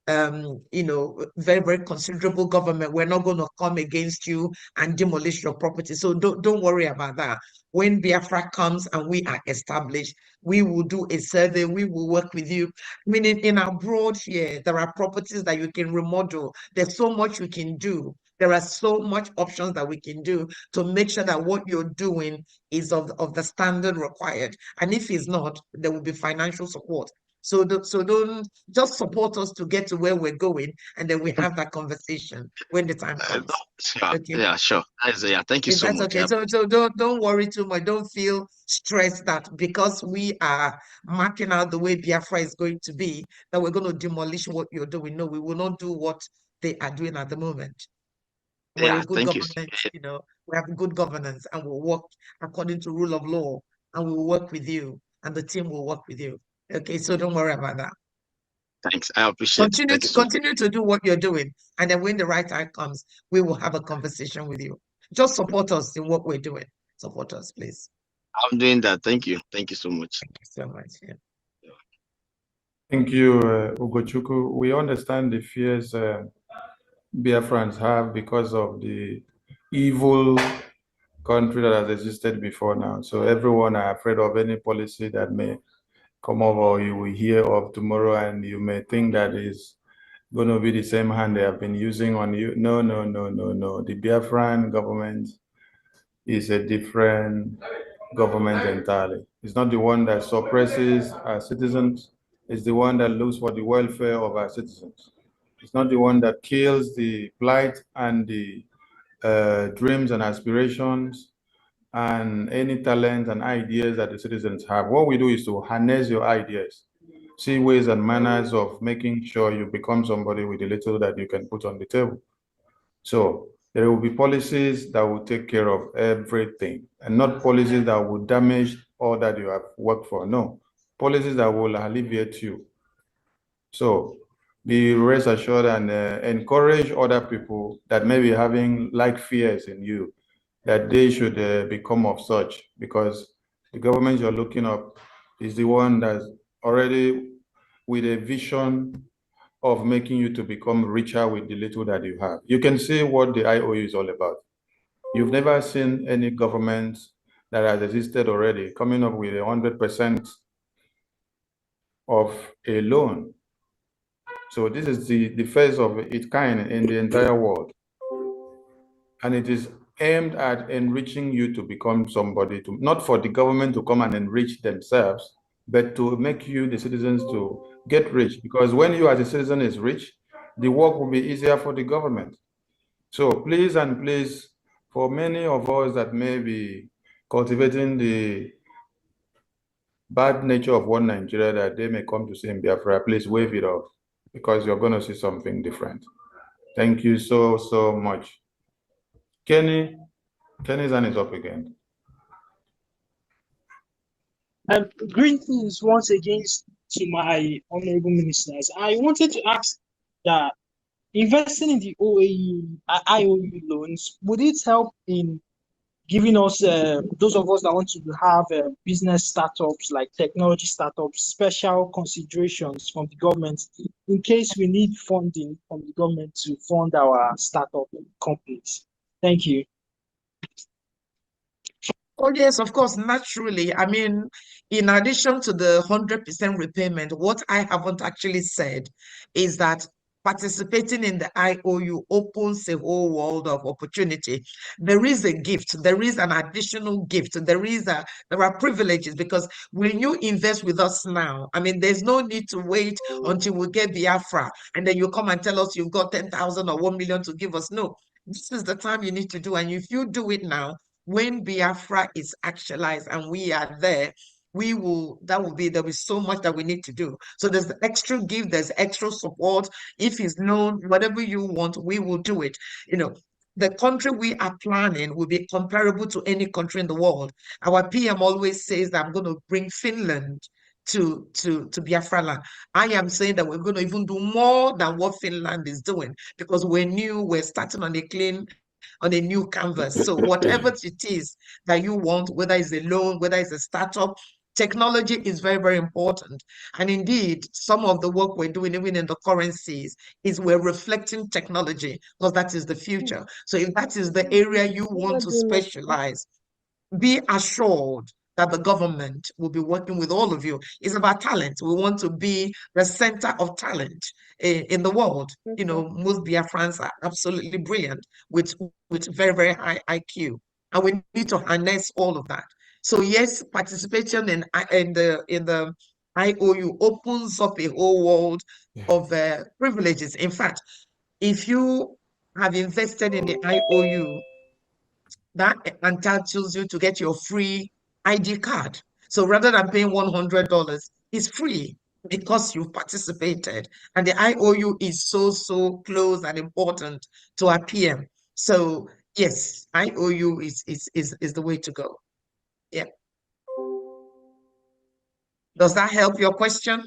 E: you know, very, very considerable government. We're not going to come against you and demolish your property. So don't worry about that. When Biafra comes and we are established, we will do a survey. We will work with you. I mean, in abroad here, there are properties that you can remodel. There's so much we can do. There are so much options that we can do to make sure that what you're doing is of the standard required. And if it's not, there will be financial support. So don't just support us to get to where we're going, and then we have that conversation when the time comes.
T: Sure.
E: Okay.
T: Yeah, sure. Yeah, thank you
E: If
T: so
E: that's
T: much.
E: okay. So don't worry too much. Don't feel stressed that because we are marking out the way Biafra is going to be, that we're going to demolish what you're doing. No, we will not do what they are doing at the moment. We're
T: Yeah,
E: a good
T: thank you.
E: government, you know, we have good governance, and we'll work according to rule of law, and we'll work with you, and the team will work with you. Okay, so don't worry about that.
T: Thanks. I appreciate it. Thank you so much.
E: Continue to do what you're doing, and then when the right time comes, we will have a conversation with you. Just support us in what we're doing. Support us, please.
T: I'm doing that. Thank you. Thank you so much.
E: Thank you so much. Yeah.
C: Thank you, Ugochukwu. We understand the fears Biafrans have because of the evil country that has existed before now. So everyone are afraid of any policy that may come over or you will hear of tomorrow, and you may think that is going to be the same hand they have been using on you. No. The Biafran government is a different government entirely. It's not the one that suppresses our citizens. It's the one that looks for the welfare of our citizens. It's not the one that kills the plight and the dreams and aspirations and any talent and ideas that the citizens have. What we do is to harness your ideas, see ways and manners of making sure you become somebody with a little that you can put on the table. So there will be policies that will take care of everything, and not policies that will damage all that you have worked for. No, policies that will alleviate you. So be rest assured and encourage other people that may be having like fears in you, that they should become of such, because the government you're looking up is the one that's already with a vision of making you to become richer with the little that you have. You can see what the IOU is all about. You've never seen any government that has existed already coming up with 100% of a loan. So this is the first of its kind in the entire world. And it is aimed at enriching you to become somebody, not for the government to come and enrich themselves, but to make you, the citizens, to get rich. Because when you as a citizen is rich, the work will be easier for the government. So please and please, for many of us that may be cultivating the bad nature of one Nigeria that they may come to see in Biafra, please wave it off, because you're going to see something different. Thank you so much. Kenny's hand is up again.
S: Greetings once again to my honorable ministers. I wanted to ask that investing in the IOU loans, would it help in giving us, those of us that want to have business startups like technology startups, special considerations from the government in case we need funding from the government to fund our startup companies? Thank you.
E: Oh, yes, of course, naturally. I mean, in addition to the 100% repayment, what I haven't actually said is that participating in the IOU opens a whole world of opportunity. There is a gift, there is an additional gift, there are privileges, because when you invest with us now, I mean, there's no need to wait until we get Biafra and then you come and tell us you've got 10,000 or 1 million to give us. No, this is the time you need to do. And if you do it now, when Biafra is actualized and we are there, there'll be so much that we need to do. So there's the extra gift, there's extra support. If it's known, whatever you want, we will do it. You know, the country we are planning will be comparable to any country in the world. Our PM always says that I'm going to bring Finland to Biafra land. I am saying that we're going to even do more than what Finland is doing, because we're starting on a new canvas. So whatever it is that you want, whether it's a loan, whether it's a startup, technology is very, very important. And indeed, some of the work we're doing, even in the currencies, is we're reflecting technology, because that is the future. So if that is the area you want to specialize, be assured that the government will be working with all of you. It's about talent. We want to be the center of talent in the world. You know, most Biafrans are absolutely brilliant with very, very high IQ. And we need to harness all of that. So yes, participation in the IOU opens up a whole world of privileges. In fact, if you have invested in the IOU, that entitles you to get your free ID card. So rather than paying $100, it's free because you've participated. And the IOU is so close and important to our PM. So yes, IOU is the way to go. Yeah. Does that help your question?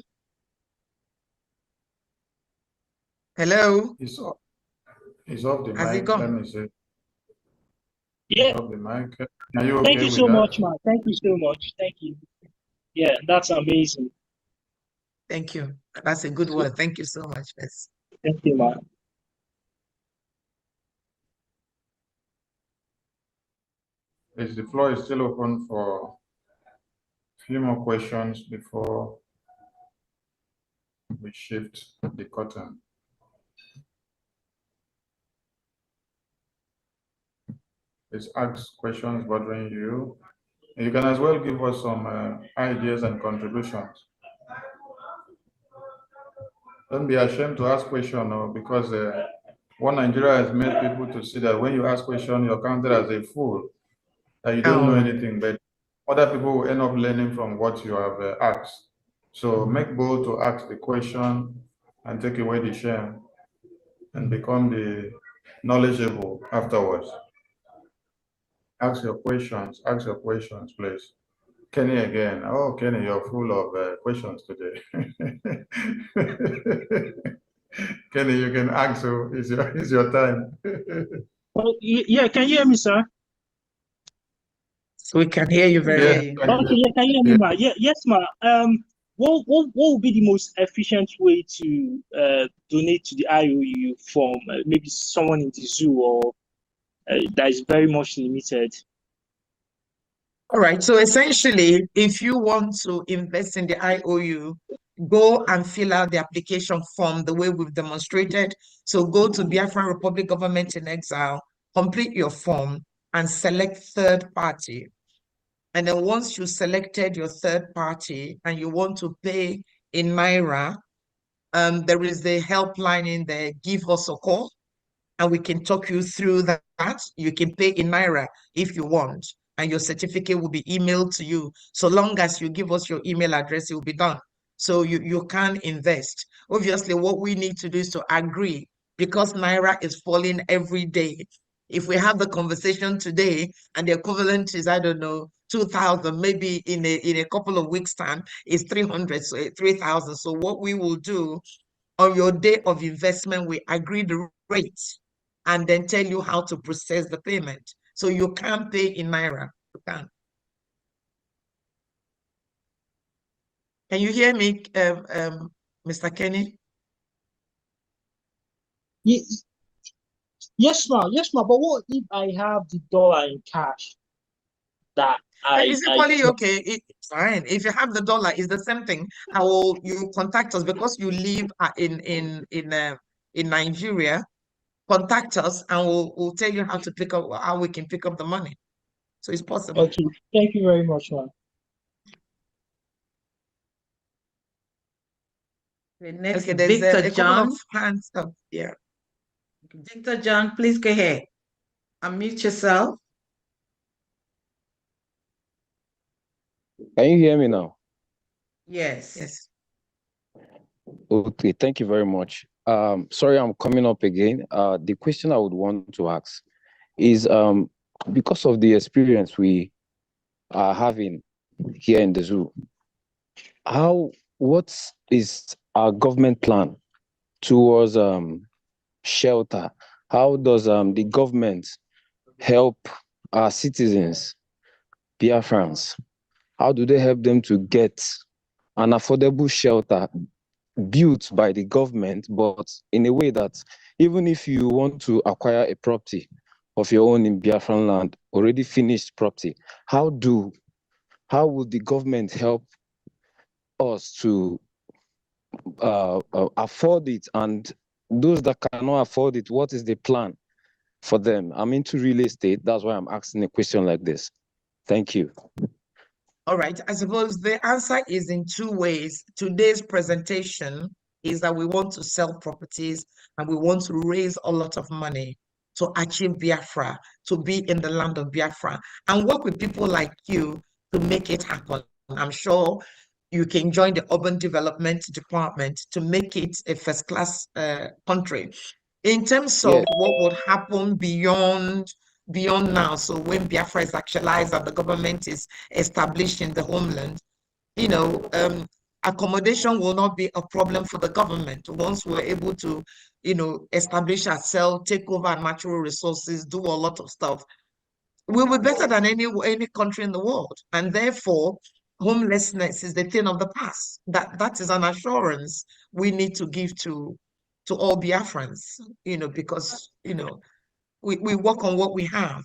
E: Hello?
C: It's off the
E: Has it
C: mic.
E: gone?
C: Let me see.
S: Yeah.
C: Off the mic. Are you okay
S: Thank you
C: with
S: so
C: that?
S: much, man. Thank you so much. Thank you. Yeah, that's amazing.
E: Thank you. That's a good word. Thank you so much. Yes.
S: Thank you, man.
C: Yes, the floor is still open for a few more questions before we shift the curtain. Please ask questions bothering you. You can as well give us some ideas and contributions. Don't be ashamed to ask questions, because one Nigeria has made people to see that when you ask questions, you're counted as a fool, that you don't know anything, but other people will end up learning from what you have asked. So make bold to ask the question and take away the shame and become the knowledgeable afterwards. Ask your questions, please. Kenny again. Oh, Kenny, you're full of questions today. Kenny, you can ask, so it's your time.
S: Oh, yeah, can you hear me, sir?
E: We can hear you very
S: well. Okay, yeah, can you hear me, ma? Yeah, yes, ma. What would be the most efficient way to donate to the IOU from maybe someone in the zoo or that is very much limited?
E: All right. So essentially, if you want to invest in the IOU, go and fill out the application form the way we've demonstrated. So go to Biafra Republic Government in Exile, complete your form, and select third party. And then once you selected your third party and you want to pay in Naira, there is the helpline in there, give us a call, and we can talk you through that. You can pay in Naira if you want. and your certificate will be emailed to you. So long as you give us your email address, it will be done. So you can invest. Obviously, what we need to do is to agree, because Naira is falling every day. If we have the conversation today and the equivalent is, I don't know, 2,000, maybe in a couple of weeks' time, is 300, so 3,000. So what we will do on your day of investment, we agree the rate and then tell you how to process the payment. So you can't pay in Naira. You can't. Can you hear me, Mr. Kenny?
S: Yes, ma'am. Yes, ma'am. But what if I have the dollar in cash that
E: It's equally okay. It's fine. If you have the dollar, it's the same thing. You contact us because you live in Nigeria. Contact us and we'll tell you how we can pick up the money. So it's possible.
S: Okay. Thank you very much, ma'am.
K: Next,
E: Okay, there's
K: Victor
E: a couple
K: John.
E: of hands up. Yeah.
K: Victor John, please go ahead. Unmute yourself.
R: Can you hear me now?
K: Yes.
E: Yes.
R: Okay, thank you very much. Sorry, I'm coming up again. The question I would want to ask is because of the experience we are having here in the zoo, what is our government plan towards shelter? How does the government help our citizens, Biafrans? How do they help them to get an affordable shelter built by the government, but in a way that even if you want to acquire a property of your own in Biafran land, already finished property, how would the government help us to afford it? And those that cannot afford it, what is the plan for them? I'm into real estate. That's why I'm asking a question like this. Thank you.
E: All right. I suppose the answer is in two ways. Today's presentation is that we want to sell properties and we want to raise a lot of money to achieve Biafra, to be in the land of Biafra, and work with people like you to make it happen. I'm sure you can join the urban development department to make it a first-class country. In terms of what would happen beyond now, so when Biafra is actualized and the government is established in the homeland, accommodation will not be a problem for the government once we're able to, establish ourselves, take over our natural resources, do a lot of stuff. We'll be better than any country in the world, and therefore homelessness is the thing of the past. That is an assurance we need to give to all Biafrans, because we work on what we have,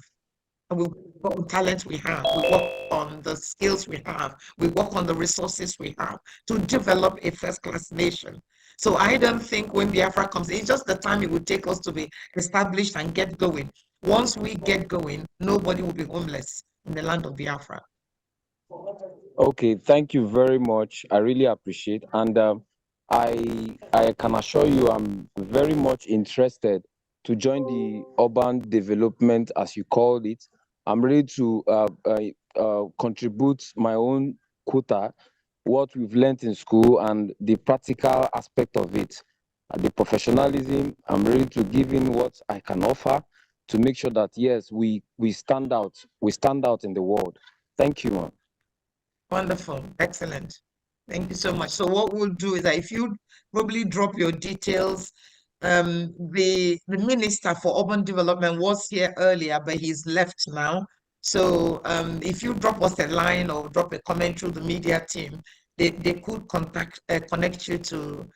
E: and we work on talent we have, we work on the skills we have, we work on the resources we have to develop a first-class nation. So I don't think when Biafra comes, it's just the time it would take us to be established and get going. Once we get going, nobody will be homeless in the land of Biafra.
R: Okay, thank you very much. I really appreciate, and I can assure you I'm very much interested to join the urban development, as you called it. I'm ready to contribute my own quota, what we've learned in school and the practical aspect of it. The professionalism, I'm ready to give in what I can offer to make sure that, yes, we stand out. We stand out in the world. Thank you, man.
E: Wonderful. Excellent. Thank you so much. So what we'll do is that if you probably drop your details, the Minister for Urban Development was here earlier, but he's left now. So if you drop us a line or drop a comment through the media team, they could connect you to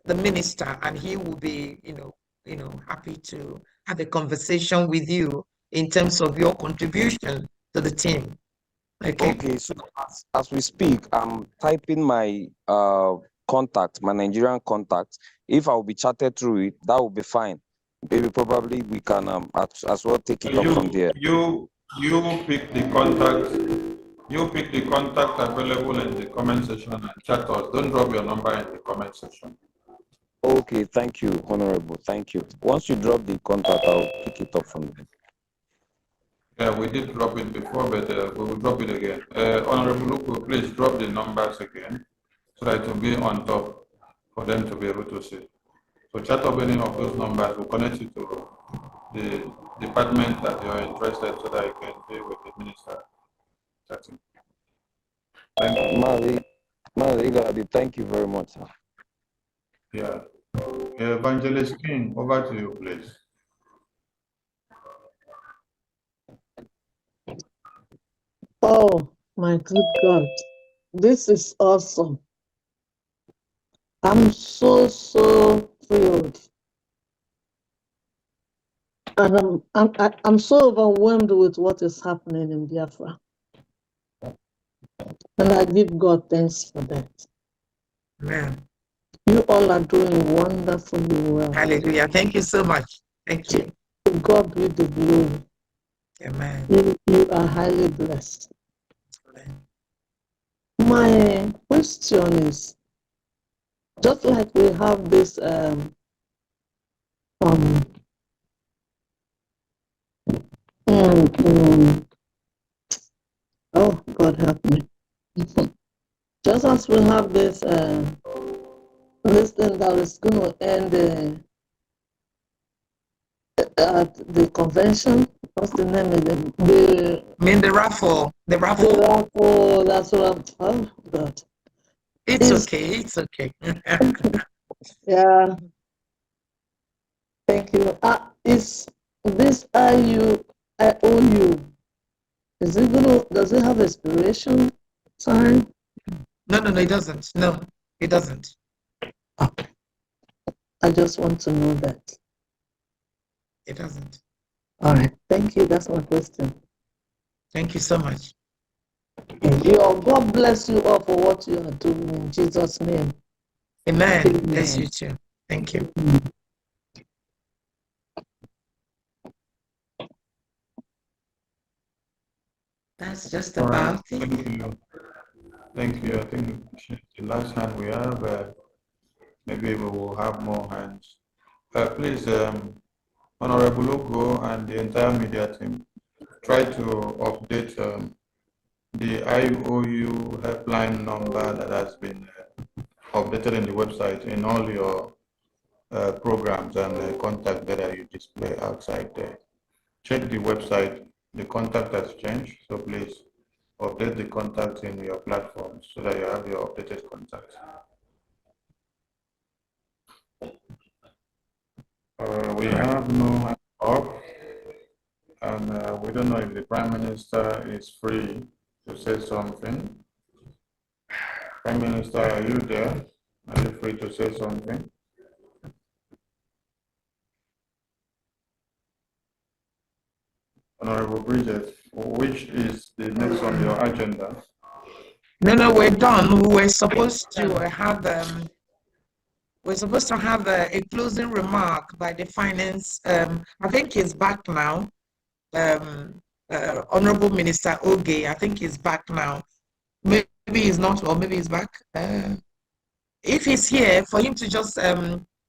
E: the minister, and he will be happy to have a conversation with you in terms of your contribution to the team.
R: Okay, so as we speak, I'm typing my contact, my Nigerian contact. If I'll be chatted through it, that will be fine. Maybe probably we can as well take it up from there.
C: You pick the contact. You pick the contact available in the comment section and chat us. Don't drop your number in the comment section.
R: Okay, thank you, Honorable. Thank you. Once you drop the contact, I'll pick it up from there.
C: Yeah, we did drop it before, but we will drop it again. Honorable Luku, please drop the numbers again so that it will be on top for them to be able to see. So chat up any of those numbers, we'll connect you to the department that you're interested so that you can deal with the minister. Chatting. Thank you.
R: Thank you very much, sir.
C: Yeah. Evangelist King, over to you, please.
L: Oh, my good God. This is awesome. I'm so thrilled. And I'm so overwhelmed with what is happening in Biafra. And I give God thanks for that.
E: Amen.
L: You all are doing wonderfully well.
E: Hallelujah. Thank you so much. Thank you.
L: To God be the glory.
E: Amen.
L: You are highly blessed. My question is, just like we have this oh, God help me. Just as we have this this thing that is going to end at the convention. What's the name of it?
E: The raffle. The raffle.
L: The raffle. That's what I'm. Oh God.
E: It's okay. It's okay.
L: Yeah. Thank you. Is this IOU? Is it gonna? Does it have expiration time?
E: No, it doesn't. No, it doesn't.
L: Okay. I just want to know that.
E: It doesn't.
L: All right. Thank you. That's my question.
E: Thank you so much.
L: Thank you all. God bless you all for what you are doing in Jesus' name.
E: Amen.
L: Amen.
E: Bless you too. Thank you. That's just about it.
C: Thank you. Thank you. I think the last hand we have, maybe we will have more hands. Please, Honorable Logo and the entire media team, try to update the IOU helpline number that has been updated in the website in all your programs and contact that you display outside there. Check the website, the contact has changed, so please update the contact in your platforms so that you have your updated contact. We have no hand up, and we don't know if the Prime Minister is free to say something. Prime Minister, are you there? Are you free to say something? Honorable Bridget, which is the next on your agenda?
E: No, we're done. We were supposed to have a closing remark by the finance. I think he's back now. Honorable Minister Oge, I think he's back now. Maybe he's not, or maybe he's back. If he's here, for him to just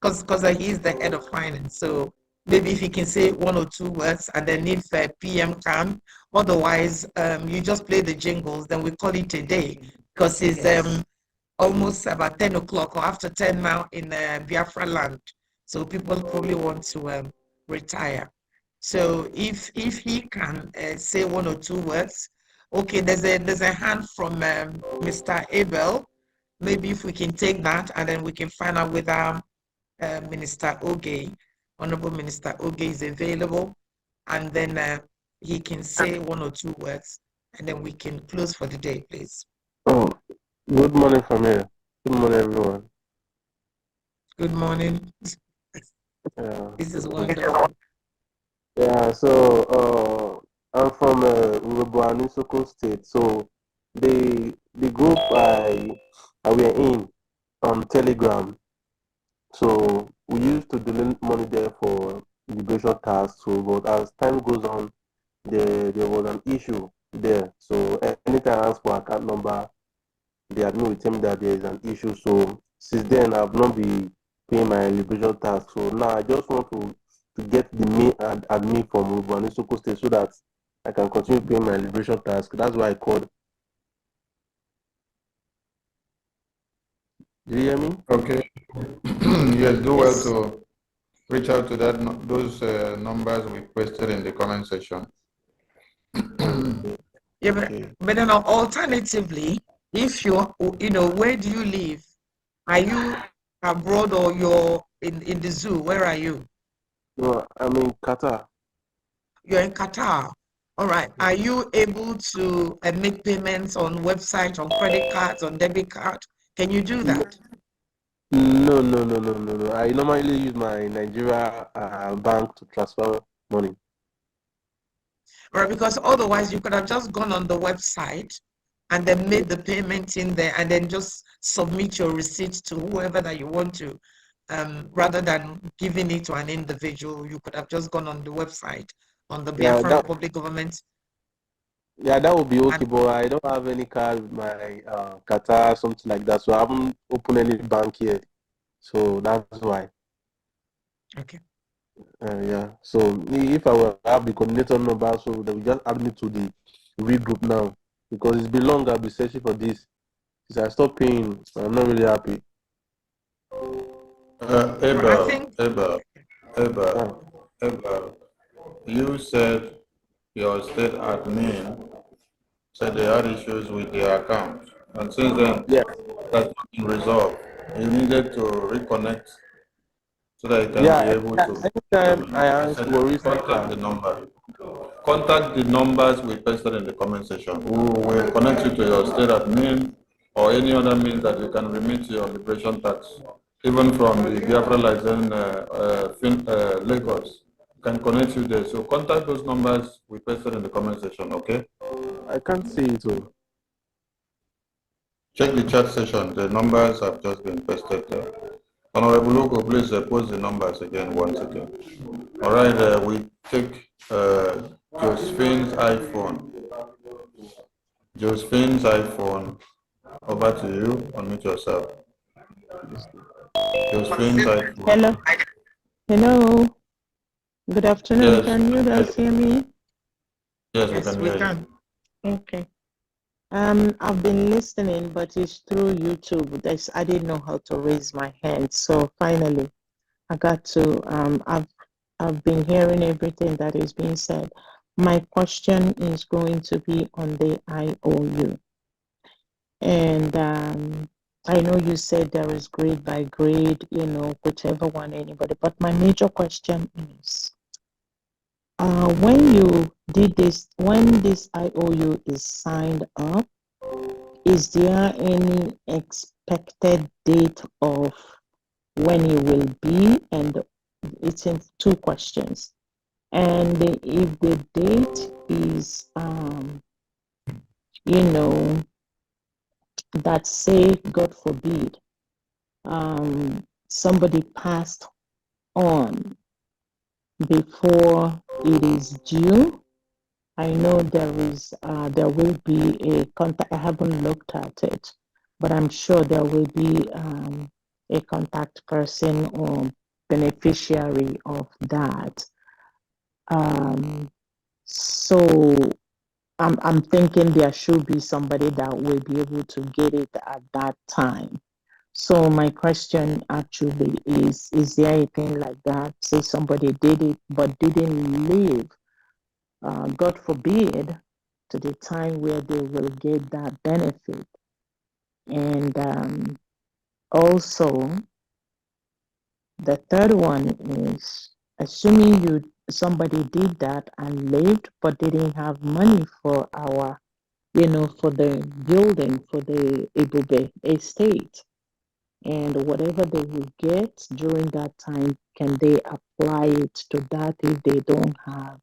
E: because he's the head of finance, so maybe if he can say one or two words, and then if PM can. Otherwise, you just play the jingles, then we call it a day, because it's almost about 10 o'clock or after 10 now in Biafra land. So people probably want to retire. So if he can say one or two words, okay. There's a hand from Mr. Abel. Maybe if we can take that, and then we can find out whether Minister Oge, Honorable Minister Oge, is available, and then he can say one or two words, and then we can close for the day, please.
U: Oh, good morning from here. Good morning, everyone.
E: Good morning.
U: Yeah.
E: This is wonderful.
U: Yeah, so I'm from Soko State. So the group I were in on Telegram. So we used to donate money there for immigration tasks. So, but as time goes on, there was an issue there. So anytime I ask for account number, the admin will tell me that there is an issue. So since then, I've not been paying my immigration tax. So now I just want to get the main admin from Soko State so that I can continue paying my liberation tax. That's why I called. Do you hear me?
C: Okay. Yes, do well
K: Yes.
C: to reach out to those numbers we posted in the comment section.
E: Yeah, but then alternatively, if where do you live? Are you abroad or you're in the zoo? Where are you?
U: No, I'm in Qatar.
E: You're in Qatar. All right. Are you able to make payments on website, on credit cards, on debit card? Can you do that?
U: No. I normally use my Nigeria bank to transfer money.
E: Right, because otherwise you could have just gone on the website and then made the payment in there and then just submit your receipt to whoever that you want to. Rather than giving it to an individual, you could have just gone on the website on the Biafra Republic government.
U: Yeah, that would be okay, but I don't have any card with my Qatar, something like that. So I haven't opened any bank yet. So that's why.
E: Okay.
U: Yeah. So if I will have the coordinator number, so they will just add me to the regroup now. Because it's been long I've been searching for this. Since I stopped paying, I'm not really happy.
C: Eba, you said your state admin said they had issues with their account, and since then, that's not been resolved. You needed to reconnect so that you can be able to.
U: Anytime I ask
C: contact the number. Contact the numbers we pasted in the comment section. We will connect you to your state admin or any other means that you can remit your liberation tax, even from the Biafra license Lagos. Can connect you there. So contact those numbers we pasted in the comment section, okay?
U: I can't see it all.
C: Check the chat session. The numbers have just been pasted there. Honorable Loco, please post the numbers again once again. All right, we take Josephine's iPhone. Josephine's iPhone. Over to you. Unmute yourself. Josephine's iPhone.
A: Hello. Hello. Good afternoon.
C: Yes.
A: Can you guys hear me?
C: Yes, we can.
A: Okay. I've been listening, but it's through YouTube. I didn't know how to raise my hand, so finally, I got to. I've been hearing everything that is being said. My question is going to be on the IOU, and I know you said there is grade by grade, whichever one anybody. But my major question is, when you did this, when this IOU is signed up, is there any expected date of when it will be? And it's in two questions. And if the date is, that say, God forbid, somebody passed on before it is due, I know there will be a contact. I haven't looked at it, but I'm sure there will be a contact person or beneficiary of that. So I'm thinking there should be somebody that will be able to get it at that time. So my question actually is there anything like that? Say somebody did it but didn't live, God forbid, to the time where they will get that benefit. And also, the third one is, assuming somebody did that and lived but didn't have money for for the building, for the Ebube estate, and whatever they will get during that time, can they apply it to that if they don't have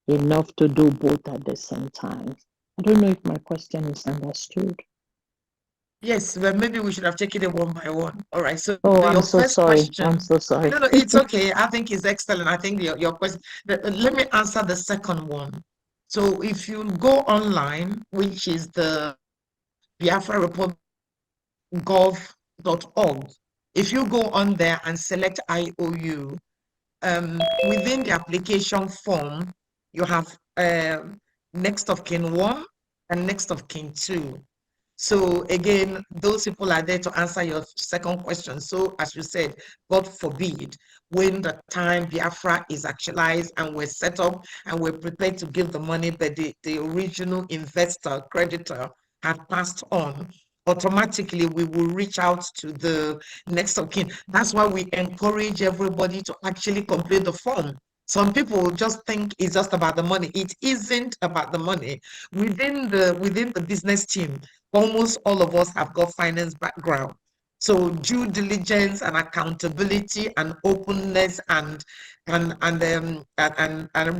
A: enough to do both at the same time? I don't know if my question is understood.
E: Yes, but maybe we should have taken it one by one. All right. So
A: I'm
E: your
A: so
E: first
A: sorry.
E: question.
A: I'm so sorry.
E: No, it's okay. I think it's excellent. I think your question. Let me answer the second one. So if you go online, which is the Biafra Republic gov.org, if you go on there and select IOU, within the application form, you have next of kin 1 and next of kin 2. So again, those people are there to answer your second question. So as you said, God forbid, when the time Biafra is actualized and we're set up and we're prepared to give the money, but the original investor, creditor had passed on, automatically we will reach out to the next of kin. That's why we encourage everybody to actually complete the form. Some people just think it's just about the money. It isn't about the money. Within the business team, almost all of us have got finance background. So due diligence and accountability and openness and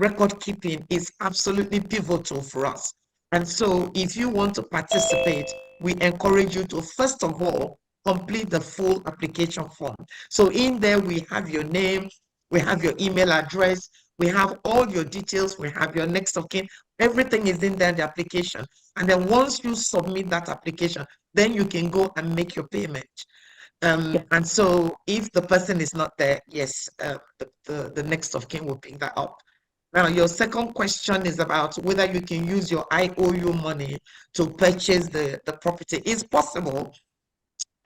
E: record keeping is absolutely pivotal for us. And so if you want to participate, we encourage you to first of all complete the full application form. So in there we have your name, we have your email address, we have all your details, we have your next of kin, everything is in there in the application. And then once you submit that application, then you can go and make your payment. And so if the person is not there, yes, the next of kin will pick that up. Now, your second question is about whether you can use your IOU money to purchase the property. It's possible.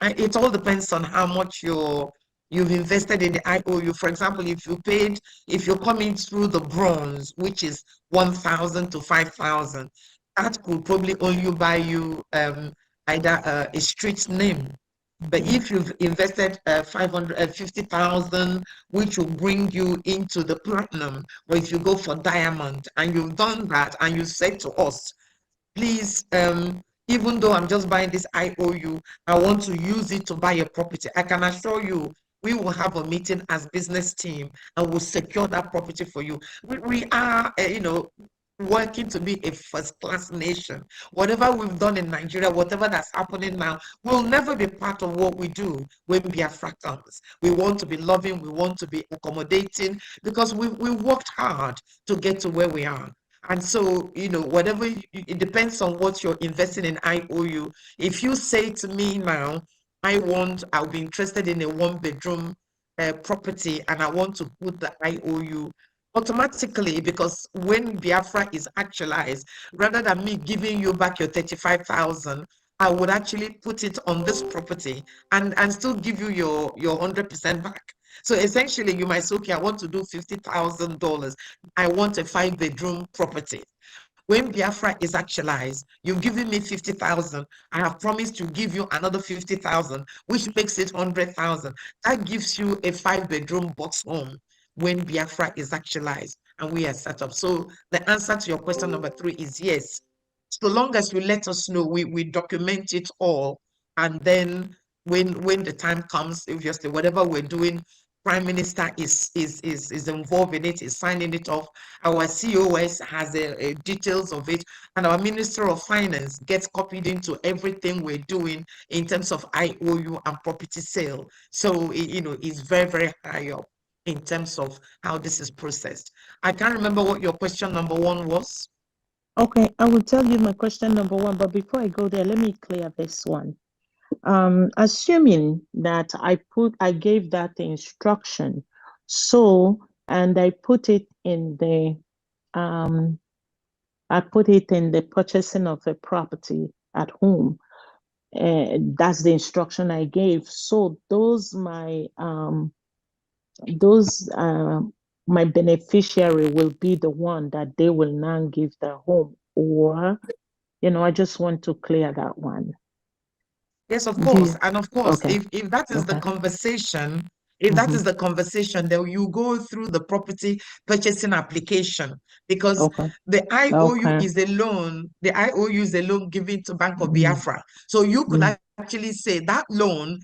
E: It all depends on how much you've invested in the IOU. For example, if you're coming through the bronze, which is 1,000 to 5,000, that could probably only buy you either a street name. But if you've invested 550,000, which will bring you into the platinum, or if you go for diamond and you've done that and you said to us, please, even though I'm just buying this IOU, I want to use it to buy a property, I can assure you, we will have a meeting as business team and we'll secure that property for you. We are, working to be a first-class nation. Whatever we've done in Nigeria, whatever that's happening now, will never be part of what we do when Biafra comes. We want to be loving, we want to be accommodating, because we worked hard to get to where we are. And so, whatever, it depends on what you're investing in IOU. If you say to me now, I'll be interested in a one-bedroom property and I want to put the IOU, automatically, because when Biafra is actualized, rather than me giving you back your 35,000, I would actually put it on this property and still give you your 100% back. So essentially, you might say, okay, I want to do $50,000. I want a 5-bedroom property. When Biafra is actualized, you've given me 50,000. I have promised to give you another 50,000, which makes it 100,000. That gives you a 5-bedroom box home when Biafra is actualized and we are set up. So the answer to your question number 3 is yes. So long as you let us know, we document it all. And then when the time comes, obviously, whatever we're doing, Prime Minister is involved in it, is signing it off. Our COS has details of it, and our Minister of Finance gets copied into everything we're doing in terms of IOU and property sale. So, it's very, very high up in terms of how this is processed. I can't remember what your question number 1 was.
A: Okay, I will tell you my question number 1, but before I go there, let me clear this one. Assuming that I gave that instruction, and I put it in the purchasing of a property at home. That's the instruction I gave. So my beneficiary will be the one that they will now give their home, or I just want to clear that one.
E: Yes, of course. And of course,
A: Okay.
E: if that is the conversation, then you go through the property purchasing application, because the IOU is a loan. The IOU is a loan given to Bank of Biafra. So you could actually say that loan,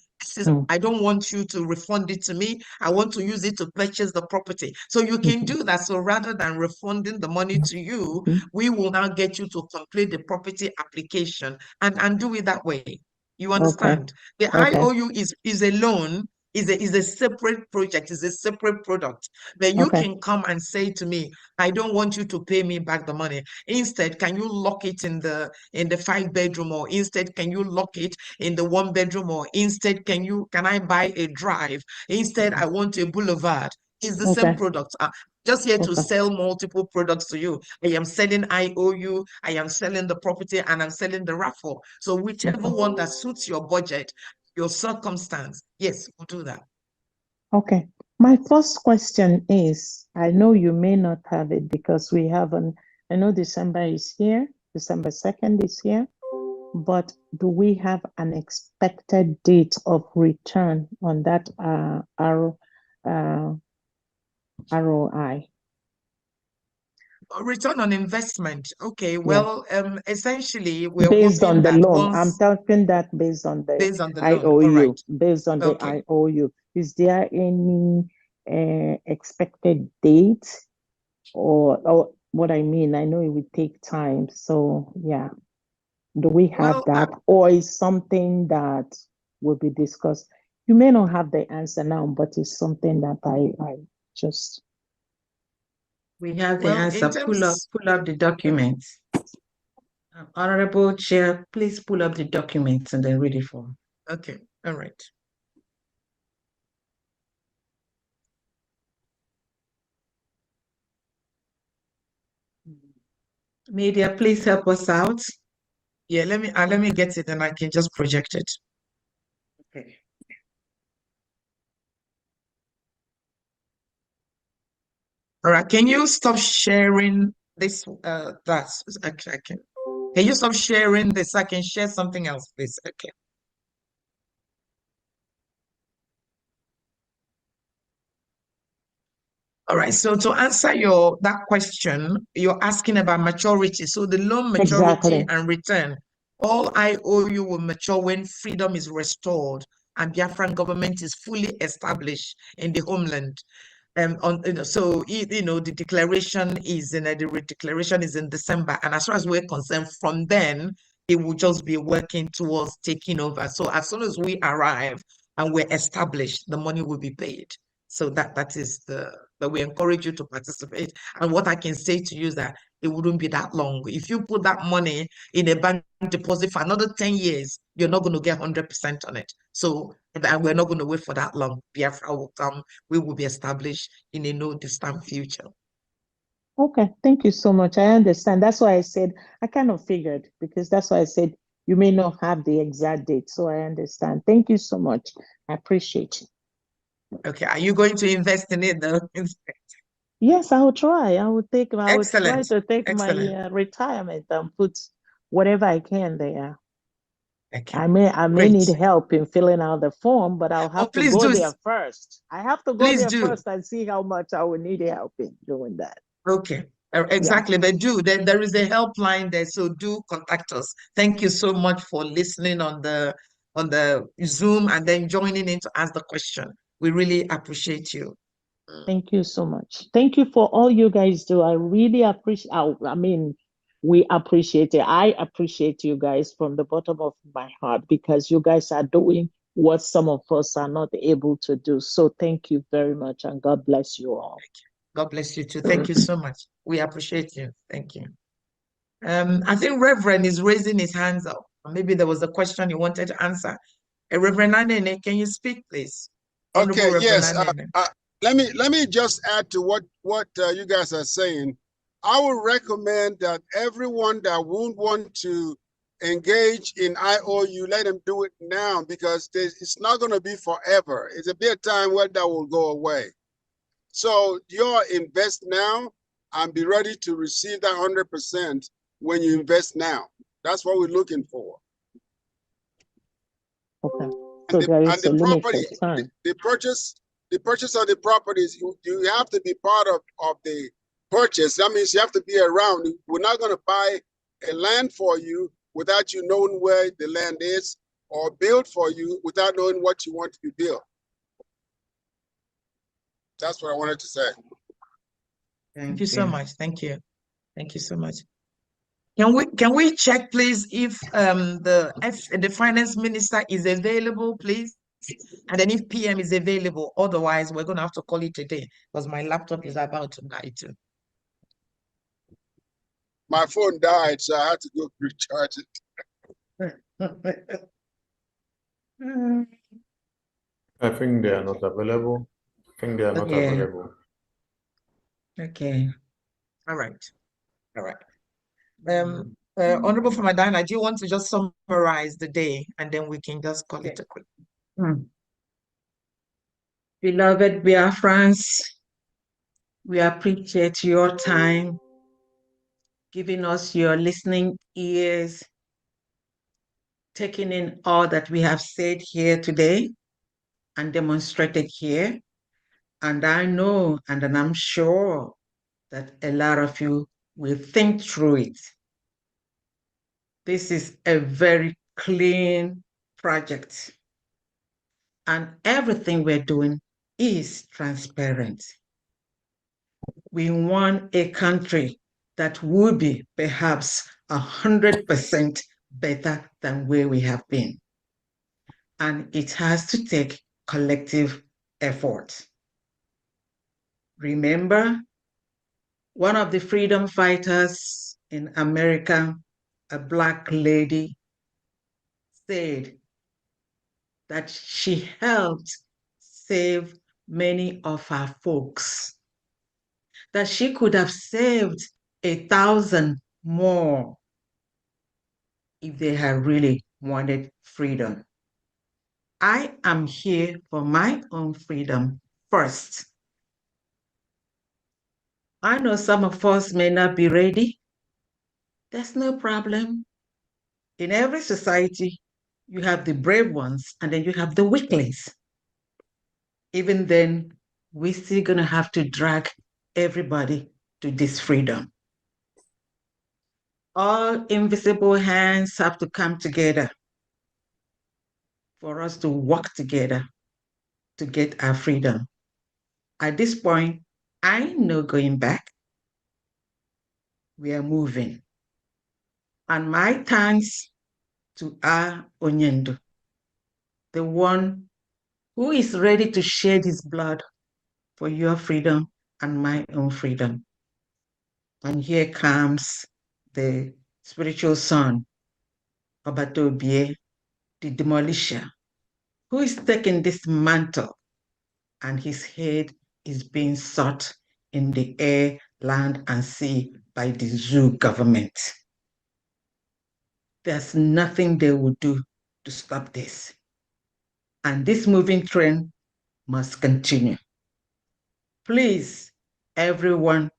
E: I don't want you to refund it to me. I want to use it to purchase the property. So you can do that. So rather than refunding the money to you, we will now get you to complete the property application and do it that way. You understand? The IOU is a loan, is a separate project, is a separate product. Then you can come and say to me, I don't want you to pay me back the money. Instead, can you lock it in the 5-bedroom, or instead can you lock it in the 1-bedroom, or instead can I buy a drive? Instead, I want a boulevard. It's the same product. just here to sell multiple products to you. I am selling IOU, I am selling the property, and I'm selling the raffle. So whichever one that suits your budget, your circumstance, yes, we'll do that.
A: Okay. My first question is, I know you may not have it because we haven't, I know December is here, December 2nd is here, but do we have an expected date of return on that ROI?
E: Return on investment. Okay, well, essentially, we're
A: Based
E: hoping
A: on the
E: that
A: loan. I'm
E: once
A: talking that based on the
E: loan. All
A: IOU,
E: right.
A: based on the
E: Okay.
A: IOU. Is there any expected date or what I mean? I know it would take time. So yeah, do we have that, or is something that will be discussed? You may not have the answer now, but it's something that I just.
K: We have the
E: Well, in
K: answer. Pull
E: terms-
K: up the documents. Honorable Chair, please pull up the documents and then read it for me.
E: Okay, all right.
K: Media, please help us out.
E: Yeah, let me get it and I can just project it.
K: Okay.
E: All right, can you stop sharing this? That's actually I can. Can you stop sharing this? I can share something else, please. Okay. All right, so to answer that question, you're asking about maturity. So the loan maturity and return, all IOU will mature when freedom is restored and Biafran government is fully established in the homeland. So the declaration is the declaration is in December, and as far as we're concerned, from then it will just be working towards taking over. So as soon as we arrive and we're established, the money will be paid. So that is that we encourage you to participate. And what I can say to you is that it wouldn't be that long. If you put that money in a bank deposit for another 10 years, you're not going to get 100% on it. So, and we're not going to wait for that long. Biafra will come. We will be established in a no distant future.
A: Okay, thank you so much. I understand. That's why I said, I kind of figured, because that's why I said you may not have the exact date. So I understand. Thank you so much. I appreciate it.
E: Okay, are you going to invest in it though?
A: Yes, I will try. I will try
E: Excellent.
A: to take my
E: Excellent.
A: retirement and put whatever I can there.
E: Okay.
A: I may
E: Great.
A: need help in filling out the form, but I'll have to
E: please
A: go
E: do.
A: there first. I have to go
E: Please
A: there
E: do.
A: first and see how much I will need help in doing that.
E: Okay, exactly.
A: Yeah.
E: But there is a helpline there, so do contact us. Thank you so much for listening on the Zoom and then joining in to ask the question. We really appreciate you.
A: Thank you so much. Thank you for all you guys do. I really appreciate. I mean, we appreciate it. I appreciate you guys from the bottom of my heart, because you guys are doing what some of us are not able to do. So thank you very much, and God bless you all.
E: God bless you too. Thank you so much. We appreciate you. Thank you. I think Reverend is raising his hands up. Maybe there was a question you wanted to answer. Reverend Anene, can you speak, please?
J: Okay, yes.
E: Anene.
J: Let me just add to what you guys are saying. I would recommend that everyone that won't want to engage in IOU, let them do it now, because it's not going to be forever. It's a bit of time where that will go away. So you invest now and be ready to receive that 100% when you invest now. That's what we're looking for.
A: Okay. So there is a limited time.
J: The purchase of the properties, you have to be part of the purchase. That means you have to be around. We're not going to buy a land for you without you knowing where the land is, or build for you without knowing what you want to be built. That's what I wanted to say.
E: Thank you so much. Thank you. Thank you so much. Can we check, please, if the finance minister is available, please? And then if PM is available, otherwise we're gonna have to call it a day, because my laptop is about to die too.
J: My phone died, so I had to go recharge it.
C: I think they are not available. I think they are not available.
E: Okay. All right. All right. Honorable Famadana, do you want to just summarize the day and then we can just call it a quick? Beloved Biafrans, we appreciate your time, giving us your listening ears, taking in all that we have said here today and demonstrated here. And I know and I'm sure that a lot of you will think through it. This is a very clean project, and everything we're doing is transparent. We want a country that will be perhaps 100% better than where we have been. And it has to take collective effort. Remember, one of the freedom fighters in America, a Black lady, said that she helped save many of her folks, that she could have saved 1,000 more if they had really wanted freedom. I am here for my own freedom first. I know some of us may not be ready. That's no problem. In every society, you have the brave ones and then you have the weaklings. Even then, we're still gonna have to drag everybody to this freedom. All invisible hands have to come together for us to work together to get our freedom. At this point, I know going back. We are moving. And my thanks to our Onyendo, the one who is ready to shed his blood for your freedom and my own freedom. And here comes the spiritual son, Obatobie, the demolisher, who is taking this mantle, and his head is being sought in the air, land, and sea by the zoo government. There's nothing they will do to stop this. And this moving train must continue. Please, everyone,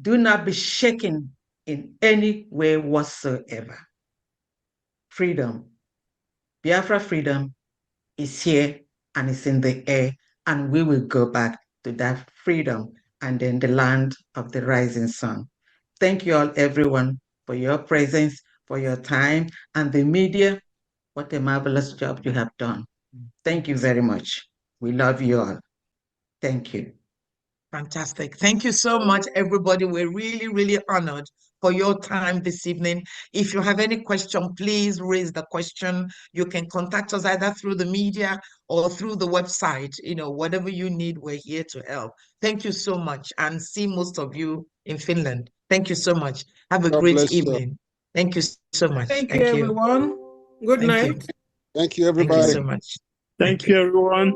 E: do not be shaken in any way whatsoever. Freedom, Biafra freedom is here and it's in the air, and we will go back to that freedom and then the land of the rising sun. Thank you all, everyone, for your presence, for your time, and the media. What a marvelous job you have done. Thank you very much. We love you all. Thank you. Fantastic. Thank you so much, everybody. We're really, really honored for your time this evening. If you have any question, please raise the question. You can contact us either through the media or through the website. You know, whatever you need, we're here to help. Thank you so much, and see most of you in Finland. Thank you so much. Have a great evening. Thank you so much.
H: Thank you, everyone. Good night.
J: Thank you,
E: Thank you
J: everybody.
E: so much.
G: Thank you, everyone.